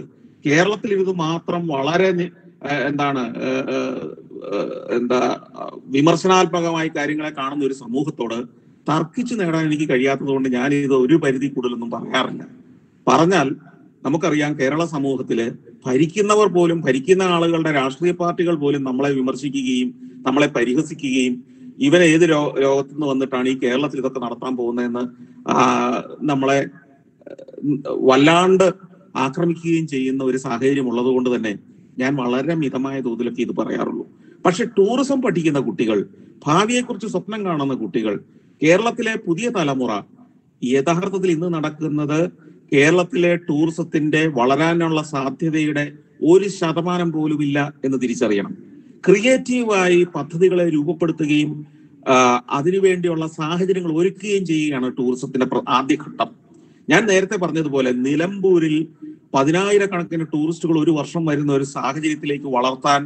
കേരളത്തിൽ ഇത് മാത്രം വളരെ വിമർശനാത്മകമായി കാര്യങ്ങളെ കാണുന്ന ഒരു സമൂഹത്തോട് തർക്കിച്ചു നേടാൻ എനിക്ക് കഴിയാത്തത് കൊണ്ട് ഞാൻ ഇത് ഒരു പരിധി കൂടുതലൊന്നും പറയാറില്ല. പറഞ്ഞാൽ നമുക്കറിയാം, കേരള സമൂഹത്തില് ഭരിക്കുന്നവർ പോലും, ഭരിക്കുന്ന ആളുകളുടെ രാഷ്ട്രീയ പാർട്ടികൾ പോലും നമ്മളെ വിമർശിക്കുകയും നമ്മളെ പരിഹസിക്കുകയും ഇവൻ ഏത് ലോകത്തു നിന്ന് വന്നിട്ടാണ് ഈ കേരളത്തിൽ ഇതൊക്കെ നടത്താൻ പോകുന്നതെന്ന് നമ്മളെ വല്ലാണ്ട് ആക്രമിക്കുകയും ചെയ്യുന്ന ഒരു സാഹചര്യം ഉള്ളത് കൊണ്ട് തന്നെ ഞാൻ വളരെ മിതമായ തോതിലൊക്കെ ഇത് പറയാറുള്ളൂ. പക്ഷെ ടൂറിസം പഠിക്കുന്ന കുട്ടികൾ, ഭാവിയെക്കുറിച്ച് സ്വപ്നം കാണുന്ന കുട്ടികൾ, കേരളത്തിലെ പുതിയ തലമുറ യഥാർത്ഥത്തിൽ ഇന്ന് നടക്കുന്നത് കേരളത്തിലെ ടൂറിസത്തിന്റെ വളരാനുള്ള സാധ്യതയുടെ 1% പോലുമില്ല എന്ന് തിരിച്ചറിയണം. ക്രിയേറ്റീവായി പദ്ധതികളെ രൂപപ്പെടുത്തുകയും അതിനുവേണ്ടിയുള്ള സാഹചര്യങ്ങൾ ഒരുക്കുകയും ചെയ്യുകയാണ് ടൂറിസത്തിന്റെ ആദ്യഘട്ടം. ഞാൻ നേരത്തെ പറഞ്ഞതുപോലെ നിലമ്പൂരിൽ 10,000-കണക്കിന് ടൂറിസ്റ്റുകൾ ഒരു വർഷം വരുന്ന ഒരു സാഹചര്യത്തിലേക്ക് വളർത്താൻ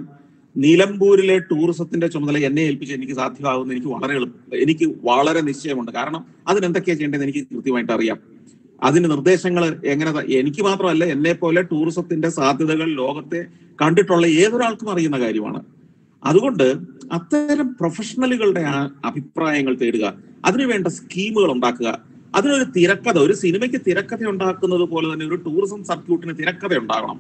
നിലമ്പൂരിലെ ടൂറിസത്തിന്റെ ചുമതല എന്നെ ഏൽപ്പിച്ച് എനിക്ക് സാധ്യമാകുന്ന എനിക്ക് വളരെ നിശ്ചയമുണ്ട്. കാരണം അതിനെന്തൊക്കെയാണ് ചെയ്യേണ്ടതെന്ന് എനിക്ക് കൃത്യമായിട്ട് അറിയാം. അതിന് നിർദ്ദേശങ്ങൾ എങ്ങനെ, എനിക്ക് മാത്രമല്ല, എന്നെ പോലെ ടൂറിസത്തിന്റെ സാധ്യതകൾ ലോകത്തെ കണ്ടിട്ടുള്ള ഏതൊരാൾക്കും അറിയുന്ന കാര്യമാണ്. അതുകൊണ്ട് അത്തരം പ്രൊഫഷണലുകളുടെ അഭിപ്രായങ്ങൾ തേടുക, അതിനുവേണ്ട സ്കീമുകൾ ഉണ്ടാക്കുക, അതിനൊരു തിരക്കഥ, ഒരു സിനിമയ്ക്ക് തിരക്കഥ ഉണ്ടാക്കുന്നത് പോലെ തന്നെ ഒരു ടൂറിസം സർക്യൂട്ടിന് തിരക്കഥ ഉണ്ടാകണം.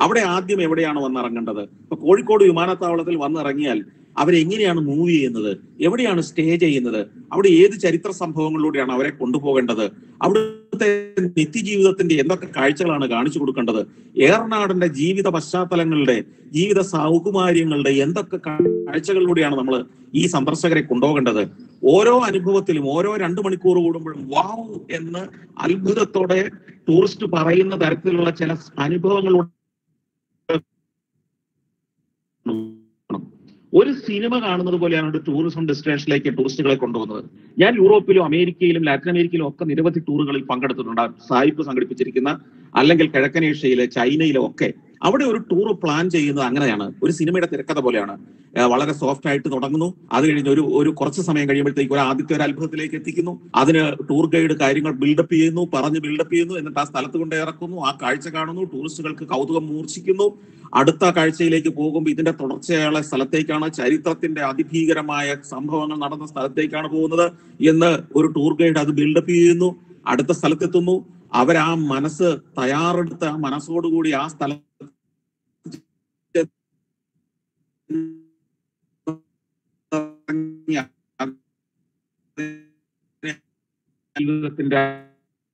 അവിടെ ആദ്യം എവിടെയാണ് വന്നിറങ്ങേണ്ടത്? ഇപ്പൊ കോഴിക്കോട് വിമാനത്താവളത്തിൽ വന്നിറങ്ങിയാൽ അവരെങ്ങനെയാണ് മൂവ് ചെയ്യുന്നത്, എവിടെയാണ് സ്റ്റേ ചെയ്യുന്നത്, അവിടെ ഏത് ചരിത്ര സംഭവങ്ങളിലൂടെയാണ് അവരെ കൊണ്ടുപോകേണ്ടത്, അവിടുത്തെ നിത്യജീവിതത്തിന്റെ എന്തൊക്കെ കാഴ്ചകളാണ് കാണിച്ചു കൊടുക്കേണ്ടത്, ഏറനാടിന്റെ ജീവിത പശ്ചാത്തലങ്ങളുടെ, ജീവിത സൗകുമാര്യങ്ങളുടെ എന്തൊക്കെ കാഴ്ചകളിലൂടെയാണ് നമ്മൾ ഈ സന്ദർശകരെ കൊണ്ടുപോകേണ്ടത്. ഓരോ അനുഭവത്തിലും ഓരോ 2 മണിക്കൂർ കൂടുമ്പോഴും വാവ് എന്ന് അത്ഭുതത്തോടെ ടൂറിസ്റ്റ് പറയുന്ന തരത്തിലുള്ള ചില അനുഭവങ്ങളോട് ഒരു സിനിമ കാണുന്നത് പോലെയാണ് ഒരു ടൂറിസം ഡെസ്റ്റിനേഷനിലേക്ക് ടൂറിസ്റ്റുകളെ കൊണ്ടുപോകുന്നത്. ഞാൻ യൂറോപ്പിലും അമേരിക്കയിലും ലാറ്റിൻ അമേരിക്കയിലും ഒക്കെ നിരവധി ടൂറുകളിൽ പങ്കെടുത്തിട്ടുണ്ട്. സായിപ്പ് സംഘടിപ്പിച്ചിരിക്കുന്ന അല്ലെങ്കിൽ കിഴക്കൻ ഏഷ്യയിലെ ചൈനയിലെ ഒക്കെ അവിടെ ഒരു ടൂർ പ്ലാൻ ചെയ്യുന്നത് അങ്ങനെയാണ്. ഒരു സിനിമയുടെ തിരക്കഥ പോലെയാണ്. വളരെ സോഫ്റ്റ് ആയിട്ട് തുടങ്ങുന്നു, അത് കഴിഞ്ഞ് ഒരു കുറച്ച് സമയം കഴിയുമ്പോഴത്തേക്ക് ആദ്യത്തെ ഒരു അത്ഭുതത്തിലേക്ക് എത്തിക്കുന്നു, അതിന് ടൂർ ഗൈഡ് കാര്യങ്ങൾ ബിൽഡപ്പ് ചെയ്യുന്നു, പറഞ്ഞ് ബിൽഡപ്പ് ചെയ്യുന്നു, എന്നിട്ട് ആ സ്ഥലത്ത് കൊണ്ട് ഇറക്കുന്നു, ആ കാഴ്ച കാണുന്നു, ടൂറിസ്റ്റുകൾക്ക് കൗതുകം മൂർച്ഛിക്കുന്നു. അടുത്ത കാഴ്ചയിലേക്ക് പോകുമ്പോൾ ഇതിന്റെ തുടർച്ചയായ സ്ഥലത്തേക്കാണ്, ചരിത്രത്തിന്റെ അതിഭീകരമായ സംഭവങ്ങൾ നടന്ന സ്ഥലത്തേക്കാണ് പോകുന്നത് എന്ന് ഒരു ടൂർ ഗൈഡ് അത് ബിൽഡപ്പ് ചെയ്യുന്നു. അടുത്ത സ്ഥലത്തെത്തുന്നു, അവരാ മനസ്സ് തയ്യാറെടുത്ത ആ മനസ്സോടുകൂടി ആ സ്ഥലം ജീവിതത്തിന്റെ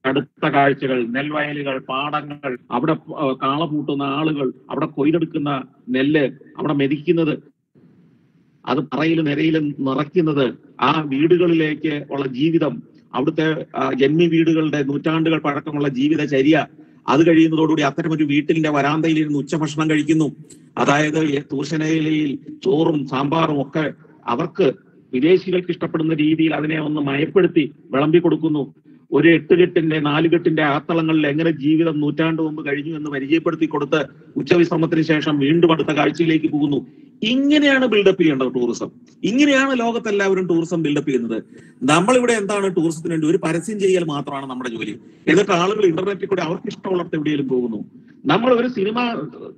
അടുത്ത കാഴ്ചകൾ, നെൽവയലുകൾ, പാടങ്ങൾ, അവിടെ കാളപൂട്ടുന്ന ആളുകൾ, അവിടെ കൊയ്തെടുക്കുന്ന നെല്ല്, അവിടെ മെതിക്കുന്നത്, അത് പറയിലും നിരയിലും നിറയ്ക്കുന്നത്, ആ വീടുകളിലേക്ക് ഉള്ള ജീവിതം, അവിടുത്തെ ജന്മി വീടുകളുടെ നൂറ്റാണ്ടുകൾ പഴക്കമുള്ള ജീവിതചര്യ, അത് കഴിയുന്നതോടുകൂടി അത്തരമൊരു വീട്ടിലിന്റെ വരാന്തയിൽ ഇരുന്ന് ഉച്ചഭക്ഷണം കഴിക്കുന്നു. അതായത് തൂഷണയിലയിൽ ചോറും സാമ്പാറും ഒക്കെ അവർക്ക് വിദേശികൾക്ക് ഇഷ്ടപ്പെടുന്ന രീതിയിൽ അതിനെ ഒന്ന് മയപ്പെടുത്തി വിളമ്പി കൊടുക്കുന്നു. ഒരു 8-കെട്ടിന്റെ 4-കെട്ടിന്റെ ആത്തളങ്ങളിൽ എങ്ങനെ ജീവിതം നൂറ്റാണ്ട് മുമ്പ് കഴിഞ്ഞു എന്ന് പരിചയപ്പെടുത്തി കൊടുത്ത് ഉച്ചവിശ്രമത്തിന് ശേഷം വീണ്ടും അടുത്ത കാഴ്ചയിലേക്ക് പോകുന്നു. ഇങ്ങനെയാണ് ബിൽഡപ്പ് ചെയ്യേണ്ടത് ടൂറിസം. ഇങ്ങനെയാണ് ലോകത്തെല്ലാവരും ടൂറിസം ബിൽഡപ്പ് ചെയ്യുന്നത്. നമ്മളിവിടെ എന്താണ് ടൂറിസത്തിന് വേണ്ടി ഒരു പരസ്യം ചെയ്യൽ മാത്രമാണ് നമ്മുടെ ജോലി. എന്നിട്ട് ആളുകൾ ഇന്റർനെറ്റിൽ കൂടെ അവർക്ക് ഇഷ്ടമുള്ളിടത്ത് എവിടെയെങ്കിലും പോകുന്നു. നമ്മൾ ഒരു സിനിമ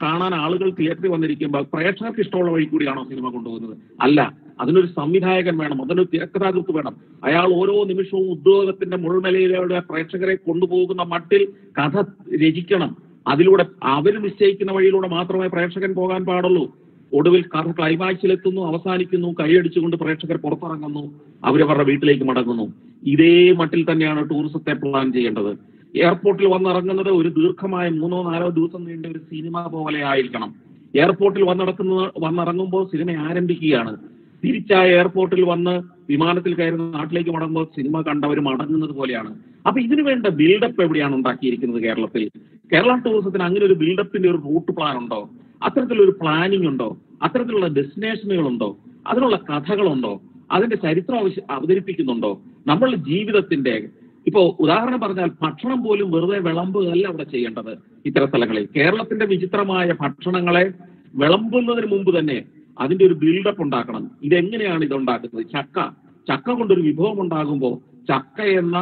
കാണാൻ ആളുകൾ തിയേറ്ററിൽ വന്നിരിക്കുമ്പോൾ പ്രേക്ഷകർക്ക് ഇഷ്ടമുള്ള വഴി കൂടിയാണോ സിനിമ കൊണ്ടുപോകുന്നത്? അല്ല, അതിനൊരു സംവിധായകൻ വേണം, അതിനൊരു തിരക്കഥാകൃത്ത് വേണം. അയാൾ ഓരോ നിമിഷവും ഉദ്യോഗത്തിന്റെ മുൾമലയിലൂടെ പ്രേക്ഷകരെ കൊണ്ടുപോകുന്ന മട്ടിൽ കഥ രചിക്കണം. അതിലൂടെ അവർ നിശ്ചയിക്കുന്ന വഴിയിലൂടെ മാത്രമേ പ്രേക്ഷകൻ പോകാൻ പാടുള്ളൂ. ഒടുവിൽ കഥ ക്ലൈമാക്സിലെത്തുന്നു, അവസാനിക്കുന്നു, കൈയടിച്ചുകൊണ്ട് പ്രേക്ഷകർ പുറത്തിറങ്ങുന്നു, അവരവരുടെ വീട്ടിലേക്ക് മടങ്ങുന്നു. ഇതേ മട്ടിൽ തന്നെയാണ് ടൂറിസത്തെ പ്ലാൻ ചെയ്യേണ്ടത്. എയർപോർട്ടിൽ വന്നിറങ്ങുന്നത് ഒരു ദീർഘമായ 3-4 ദിവസം നീണ്ട ഒരു സിനിമ പോലെ ആയിരിക്കണം. എയർപോർട്ടിൽ വന്നിറങ്ങുമ്പോൾ സിനിമ ആരംഭിക്കുകയാണ്. തിരിച്ചാ എയർപോർട്ടിൽ വന്ന് വിമാനത്തിൽ കയറുന്ന നാട്ടിലേക്ക് മടങ്ങുമ്പോൾ സിനിമ കണ്ടവർ മടങ്ങുന്നത് പോലെയാണ്. അപ്പൊ ഇതിനു വേണ്ട ബിൽഡപ്പ് എവിടെയാണ് ഉണ്ടാക്കിയിരിക്കുന്നത് കേരളത്തിൽ? കേരള ടൂറിസത്തിന് അങ്ങനെ ഒരു ബിൽഡപ്പിന്റെ ഒരു റൂട്ട് പ്ലാൻ ഉണ്ടോ? അത്തരത്തിലൊരു പ്ലാനിംഗ് ഉണ്ടോ? അത്തരത്തിലുള്ള ഡെസ്റ്റിനേഷനുകളുണ്ടോ? അതിനുള്ള കഥകളുണ്ടോ? അതിന്റെ ചരിത്രം അവതരിപ്പിക്കുന്നുണ്ടോ? നമ്മളുടെ ജീവിതത്തിന്റെ ഇപ്പോ ഉദാഹരണം പറഞ്ഞാൽ ഭക്ഷണം പോലും വെറുതെ വിളമ്പുകയല്ല അവിടെ ചെയ്യേണ്ടത്. ഇത്തരം സ്ഥലങ്ങളിൽ കേരളത്തിന്റെ വിചിത്രമായ ഭക്ഷണങ്ങളെ വിളമ്പുന്നതിന് മുമ്പ് തന്നെ അതിന്റെ ഒരു ബിൽഡപ്പ് ഉണ്ടാക്കണം. ഇതെങ്ങനെയാണ് ഇതുണ്ടാക്കുന്നത്? ചക്ക കൊണ്ടൊരു വിഭവം ഉണ്ടാകുമ്പോൾ ചക്ക എന്ന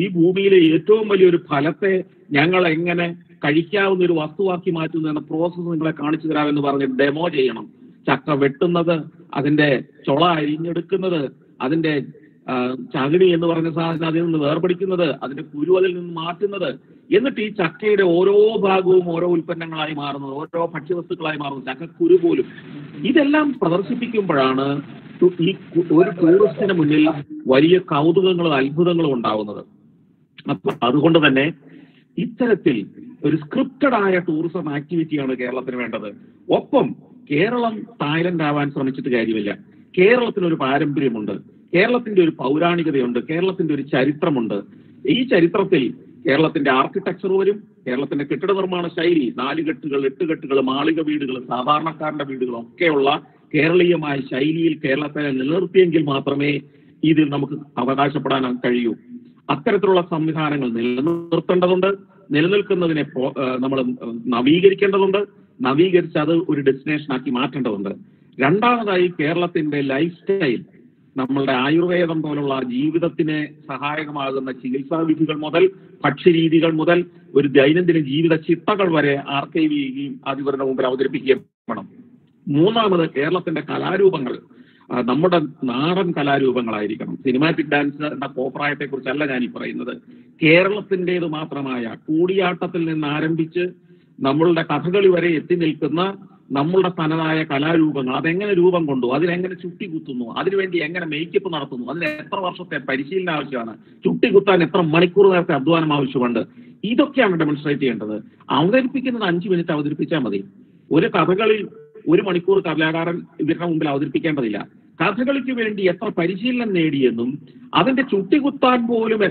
ഈ ഭൂമിയിലെ ഏറ്റവും വലിയൊരു ഫലത്തെ ഞങ്ങൾ എങ്ങനെ കഴിക്കാവുന്ന ഒരു വസ്തുവാക്കി മാറ്റുന്നു എന്ന പ്രോസസ്സ് നിങ്ങളെ കാണിച്ചു തരാമെന്ന് പറഞ്ഞ് ഡെമോ ചെയ്യണം. ചക്ക വെട്ടുന്നത്, അതിന്റെ ചുള അരിഞ്ഞെടുക്കുന്നത്, അതിന്റെ ചകിരി എന്ന് പറഞ്ഞ സാധനം അതിൽ നിന്ന് വേർപെടുക്കുന്നത്, അതിന്റെ കുരു അതിൽ നിന്ന് മാറ്റുന്നത്, എന്നിട്ട് ഈ ചക്കയുടെ ഓരോ ഭാഗവും ഓരോ ഉൽപ്പന്നങ്ങളായി മാറുന്നത്, ഓരോ ഭക്ഷ്യവസ്തുക്കളായി മാറുന്നത്, ചക്കക്കുരു പോലും. ഇതെല്ലാം പ്രദർശിപ്പിക്കുമ്പോഴാണ് ഈ ഒരു ടൂറിസ്റ്റിന് മുന്നിൽ വലിയ കൗതുകങ്ങളും അത്ഭുതങ്ങളും ഉണ്ടാവുന്നത്. അപ്പൊ അതുകൊണ്ട് തന്നെ ഇത്തരത്തിൽ ഒരു സ്ക്രിപ്റ്റഡ് ആയ ടൂറിസം ആക്ടിവിറ്റിയാണ് കേരളത്തിന് വേണ്ടത്. ഒപ്പം കേരളം തായ്ലൻഡ് ആവാൻ ശ്രമിച്ചിട്ട് കാര്യമില്ല. കേരളത്തിനൊരു പാരമ്പര്യമുണ്ട്, കേരളത്തിന്റെ ഒരു പൗരാണികതയുണ്ട്, കേരളത്തിന്റെ ഒരു ചരിത്രമുണ്ട്. ഈ ചരിത്രത്തിൽ കേരളത്തിന്റെ ആർക്കിടെക്ചർ വരും, കേരളത്തിന്റെ കെട്ടിട നിർമ്മാണ ശൈലി, 4 കെട്ടുകൾ, 8 കെട്ടുകൾ, മാളിക വീടുകൾ, സാധാരണക്കാരന്റെ വീടുകൾ ഒക്കെയുള്ള കേരളീയമായ ശൈലിയിൽ കേരളത്തെ നിലനിർത്തിയെങ്കിൽ മാത്രമേ ഇതിൽ നമുക്ക് അവകാശപ്പെടാൻ കഴിയൂ. അത്തരത്തിലുള്ള സംവിധാനങ്ങൾ നിലനിർത്തേണ്ടതുണ്ട്. നിലനിൽക്കുന്നതിനെ നമ്മൾ നവീകരിക്കേണ്ടതുണ്ട്. നവീകരിച്ച് അത് ഒരു ഡെസ്റ്റിനേഷനാക്കി മാറ്റേണ്ടതുണ്ട്. രണ്ടാമതായി കേരളത്തിന്റെ ലൈഫ് സ്റ്റൈൽ, നമ്മളുടെ ആയുർവേദം പോലുള്ള ജീവിതത്തിന് സഹായകമാകുന്ന ചികിത്സാ വിധികൾ മുതൽ ഭക്ഷ്യരീതികൾ മുതൽ ഒരു ദൈനംദിന ജീവിത ചിട്ടകൾ വരെ ആർക്കൈവ് ചെയ്യുകയും അത് ഇവരുടെ മുമ്പിൽ അവതരിപ്പിക്കുകയും വേണം. മൂന്നാമത് കേരളത്തിന്റെ കലാരൂപങ്ങൾ നമ്മുടെ നാടൻ കലാരൂപങ്ങളായിരിക്കണം. സിനിമാറ്റിക് ഡാൻസ് എന്ന കോപ്രായത്തെ കുറിച്ചല്ല ഞാൻ ഈ പറയുന്നത്. കേരളത്തിൻ്റെത് മാത്രമായ കൂടിയാട്ടത്തിൽ നിന്ന് ആരംഭിച്ച് നമ്മളുടെ കഥകളി വരെ എത്തി നിൽക്കുന്ന നമ്മളുടെ തനതായ കലാരൂപങ്ങൾ, അതെങ്ങനെ രൂപം കൊണ്ടു, അതിനെങ്ങനെ ചുട്ടികുത്തുന്നു, അതിനുവേണ്ടി എങ്ങനെ മേക്കപ്പ് നടത്തുന്നു, അതിന് എത്ര വർഷത്തെ പരിശീലനം ആവശ്യമാണ്, ചുട്ടികുത്താൻ എത്ര മണിക്കൂർ നേരത്തെ അധ്വാനം ആവശ്യമുണ്ട്, ഇതൊക്കെയാണ് ഡെമോൺസ്ട്രേറ്റ് ചെയ്യേണ്ടത്. അവതരിപ്പിക്കുന്നത് 5 മിനിറ്റ് അവതരിപ്പിച്ചാൽ മതി. ഒരു കഥകളിൽ 1 മണിക്കൂർ കലാകാരൻ ഇവരുടെ മുമ്പിൽ അവതരിപ്പിക്കേണ്ടതില്ല. കഥകളിക്ക് വേണ്ടി എത്ര പരിശീലനം നേടിയെന്നും അതിന്റെ ചുട്ടികുത്താൻ പോലും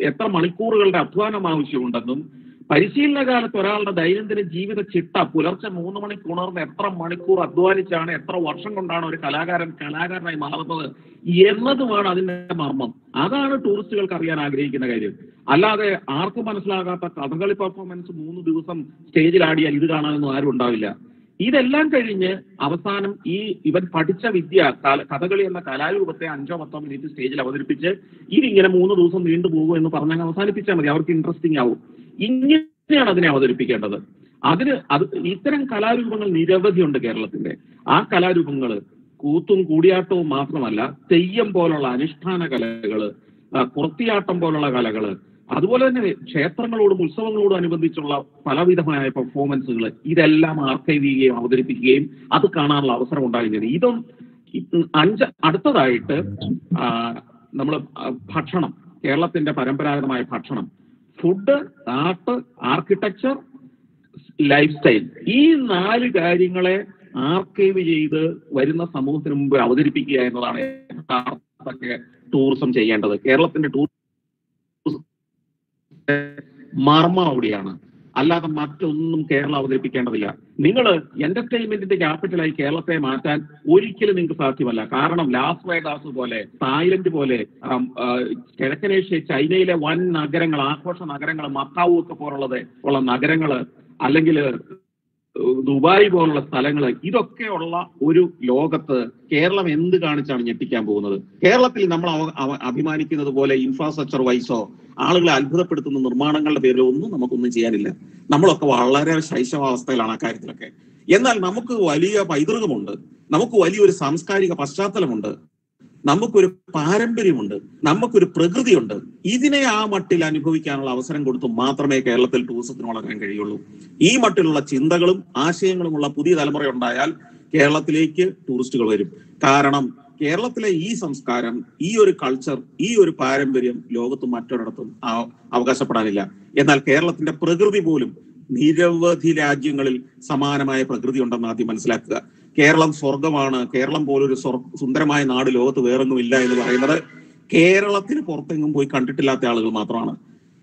എത്ര മണിക്കൂറുകളുടെ അധ്വാനം ആവശ്യമുണ്ടെന്നും
പരിശീലന കാലത്ത് ഒരാളുടെ ദൈനംദിന ജീവിത ചിട്ട പുലർച്ചെ 3 മണിക്ക് ഉണർന്ന് എത്ര മണിക്കൂർ അധ്വാനിച്ചാണ്, എത്ര വർഷം കൊണ്ടാണ് ഒരു കലാകാരനായി മാറുന്നത് എന്നതുമാണ് അതിന്റെ മർമ്മം. അതാണ് ടൂറിസ്റ്റുകൾക്ക് അറിയാൻ ആഗ്രഹിക്കുന്ന കാര്യം. അല്ലാതെ ആർക്കും മനസ്സിലാകാത്ത കഥകളി പെർഫോമൻസ് 3 ദിവസം സ്റ്റേജിൽ ആടിയാൽ ഇത് കാണാനൊന്നും ആരും ഉണ്ടാവില്ല. ഇതെല്ലാം കഴിഞ്ഞ് അവസാനം ഇവൻ പഠിച്ച വിദ്യ കഥകളി എന്ന കലാരൂപത്തെ 5-10 മിനിറ്റ് സ്റ്റേജിൽ അവതരിപ്പിച്ച് ഇതിങ്ങനെ 3 ദിവസം നീണ്ടു പോകും എന്ന് പറഞ്ഞാൽ അവസാനിപ്പിച്ചാൽ മതി. അവർക്ക് ഇൻട്രസ്റ്റിംഗ് ആവും. ഇങ്ങനെയാണ് അതിനെ അവതരിപ്പിക്കേണ്ടത്. ഇത്തരം കലാരൂപങ്ങൾ നിരവധിയുണ്ട് കേരളത്തിന്റെ. ആ കലാരൂപങ്ങൾ കൂത്തും കൂടിയാട്ടവും മാത്രമല്ല, തെയ്യം പോലുള്ള അനുഷ്ഠാന കലകള്, കുറത്തിയാട്ടം പോലുള്ള കലകള്, അതുപോലെ തന്നെ ക്ഷേത്രങ്ങളോടും ഉത്സവങ്ങളോടും അനുബന്ധിച്ചുള്ള പലവിധമായ പെർഫോമൻസുകൾ, ഇതെല്ലാം ആർക്കൈവ് ചെയ്യുകയും അവതരിപ്പിക്കുകയും അത് കാണാനുള്ള അവസരം ഉണ്ടാകുന്നത്. അടുത്തതായിട്ട് നമ്മൾ ഭക്ഷണം, കേരളത്തിന്റെ പരമ്പരാഗതമായ ഭക്ഷണം, food, art, architecture, life style, ഈ 4 കാര്യങ്ങളെ ആർക്കൈവ് ചെയ്ത് വരുന്ന സമൂഹത്തിന് മുമ്പ് അവതരിപ്പിക്കുക എന്നതാണ് ടൂറിസം ചെയ്യേണ്ടത്. കേരളത്തിന്റെ ടൂറിസം മർമ്മം അവിടെയാണ്, അല്ലാതെ മറ്റൊന്നും കേരളം അവതരിപ്പിക്കേണ്ടതില്ല. നിങ്ങൾ എന്റർടൈൻമെന്റിന്റെ ക്യാപിറ്റലായി കേരളത്തെ മാറ്റാൻ ഒരിക്കലും നിങ്ങൾക്ക് സാധ്യമല്ല. കാരണം ലാസ് വേഗാസ് പോലെ, തായ്ലൻഡ് പോലെ, കിഴക്കനേഷ്യ, ചൈനയിലെ വൻ നഗരങ്ങൾ, ആഘോഷ നഗരങ്ങൾ, മക്കാവു ഒക്കെ ഉള്ള നഗരങ്ങൾ, അല്ലെങ്കിൽ ദുബായ് പോലുള്ള സ്ഥലങ്ങൾ, ഇതൊക്കെയുള്ള ഒരു ലോകത്ത് കേരളം എന്ത് കാണിച്ചാണ് ഞെട്ടിക്കാൻ പോകുന്നത്? കേരളത്തിൽ നമ്മൾ അഭിമാനിക്കുന്നത് പോലെ ഇൻഫ്രാസ്ട്രക്ചർ വൈസോ ആളുകളെ അത്ഭുതപ്പെടുത്തുന്ന നിർമ്മാണങ്ങളുടെ പേരിലോ നമുക്കൊന്നും ചെയ്യാനില്ല. നമ്മളൊക്കെ വളരെ ശൈശവാവസ്ഥയിലാണ് ആ കാര്യത്തിലൊക്കെ. എന്നാൽ നമുക്ക് വലിയ പൈതൃകമുണ്ട്, നമുക്ക് വലിയൊരു സാംസ്കാരിക പശ്ചാത്തലമുണ്ട്, നമുക്കൊരു പാരമ്പര്യമുണ്ട്, നമുക്കൊരു പ്രകൃതിയുണ്ട്. ഇതിനെ ആ മട്ടിൽ അനുഭവിക്കാനുള്ള അവസരം കൊടുത്തു മാത്രമേ കേരളത്തിൽ ടൂറിസത്തിന് വളരാൻ കഴിയുള്ളൂ. ഈ മട്ടിലുള്ള ചിന്തകളും ആശയങ്ങളുമുള്ള പുതിയ തലമുറ ഉണ്ടായാൽ കേരളത്തിലേക്ക് ടൂറിസ്റ്റുകൾ വരും. കാരണം കേരളത്തിലെ ഈ സംസ്കാരം, ഈ ഒരു കൾച്ചർ, ഈ ഒരു പാരമ്പര്യം ലോകത്ത് മറ്റൊരിടത്തും അവകാശപ്പെടാനില്ല. എന്നാൽ കേരളത്തിന്റെ പ്രകൃതി പോലും നിരവധി രാജ്യങ്ങളിൽ സമാനമായ പ്രകൃതി ഉണ്ടെന്ന് ആദ്യം മനസ്സിലാക്കുക. കേരളം സ്വർഗമാണ്, കേരളം പോലൊരു സുന്ദരമായ നാട് ലോകത്ത് വേറൊന്നും ഇല്ല എന്ന് പറയുന്നത് കേരളത്തിന് പുറത്തെങ്ങും പോയി കണ്ടിട്ടില്ലാത്ത ആളുകൾ മാത്രമാണ്.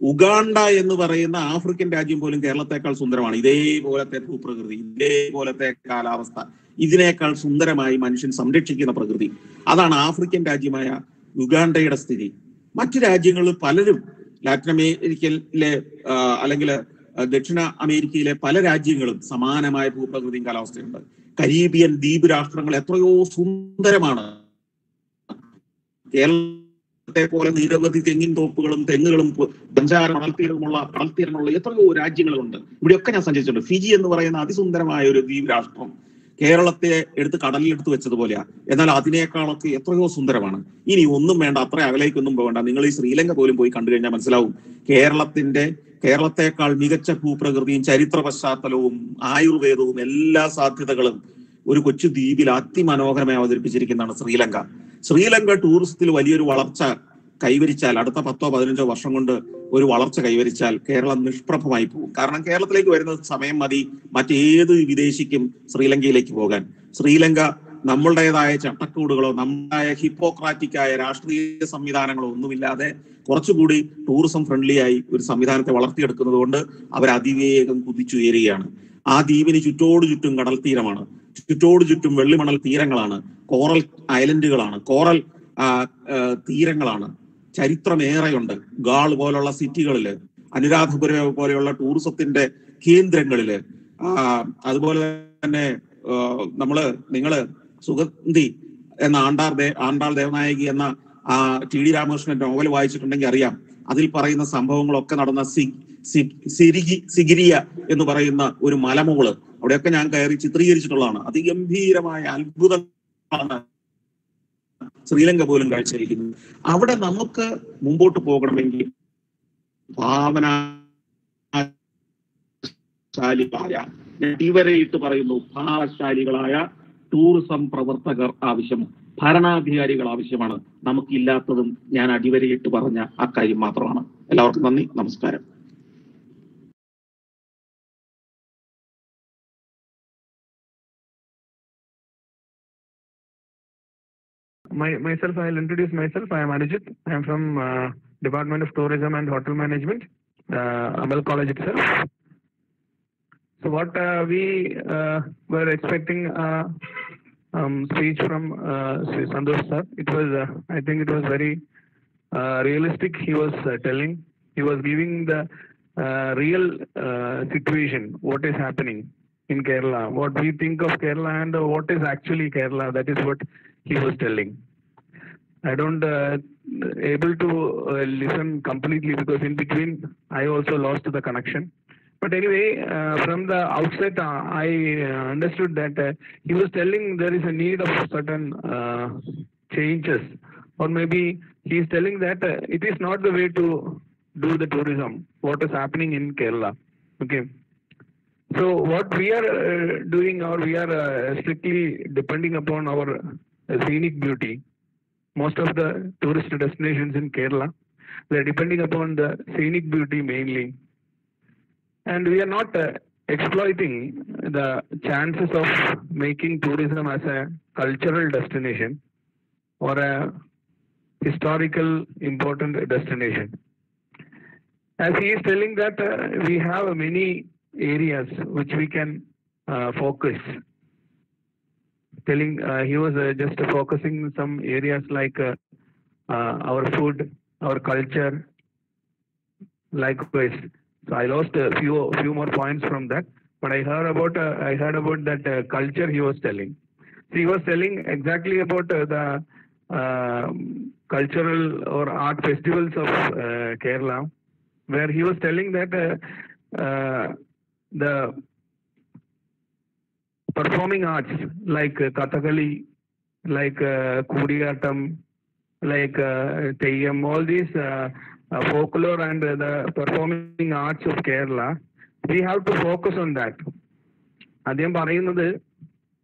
ഉഗാണ്ട എന്ന് പറയുന്ന ആഫ്രിക്കൻ രാജ്യം പോലും കേരളത്തെക്കാൾ സുന്ദരമാണ്. ഇതേപോലത്തെ ഭൂപ്രകൃതി, ഇതേപോലത്തെ കാലാവസ്ഥ, ഇതിനേക്കാൾ സുന്ദരമായി മനുഷ്യൻ സംരക്ഷിക്കുന്ന പ്രകൃതി. അതാണ് ആഫ്രിക്കൻ രാജ്യമായ ഉഗാണ്ടയുടെ സ്ഥിതി. മറ്റു രാജ്യങ്ങളിൽ പലരും, ലാറ്റിൻ അമേരിക്കയിലെ അല്ലെങ്കിൽ ദക്ഷിണ അമേരിക്കയിലെ പല രാജ്യങ്ങളും സമാനമായ ഭൂപ്രകൃതിയും കാലാവസ്ഥയുണ്ട്. കരീബിയൻ ദ്വീപ് രാഷ്ട്രങ്ങൾ എത്രയോ സുന്ദരമാണ്. കേരളത്തെ പോലെ നിരവധി തെങ്ങിൻ തോപ്പുകളും തെങ്ങുകളും ബഞ്ചാര കടൽത്തീരമുള്ള എത്രയോ രാജ്യങ്ങളുണ്ട്. ഇവിടെയൊക്കെ ഞാൻ സഞ്ചരിച്ചിട്ടുണ്ട്. ഫിജി എന്ന് പറയുന്ന അതിസുന്ദരമായ ഒരു ദ്വീപ് രാഷ്ട്രം കേരളത്തെ എടുത്ത് കടലിലെടുത്ത് വെച്ചതുപോലെയാ. എന്നാൽ അതിനേക്കാളൊക്കെ എത്രയോ സുന്ദരമാണ്. ഇനി ഒന്നും വേണ്ട, അത്ര അകലേക്കൊന്നും പോകണ്ട. നിങ്ങൾ ഈ ശ്രീലങ്ക പോലും പോയി കണ്ടു കഴിഞ്ഞാൽ മനസ്സിലാവും കേരളത്തെക്കാൾ മികച്ച ഭൂപ്രകൃതിയും ചരിത്ര പശ്ചാത്തലവും ആയുർവേദവും എല്ലാ സാധ്യതകളും ഒരു കൊച്ചു ദ്വീപിൽ അതിമനോഹരമായി അവതരിപ്പിച്ചിരിക്കുന്നതാണ് ശ്രീലങ്ക. ശ്രീലങ്ക ടൂറിസത്തിൽ വലിയൊരു വളർച്ച കൈവരിച്ചാൽ, അടുത്ത 10-15 വർഷം കൊണ്ട് ഒരു വളർച്ച കൈവരിച്ചാൽ കേരളം നിഷ്പ്രഭമായി പോകും. കാരണം കേരളത്തിലേക്ക് വരുന്ന സമയം മതി മറ്റേത് വിദേശിക്കും ശ്രീലങ്കയിലേക്ക് പോകാൻ. ശ്രീലങ്ക നമ്മളുടേതായ ചട്ടക്കൂടുകളോ നമ്മുടേതായ ഹിപ്പോക്രാറ്റിക്കായ രാഷ്ട്രീയ സംവിധാനങ്ങളോ ഒന്നുമില്ലാതെ കുറച്ചുകൂടി ടൂറിസം ഫ്രണ്ട്ലി ആയി ഒരു സംവിധാനത്തെ വളർത്തിയെടുക്കുന്നത് കൊണ്ട് അവർ അതിവേഗം കുതിച്ചുയരുകയാണ്. ആ ദ്വീപിന് ചുറ്റോട് ചുറ്റും കടൽ തീരമാണ്, ചുറ്റോട് ചുറ്റും വെള്ളിമണൽ തീരങ്ങളാണ്, കോറൽ ഐലൻഡുകളാണ്, കോറൽ തീരങ്ങളാണ്, ചരിത്രമേറെയുണ്ട്. ഗാൾ പോലുള്ള സിറ്റികളില്, അനുരാധപുരം പോലെയുള്ള ടൂറിസത്തിന്റെ കേന്ദ്രങ്ങളില്, അതുപോലെ തന്നെ നിങ്ങള് സുഗന്ധി എന്ന ആണ്ടാൾ ദേവനായകി എന്ന ടി.ഡി. രാമകൃഷ്ണൻ നോവൽ വായിച്ചിട്ടുണ്ടെങ്കിൽ അറിയാം. അതിൽ പറയുന്ന സംഭവങ്ങളൊക്കെ നടന്ന സിഗിരിയ എന്ന് പറയുന്ന ഒരു മലമുകള്, അവിടെയൊക്കെ ഞാൻ കയറി ചിത്രീകരിച്ചിട്ടുള്ളതാണ്. അതിഗംഭീരമായ അത്ഭുതങ്ങളാണ് ശ്രീലങ്ക പോലും കാഴ്ചവെക്കുന്നത്. അവിടെ നമുക്ക് മുമ്പോട്ട് പോകണമെങ്കിൽ ഭാവനാശാലികളായ, ഇവരെയിട്ട് പറയുന്നു, ഭാവശാലികളായ ടൂറിസം പ്രവർത്തകർ ആവശ്യം, ഭരണാധികാരികൾ ആവശ്യമാണ്. നമുക്കില്ലാത്തതും ഞാൻ അടിവരയിട്ട് പറഞ്ഞ അക്കാര്യം മാത്രമാണ്. എല്ലാവർക്കും നന്ദി, നമസ്കാരം.
I'll introduce myself. I am Anujit. I am from Department of Tourism and Hotel Management. Amal College itself. So what we were expecting speech from Sri Santosh sir. It was, I think it was very realistic. He was telling, he was giving the real situation, what is happening in Kerala, what we think of Kerala and what is actually Kerala. That is what he was telling. I don't able to listen completely because in between I also lost the connection. But anyway, from the outset, I understood that he was telling there is a need of certain changes, or maybe he is telling that it is not the way to do the tourism, what is happening in Kerala. Okay. So what we are doing, or we are strictly depending upon our scenic beauty. Most of the tourist destinations in Kerala, they are depending upon the scenic beauty mainly. And we are not exploiting the chances of making tourism as a cultural destination or a historical important destination. As he is telling that we have many areas which we can focus. Telling he was just focusing some areas like our food, our culture, likewise. So I lost a few more points from that, but I heard about that culture he was telling. So he was telling exactly about the cultural or art festivals of Kerala, where he was telling that the performing arts like Kathakali, like Kudiyatam, like Teyyam, all these folklore and the performing arts of Kerala, we have to focus on that. അദ്ദേഹം പറയുന്നത്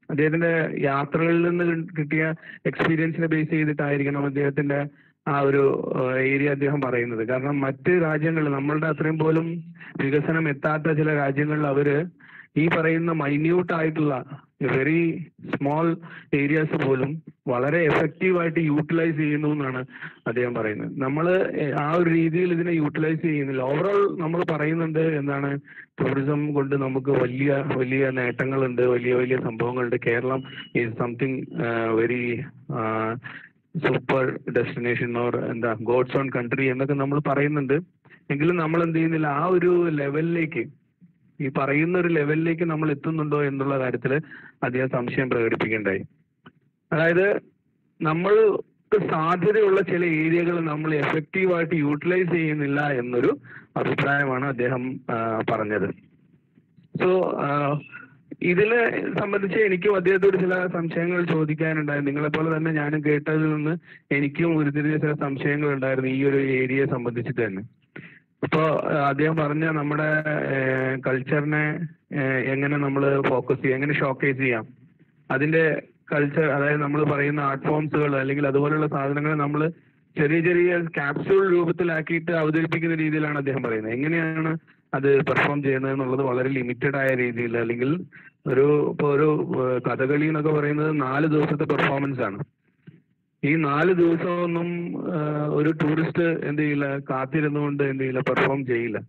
അദ്ദേഹത്തിന്റെ യാത്രകളിൽ നിന്ന് കിട്ടിയ എക്സ്പീരിയൻസിനെ ബേസ് ചെയ്തിട്ടായിരിക്കണം അദ്ദേഹത്തിന്റെ ആ ഒരു ഏരിയ അദ്ദേഹം പറയുന്നത്. കാരണം മറ്റ് രാജ്യങ്ങളിൽ നമ്മളുടെ അത്രയും പോലും വികസനം എത്താത്ത ചില രാജ്യങ്ങളിൽ അവര് ഈ പറയുന്ന മൈന്യൂട്ട് ആയിട്ടുള്ള വെരി സ്മോൾ ഏരിയാസ് പോലും വളരെ എഫക്റ്റീവായിട്ട് യൂട്ടിലൈസ് ചെയ്യുന്നു എന്നാണ് അദ്ദേഹം പറയുന്നത്. നമ്മൾ ആ ഒരു രീതിയിൽ ഇതിനെ യൂട്ടിലൈസ് ചെയ്യുന്നില്ല. ഓവറോൾ നമ്മൾ പറയുന്നുണ്ട് എന്താണ്, ടൂറിസം കൊണ്ട് നമുക്ക് വലിയ വലിയ നേട്ടങ്ങളുണ്ട്, വലിയ വലിയ സംഭവങ്ങളുണ്ട്. Keralam is something very super destination or എന്താ ഗോഡ്സ് ഓൺ കൺട്രി എന്നൊക്കെ നമ്മൾ പറയുന്നുണ്ട്. എങ്കിലും നമ്മൾ എന്ത് ചെയ്യുന്നില്ല, ആ ഒരു ലെവലിലേക്ക്, ഈ പറയുന്ന ഒരു ലെവലിലേക്ക് നമ്മൾ എത്തുന്നുണ്ടോ എന്നുള്ള കാര്യത്തിൽ അദ്ദേഹം സംശയം പ്രകടിപ്പിക്കേണ്ടായി. അതായത് നമ്മൾക്ക് സാധ്യതയുള്ള ചില ഏരിയകൾ നമ്മൾ എഫക്റ്റീവായിട്ട് യൂട്ടിലൈസ് ചെയ്യുന്നില്ല എന്നൊരു അഭിപ്രായമാണ് അദ്ദേഹം പറഞ്ഞത്. സോ ഇതിനെ സംബന്ധിച്ച് എനിക്കും അദ്ദേഹത്തോട് ചില സംശയങ്ങൾ ചോദിക്കാനുണ്ടായിരുന്നു. നിങ്ങളെപ്പോലെ തന്നെ ഞാനും കേട്ടതിൽ നിന്ന് എനിക്കും ഉരുത്തിരിഞ്ഞ ചില സംശയങ്ങൾ ഉണ്ടായിരുന്നു ഈ ഒരു ഏരിയയെ സംബന്ധിച്ചിട്ട് തന്നെ. ഇപ്പോ അദ്ദേഹം പറഞ്ഞ നമ്മുടെ കൾച്ചറിനെ എങ്ങനെ നമ്മൾ ഫോക്കസ് ചെയ്യാം, എങ്ങനെ ഷോക്കേസ് ചെയ്യാം, അതിന്റെ കൾച്ചർ, അതായത് നമ്മൾ പറയുന്ന ആർട്ട് ഫോംസുകൾ അല്ലെങ്കിൽ അതുപോലുള്ള സാധനങ്ങൾ നമ്മൾ ചെറിയ ചെറിയ ക്യാപ്സ്യൂൾ രൂപത്തിലാക്കിയിട്ട് അവതരിപ്പിക്കുന്ന രീതിയിലാണ് അദ്ദേഹം പറയുന്നത്. എങ്ങനെയാണ് അത് പെർഫോം ചെയ്യുന്നത് എന്നുള്ളത് വളരെ ലിമിറ്റഡ് ആയ രീതിയിൽ, അല്ലെങ്കിൽ ഇപ്പോൾ ഒരു കഥകളി എന്നൊക്കെ പറയുന്നത് 4 ദിവസത്തെ പെർഫോമൻസ് ആണ്. ഈ 4 ദിവസമൊന്നും ഒരു ടൂറിസ്റ്റ് എന്ത് ചെയ്യില്ല, കാത്തിരുന്നുകൊണ്ട് എന്ത് ചെയ്യില്ല, പെർഫോം ചെയ്യില്ല.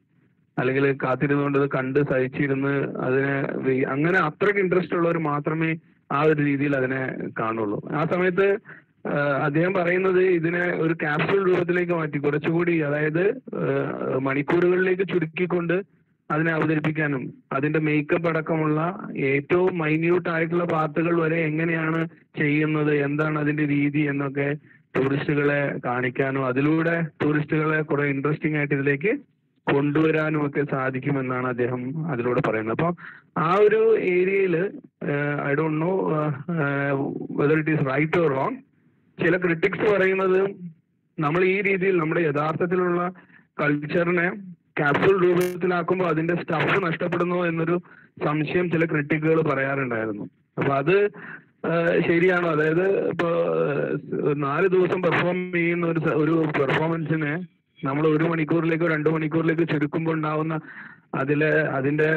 അല്ലെങ്കിൽ കാത്തിരുന്നുകൊണ്ട് അത് കണ്ട് സഹിച്ചിരുന്ന് അതിനെ അങ്ങനെ അത്രയ്ക്ക് ഇൻട്രസ്റ്റ് ഉള്ളവർ മാത്രമേ ആ ഒരു രീതിയിൽ അതിനെ കാണുള്ളൂ. ആ സമയത്ത് അദ്ദേഹം പറയുന്നത് ഇതിനെ ഒരു ക്യാപ്സ്യൂൾ രൂപത്തിലേക്ക് മാറ്റി കുറച്ചുകൂടി, അതായത് മണിക്കൂറുകളിലേക്ക് ചുരുക്കിക്കൊണ്ട് അതിനെ അവതരിപ്പിക്കാനും അതിന്റെ മേക്കപ്പ് അടക്കമുള്ള ഏറ്റവും മൈന്യൂട്ട് ആയിട്ടുള്ള പാർട്ടുകൾ വരെ എങ്ങനെയാണ് ചെയ്യുന്നത്, എന്താണ് അതിന്റെ രീതി എന്നൊക്കെ ടൂറിസ്റ്റുകളെ കാണിക്കാനും അതിലൂടെ ടൂറിസ്റ്റുകളെ കുറെ ഇൻട്രസ്റ്റിംഗ് ആയിട്ട് ഇതിലേക്ക് കൊണ്ടുവരാനും ഒക്കെ സാധിക്കുമെന്നാണ് അദ്ദേഹം അതിലൂടെ പറയുന്നത്. അപ്പൊ ആ ഒരു ഏരിയയിൽ I don't know whether it is right or wrong, ചില ക്രിട്ടിക്സ് പറയുന്നത് നമ്മൾ ഈ രീതിയിൽ നമ്മുടെ യഥാർത്ഥത്തിലുള്ള കൾച്ചറിനെ ക്യാപ്സൂൾ രൂപത്തിലാക്കുമ്പോൾ അതിന്റെ സ്റ്റഫ് നഷ്ടപ്പെടുന്നു എന്നൊരു സംശയം ചില ക്രിട്ടിക്കുകൾ പറയാറുണ്ടായിരുന്നു. അപ്പൊ അത് ശരിയാണോ? അതായത് ഇപ്പൊ 4 ദിവസം പെർഫോം ചെയ്യുന്ന ഒരു പെർഫോമൻസിനെ നമ്മൾ 1 മണിക്കൂറിലേക്കോ 2 മണിക്കൂറിലേക്കോ ചുരുക്കുമ്പോൾ ഉണ്ടാവുന്ന അതിന്റെ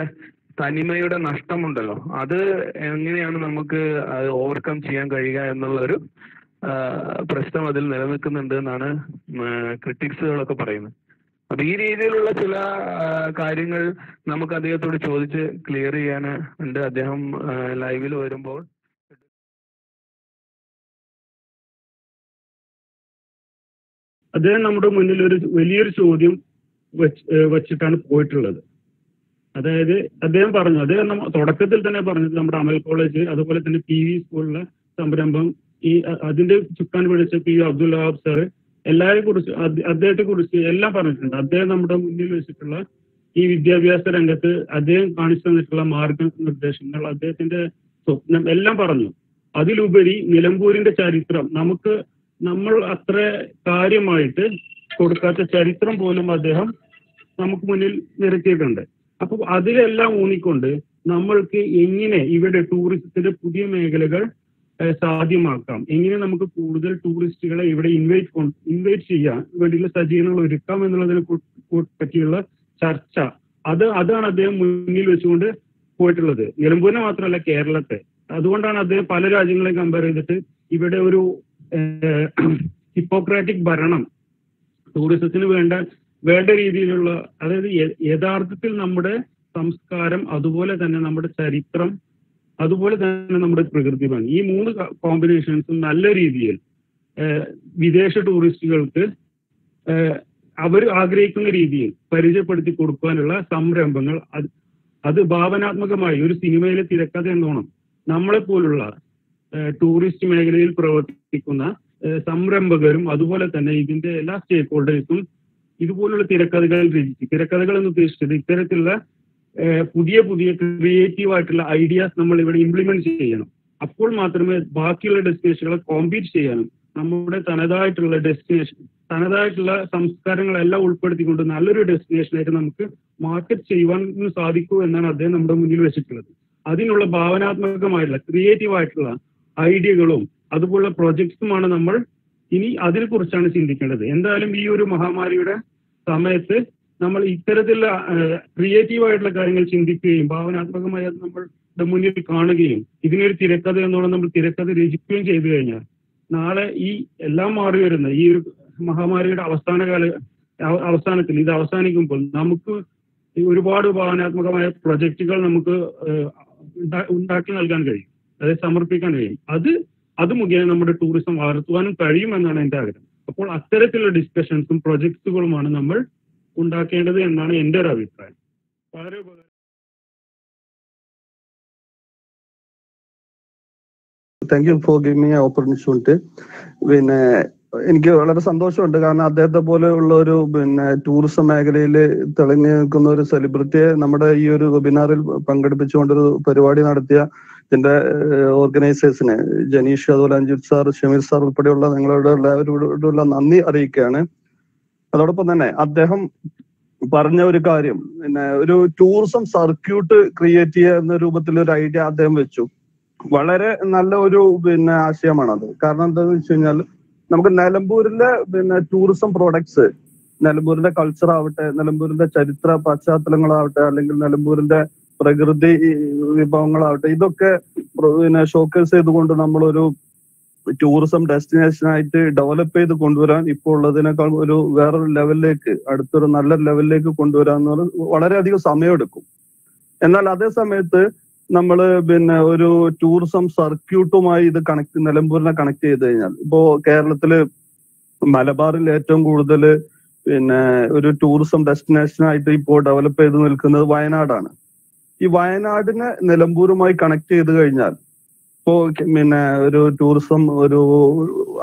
തനിമയുടെ നഷ്ടമുണ്ടല്ലോ, അത് എങ്ങനെയാണ് നമുക്ക് ഓവർകം ചെയ്യാൻ കഴിയുക എന്നുള്ളൊരു പ്രശ്നം അതിൽ നിലനിൽക്കുന്നുണ്ട് എന്നാണ് ക്രിട്ടിക്സുകളൊക്കെ പറയുന്നത്. അപ്പൊ ഈ രീതിയിലുള്ള ചില കാര്യങ്ങൾ നമുക്ക് അദ്ദേഹത്തോട് ചോദിച്ച് ക്ലിയർ ചെയ്യാൻ ഉണ്ട്. അദ്ദേഹം ലൈവിൽ വരുമ്പോൾ അദ്ദേഹം നമ്മുടെ മുന്നിൽ ഒരു വലിയൊരു ചോദ്യം വെച്ചിട്ടാണ് പോയിട്ടുള്ളത്. അതായത് അദ്ദേഹം പറഞ്ഞു, അദ്ദേഹം തുടക്കത്തിൽ തന്നെ പറഞ്ഞത് നമ്മുടെ അമൽ കോളേജ് അതുപോലെ തന്നെ PV സ്കൂളിലെ സംരംഭം, ഈ അതിന്റെ ചുക്കാൻ പിടിച്ച PV അബ്ദുൽ വഹാബ് സാറ് എല്ലാവരെ കുറിച്ച് അദ്ദേഹത്തെ കുറിച്ച് എല്ലാം പറഞ്ഞിട്ടുണ്ട്. അദ്ദേഹം നമ്മുടെ മുന്നിൽ വെച്ചിട്ടുള്ള ഈ വിദ്യാഭ്യാസ രംഗത്ത് അദ്ദേഹം കാണിച്ചു തന്നിട്ടുള്ള മാർഗനിർദ്ദേശങ്ങൾ, അദ്ദേഹത്തിന്റെ സ്വപ്നം എല്ലാം പറഞ്ഞു. അതിലുപരി നിലമ്പൂരിന്റെ ചരിത്രം നമ്മൾ അത്ര കാര്യമായിട്ട് കൊടുക്കാത്ത ചരിത്രം പോലും അദ്ദേഹം നമുക്ക് മുന്നിൽ നിരത്തിയിട്ടുണ്ട്. അപ്പൊ അതിലെല്ലാം ഊന്നിക്കൊണ്ട് നമ്മൾക്ക് എങ്ങനെ ഇവിടെ ടൂറിസത്തിന്റെ പുതിയ മേഖലകൾ സാധ്യമാക്കാം, എങ്ങനെ നമുക്ക് കൂടുതൽ ടൂറിസ്റ്റുകളെ ഇവിടെ ഇൻവൈറ്റ് ചെയ്യാൻ വേണ്ടിയുള്ള സജ്ജീകരണങ്ങൾ ഒരുക്കാം എന്നുള്ളതിനെ പറ്റിയുള്ള ചർച്ച അതാണ് അദ്ദേഹം മുന്നിൽ വെച്ചുകൊണ്ട് പോയിട്ടുള്ളത്. നിലമ്പൂരിനെ മാത്രമല്ല, കേരളത്തെ. അതുകൊണ്ടാണ് അദ്ദേഹം പല രാജ്യങ്ങളെ കമ്പയർ ചെയ്തിട്ട് ഇവിടെ ഒരു ഹിപ്പോക്രാറ്റിക് ഭരണം ടൂറിസത്തിന് വേണ്ട രീതിയിലുള്ള, അതായത് യഥാർത്ഥത്തിൽ നമ്മുടെ സംസ്കാരം, അതുപോലെ തന്നെ നമ്മുടെ ചരിത്രം, അതുപോലെ തന്നെ നമ്മുടെ പ്രകൃതി ഭംഗി, ഈ 3 കോമ്പിനേഷൻസും നല്ല രീതിയിൽ വിദേശ ടൂറിസ്റ്റുകൾക്ക് അവർ ആഗ്രഹിക്കുന്ന രീതിയിൽ പരിചയപ്പെടുത്തി കൊടുക്കാനുള്ള സംരംഭങ്ങൾ, അത് ഭാവനാത്മകമായി ഒരു സിനിമയിലെ തിരക്കഥ എന്നോണം നമ്മളെപ്പോലുള്ള ടൂറിസ്റ്റ് മേഖലയിൽ പ്രവർത്തിക്കുന്ന സംരംഭകരും അതുപോലെ തന്നെ ഇതിന്റെ എല്ലാ സ്റ്റേക്ക് ഹോൾഡേഴ്സും ഇതുപോലുള്ള തിരക്കഥകൾ എന്ന് ഉദ്ദേശിച്ചത് ഇത്തരത്തിലുള്ള പുതിയ ക്രിയേറ്റീവ് ആയിട്ടുള്ള ഐഡിയാസ് നമ്മൾ ഇവിടെ ഇംപ്ലിമെന്റ് ചെയ്യണം. അപ്പോൾ മാത്രമേ ബാക്കിയുള്ള ഡെസ്റ്റിനേഷനുകളെ കോമ്പീറ്റ് ചെയ്യാനും നമ്മുടെ തനതായിട്ടുള്ള സംസ്കാരങ്ങളെല്ലാം ഉൾപ്പെടുത്തിക്കൊണ്ട് നല്ലൊരു ഡെസ്റ്റിനേഷനായിട്ട് നമുക്ക് മാർക്കറ്റ് ചെയ്യുവാൻ സാധിക്കൂ എന്നാണ് അദ്ദേഹം നമ്മുടെ മുന്നിൽ വെച്ചിട്ടുള്ളത്. അതിനുള്ള ഭാവനാത്മകമായിട്ടുള്ള ക്രിയേറ്റീവ് ആയിട്ടുള്ള ഐഡിയകളും അതുപോലുള്ള പ്രൊജക്ട്സുമാണ് നമ്മൾ ഇനി അതിനെ കുറിച്ചാണ് ചിന്തിക്കേണ്ടത്. എന്തായാലും ഈ ഒരു മഹാമാരിയുടെ സമയത്ത് നമ്മൾ ഇത്തരത്തിലുള്ള ക്രിയേറ്റീവ് ആയിട്ടുള്ള കാര്യങ്ങൾ ചിന്തിക്കുകയും ഭാവനാത്മകമായി അത് നമ്മളുടെ മുന്നിൽ കാണുകയും ഇതിനൊരു തിരക്കഥ എന്നോണം നമ്മൾ തിരക്കഥ രചിക്കുകയും ചെയ്തു കഴിഞ്ഞാൽ നാളെ ഈ എല്ലാം മാറി വരുന്ന ഈ ഒരു മഹാമാരിയുടെ അവസാനത്തിൽ ഇത് അവസാനിക്കുമ്പോൾ നമുക്ക് ഒരുപാട് ഭാവനാത്മകമായ പ്രൊജക്റ്റുകൾ നമുക്ക് ഉണ്ടാക്കി നൽകാൻ കഴിയും, അതായത് സമർപ്പിക്കാൻ കഴിയും. അത് മുഖേന നമ്മുടെ ടൂറിസം വളർത്തുവാനും കഴിയുമെന്നാണ് എൻ്റെ ആഗ്രഹം. അപ്പോൾ അത്തരത്തിലുള്ള ഡിസ്കഷൻസും പ്രൊജക്റ്റുകളുമാണ് നമ്മൾ ഉണ്ടാക്കേണ്ടത് എന്നാണ് എൻ്റെ ഒരു അഭിപ്രായം. വളരെ ഉപകാരം.
Thank you for giving me opportunity. പിന്നെ എനിക്ക് വളരെ സന്തോഷമുണ്ട്, കാരണം അദ്ദേഹത്തെ പോലെയുള്ള ഒരു ടൂറിസം മേഖലയിൽ തിളങ്ങി നിൽക്കുന്ന ഒരു സെലിബ്രിറ്റിയെ നമ്മുടെ ഈ ഒരു വെബിനാറിൽ പങ്കെടുപ്പിച്ചുകൊണ്ടൊരു പരിപാടി നടത്തിയ ഇതിന്റെ ഓർഗനൈസേഴ്സിന് ജനീഷ്, അതുപോലെ അഞ്ജിത് സാർ, ഷമീർ സാർ ഉൾപ്പെടെയുള്ള നിങ്ങളുടെ എല്ലാവരോടുള്ള നന്ദി അറിയിക്കുകയാണ്. അതോടൊപ്പം തന്നെ അദ്ദേഹം പറഞ്ഞ ഒരു കാര്യം, ഒരു ടൂറിസം സർക്യൂട്ട് ക്രിയേറ്റ് ചെയ്യുക എന്ന രൂപത്തിൽ ഒരു ഐഡിയ അദ്ദേഹം വെച്ചു. വളരെ നല്ല ഒരു ആശയമാണത്. കാരണം എന്താണെന്ന് വെച്ച് കഴിഞ്ഞാൽ നമുക്ക് നിലമ്പൂരിലെ ടൂറിസം പ്രോഡക്ട്സ്, നിലമ്പൂരിന്റെ കൾച്ചർ ആവട്ടെ, നിലമ്പൂരിന്റെ ചരിത്ര പശ്ചാത്തലങ്ങളാവട്ടെ, അല്ലെങ്കിൽ നിലമ്പൂരിന്റെ പ്രകൃതി വിഭവങ്ങളാവട്ടെ, ഇതൊക്കെ ഷോക്കേസ് ചെയ്തുകൊണ്ട് നമ്മളൊരു ടൂറിസം ഡെസ്റ്റിനേഷൻ ആയിട്ട് ഡെവലപ്പ് ചെയ്ത് കൊണ്ടുവരാൻ ഇപ്പോൾ ഉള്ളതിനേക്കാൾ ഒരു വേറൊരു ലെവലിലേക്ക്, അടുത്തൊരു നല്ല ലെവലിലേക്ക് കൊണ്ടുവരാൻ എന്ന് പറഞ്ഞാൽ വളരെയധികം സമയമെടുക്കും. എന്നാൽ അതേ സമയത്ത് നമ്മൾ ഒരു ടൂറിസം സർക്യൂട്ടുമായി ഇത് നിലമ്പൂരിനെ കണക്ട് ചെയ്ത് കഴിഞ്ഞാൽ, ഇപ്പോ കേരളത്തില് മലബാറിൽ ഏറ്റവും കൂടുതൽ ഒരു ടൂറിസം ഡെസ്റ്റിനേഷൻ ആയിട്ട് ഇപ്പോൾ ഡെവലപ്പ് ചെയ്ത് നിൽക്കുന്നത് വയനാടാണ്. ഈ വയനാടിനെ നിലമ്പൂരുമായി കണക്ട് ചെയ്ത് കഴിഞ്ഞാൽ, ഇപ്പോ ഒരു ടൂറിസം ഒരു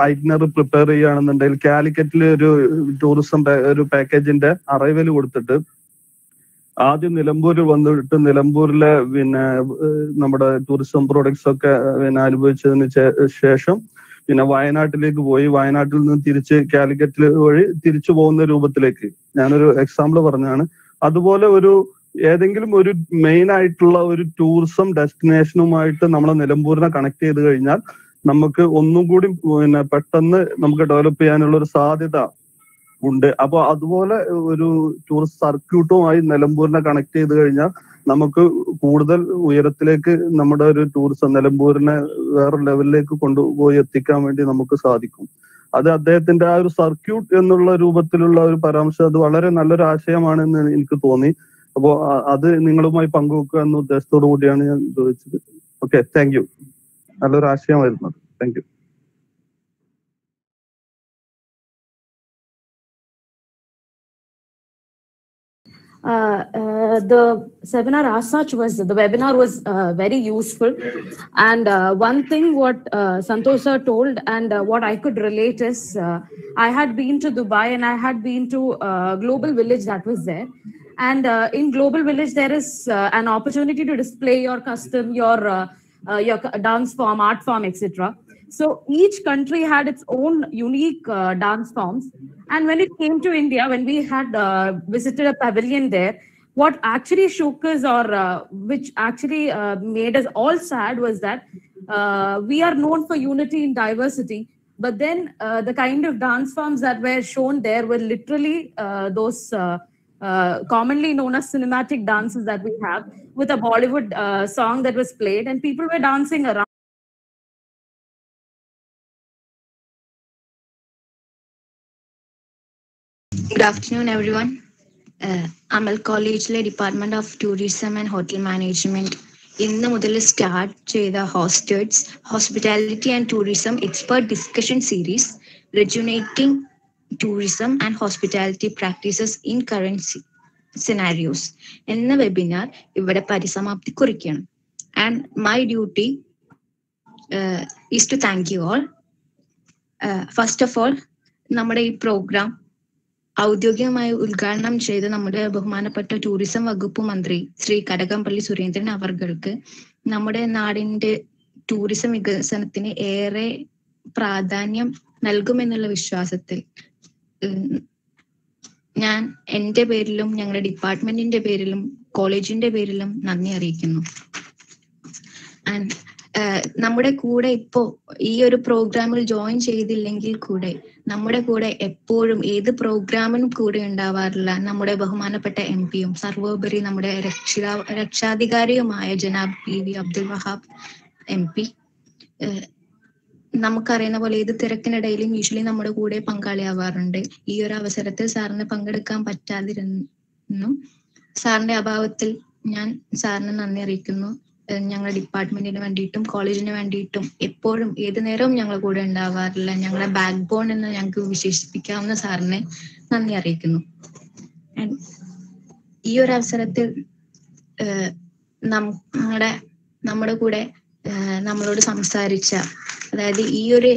ഐറ്റിനറി പ്രിപ്പയർ ചെയ്യുകയാണെന്നുണ്ടെങ്കിൽ കാലിക്കറ്റിൽ ഒരു ടൂറിസം ഒരു പാക്കേജിന്റെ അറൈവൽ കൊടുത്തിട്ട് ആദ്യം നിലമ്പൂരിൽ വന്നിട്ട് നിലമ്പൂരിലെ നമ്മുടെ ടൂറിസം പ്രോഡക്ട്സ് ഒക്കെ അനുഭവിച്ചതിന് ശേഷം വയനാട്ടിലേക്ക് പോയി, വയനാട്ടിൽ നിന്ന് തിരിച്ച് കാലിക്കറ്റിൽ വഴി തിരിച്ചു പോകുന്ന രൂപത്തിലേക്ക്, ഞാനൊരു എക്സാമ്പിൾ പറഞ്ഞാണ്. അതുപോലെ ഏതെങ്കിലും ഒരു മെയിൻ ആയിട്ടുള്ള ഒരു ടൂറിസം ഡെസ്റ്റിനേഷനുമായിട്ട് നമ്മളെ നിലമ്പൂരിനെ കണക്ട് ചെയ്ത് കഴിഞ്ഞാൽ നമുക്ക് ഒന്നും കൂടി പെട്ടെന്ന് നമുക്ക് ഡെവലപ്പ് ചെയ്യാനുള്ള ഒരു സാധ്യത ഉണ്ട്. അപ്പൊ അതുപോലെ ഒരു ടൂറിസ്റ്റ് സർക്യൂട്ടുമായി നിലമ്പൂരിനെ കണക്ട് ചെയ്ത് കഴിഞ്ഞാൽ നമുക്ക് കൂടുതൽ ഉയരത്തിലേക്ക് നമ്മുടെ ഒരു ടൂറിസം നിലമ്പൂരിനെ വേറെ ലെവലിലേക്ക് കൊണ്ടുപോയി എത്തിക്കാൻ വേണ്ടി നമുക്ക് സാധിക്കും. അത് അദ്ദേഹത്തിന്റെ ആ ഒരു സർക്യൂട്ട് എന്നുള്ള രൂപത്തിലുള്ള ഒരു പരാമർശം അത് വളരെ നല്ലൊരു ആശയമാണെന്ന് എനിക്ക് തോന്നി. അപ്പോ അത് നിങ്ങളുമായി പങ്കുവെക്കുക എന്ന ഉദ്ദേശത്തോടു കൂടിയാണ് ഞാൻ ചോദിച്ചത്. Okay, thank you. നല്ലൊരു ആശയമായിരുന്നു. Thank you.
The seminar as such the webinar was very useful, and one thing what Santosh sir told and what I could relate is I had been to Dubai and I had been to Global Village that was there, and in Global Village there is an opportunity to display your custom, your dance form, art form, etc. So each country had its own unique dance forms. And when it came to India, when we had visited a pavilion there, what actually shook us or which actually made us all sad was that we are known for unity in diversity. But then the kind of dance forms that were shown there were literally those commonly known as cinematic dances that we have, with a Bollywood song that was played and people were dancing around.
Good afternoon, everyone. Amal College Department of Tourism and Hotel Management ഇന്ന് മുതൽ സ്റ്റാർട്ട് ചെയ്ത hospitality and tourism expert discussion series rejuvenating tourism and hospitality practices in current scenarios എന്ന വെബിനാർ ഇവിടെ പരിസമാപ്തി കുറിക്കുകയാണ്. And my duty is to thank you all. First of all, നമ്മുടെ ഈ പ്രോഗ്രാം ഔദ്യോഗികമായി ഉദ്ഘാടനം ചെയ്ത് നമ്മുടെ ബഹുമാനപ്പെട്ട ടൂറിസം വകുപ്പ് മന്ത്രി ശ്രീ കടകംപള്ളി സുരേന്ദ്രൻ അവർക്ക് നമ്മുടെ നാടിന്റെ ടൂറിസം വികസനത്തിന് ഏറെ പ്രാധാന്യം നൽകുമെന്നുള്ള വിശ്വാസത്തിൽ ഞാൻ എന്റെ പേരിലും ഞങ്ങളുടെ ഡിപ്പാർട്ട്മെന്റിന്റെ പേരിലും കോളേജിന്റെ പേരിലും നന്ദി അറിയിക്കുന്നു. ആൻഡ് നമ്മുടെ കൂടെ ഇപ്പോ ഈ ഒരു പ്രോഗ്രാമിൽ ജോയിൻ ചെയ്തില്ലെങ്കിൽ കൂടെ നമ്മുടെ കൂടെ എപ്പോഴും ഏത് പ്രോഗ്രാമിനും കൂടെ ഉണ്ടാവാറുള്ള നമ്മുടെ ബഹുമാനപ്പെട്ട MP-യും സർവോപരി നമ്മുടെ രക്ഷാധികാരിയുമായ ജനാബ് PV അബ്ദുൽ വഹാബ് MP, നമുക്കറിയുന്ന പോലെ ഏത് തിരക്കിനിടയിലും യൂഷ്വലി നമ്മുടെ കൂടെ പങ്കാളിയാവാറുണ്ട്. ഈ ഒരു അവസരത്തിൽ സാറിന് പങ്കെടുക്കാൻ പറ്റാതിരുന്നു. സാറിന്റെ അഭാവത്തിൽ ഞാൻ സാറിന് നന്ദി അറിയിക്കുന്നു. ഞങ്ങളുടെ ഡിപ്പാർട്ട്മെന്റിന് വേണ്ടിയിട്ടും കോളേജിന് വേണ്ടിയിട്ടും എപ്പോഴും ഏതു നേരവും ഞങ്ങളുടെ കൂടെ ഉണ്ടാവാറില്ല ഞങ്ങളുടെ ബാക്ക് ബോൺ എന്ന് ഞങ്ങൾക്ക് വിശേഷിപ്പിക്കാവുന്ന സാറിനെ നന്ദി അറിയിക്കുന്നു. ഈ ഒരു അവസരത്തിൽ നമ്മുടെ കൂടെ നമ്മളോട് സംസാരിച്ച, അതായത് ഈ ഒരു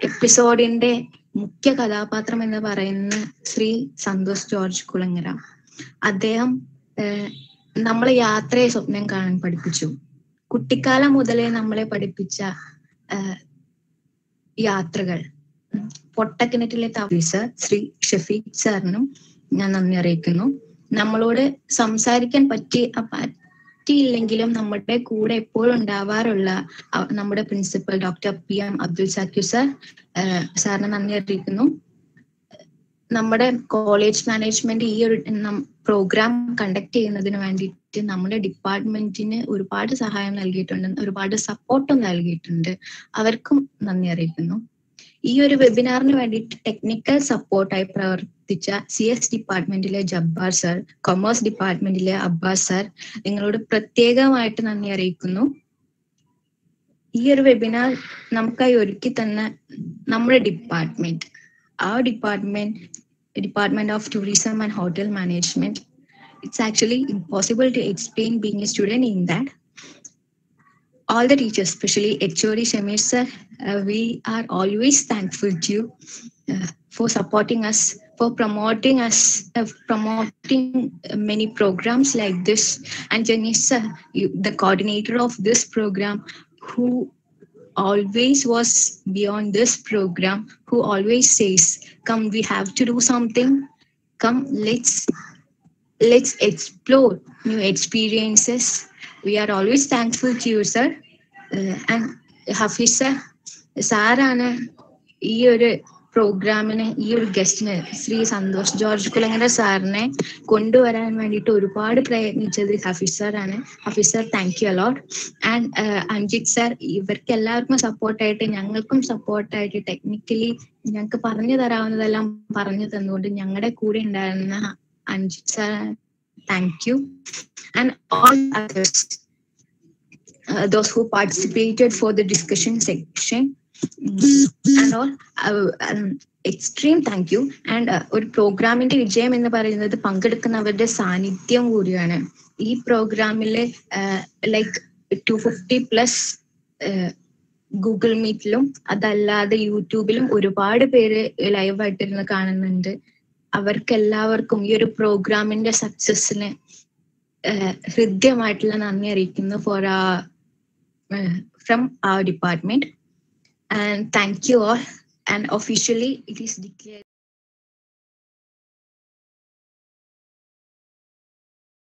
എപ്പിസോഡിന്റെ മുഖ്യ കഥാപാത്രം എന്ന് പറയുന്ന ശ്രീ സന്തോഷ് ജോർജ് കുളങ്ങര, അദ്ദേഹം നമ്മളെ യാത്രയെ സ്വപ്നം കാണാൻ പഠിപ്പിച്ചു. കുട്ടിക്കാലം മുതലേ നമ്മളെ പഠിപ്പിച്ച യാത്രകൾ പൊട്ടക്കിണറ്റിലെ ഓഫീസർ ശ്രീ ഷഫീഖ് സാറിനും ഞാൻ നന്ദി അറിയിക്കുന്നു. നമ്മളോട് സംസാരിക്കാൻ പറ്റിയില്ലെങ്കിലും നമ്മുടെ കൂടെ എപ്പോഴും ഉണ്ടാവാറുള്ള നമ്മുടെ principal doctor PM Abdul Zakir സാറിന് നന്ദി അറിയിക്കുന്നു. നമ്മുടെ കോളേജ് മാനേജ്മെന്റ് ഈ ഒരു പ്രോഗ്രാം കണ്ടക്ട് ചെയ്യുന്നതിന് വേണ്ടിയിട്ട് നമ്മുടെ ഡിപ്പാർട്ട്മെന്റിന് ഒരുപാട് സഹായം നൽകിയിട്ടുണ്ട്, ഒരുപാട് സപ്പോർട്ടും നൽകിയിട്ടുണ്ട്. അവർക്കും നന്ദി അറിയിക്കുന്നു. ഈ ഒരു വെബിനാറിന് വേണ്ടിയിട്ട് ടെക്നിക്കൽ സപ്പോർട്ടായി പ്രവർത്തിച്ച CS ഡിപ്പാർട്ട്മെന്റിലെ ജബ്ബാർ സർ, കൊമേഴ്സ് ഡിപ്പാർട്ട്മെന്റിലെ അബ്ബാസ് സർ, നിങ്ങളോട് പ്രത്യേകമായിട്ട് നന്ദി അറിയിക്കുന്നു. ഈ ഒരു വെബിനാർ നമുക്കായി ഒരുക്കി തന്ന നമ്മുടെ department, our Department of Tourism and Hotel Management, it's actually impossible to explain being a student in that. All the teachers, especially HOD Shamir sir, we are always thankful to you for supporting us, for promoting many programs like this. And Janice sir, the coordinator of this program, who always was beyond this program, who always says, come, we have to do something, come, let's explore new experiences. We are always thankful to you sir. And Hafiz sir, സാറാണ് ഈ ഒരു പ്രോഗ്രാമിന് ഈ ഒരു ഗസ്റ്റിന് ശ്രീ സന്തോഷ് ജോർജ് കുലങ്ങര സാറിനെ കൊണ്ടുവരാൻ വേണ്ടിയിട്ട് ഒരുപാട് പ്രയത്നിച്ചത് ഹഫീസ് സാറാണ്. Hafeez sir, thank you a lot. And Anjith sir, ഇവർക്ക് എല്ലാവർക്കും സപ്പോർട്ടായിട്ട് ഞങ്ങൾക്കും സപ്പോർട്ടായിട്ട് ടെക്നിക്കലി ഞങ്ങൾക്ക് പറഞ്ഞു തരാവുന്നതെല്ലാം പറഞ്ഞു തന്നുകൊണ്ട് ഞങ്ങളുടെ കൂടെ ഉണ്ടായിരുന്ന Anjith sir, thank U. And all others, those who participated for the discussion section and all, extreme thank you. And ഒരു പ്രോഗ്രാമിന്റെ വിജയം എന്ന് പറയുന്നത് പങ്കെടുക്കുന്നവരുടെ സാന്നിധ്യം കൂടിയാണ്. ഈ പ്രോഗ്രാമില് ലൈക്ക് 250+ ഗൂഗിൾ മീറ്റിലും അതല്ലാതെ യൂട്യൂബിലും ഒരുപാട് പേര് ലൈവായിട്ടിരുന്ന് കാണുന്നുണ്ട്. അവർക്കെല്ലാവർക്കും ഈ ഒരു പ്രോഗ്രാമിന്റെ സക്സസിന് ഹൃദ്യമായിട്ടുള്ള നന്ദി അറിയിക്കുന്നു from our department, and thank you all. And officially it is declared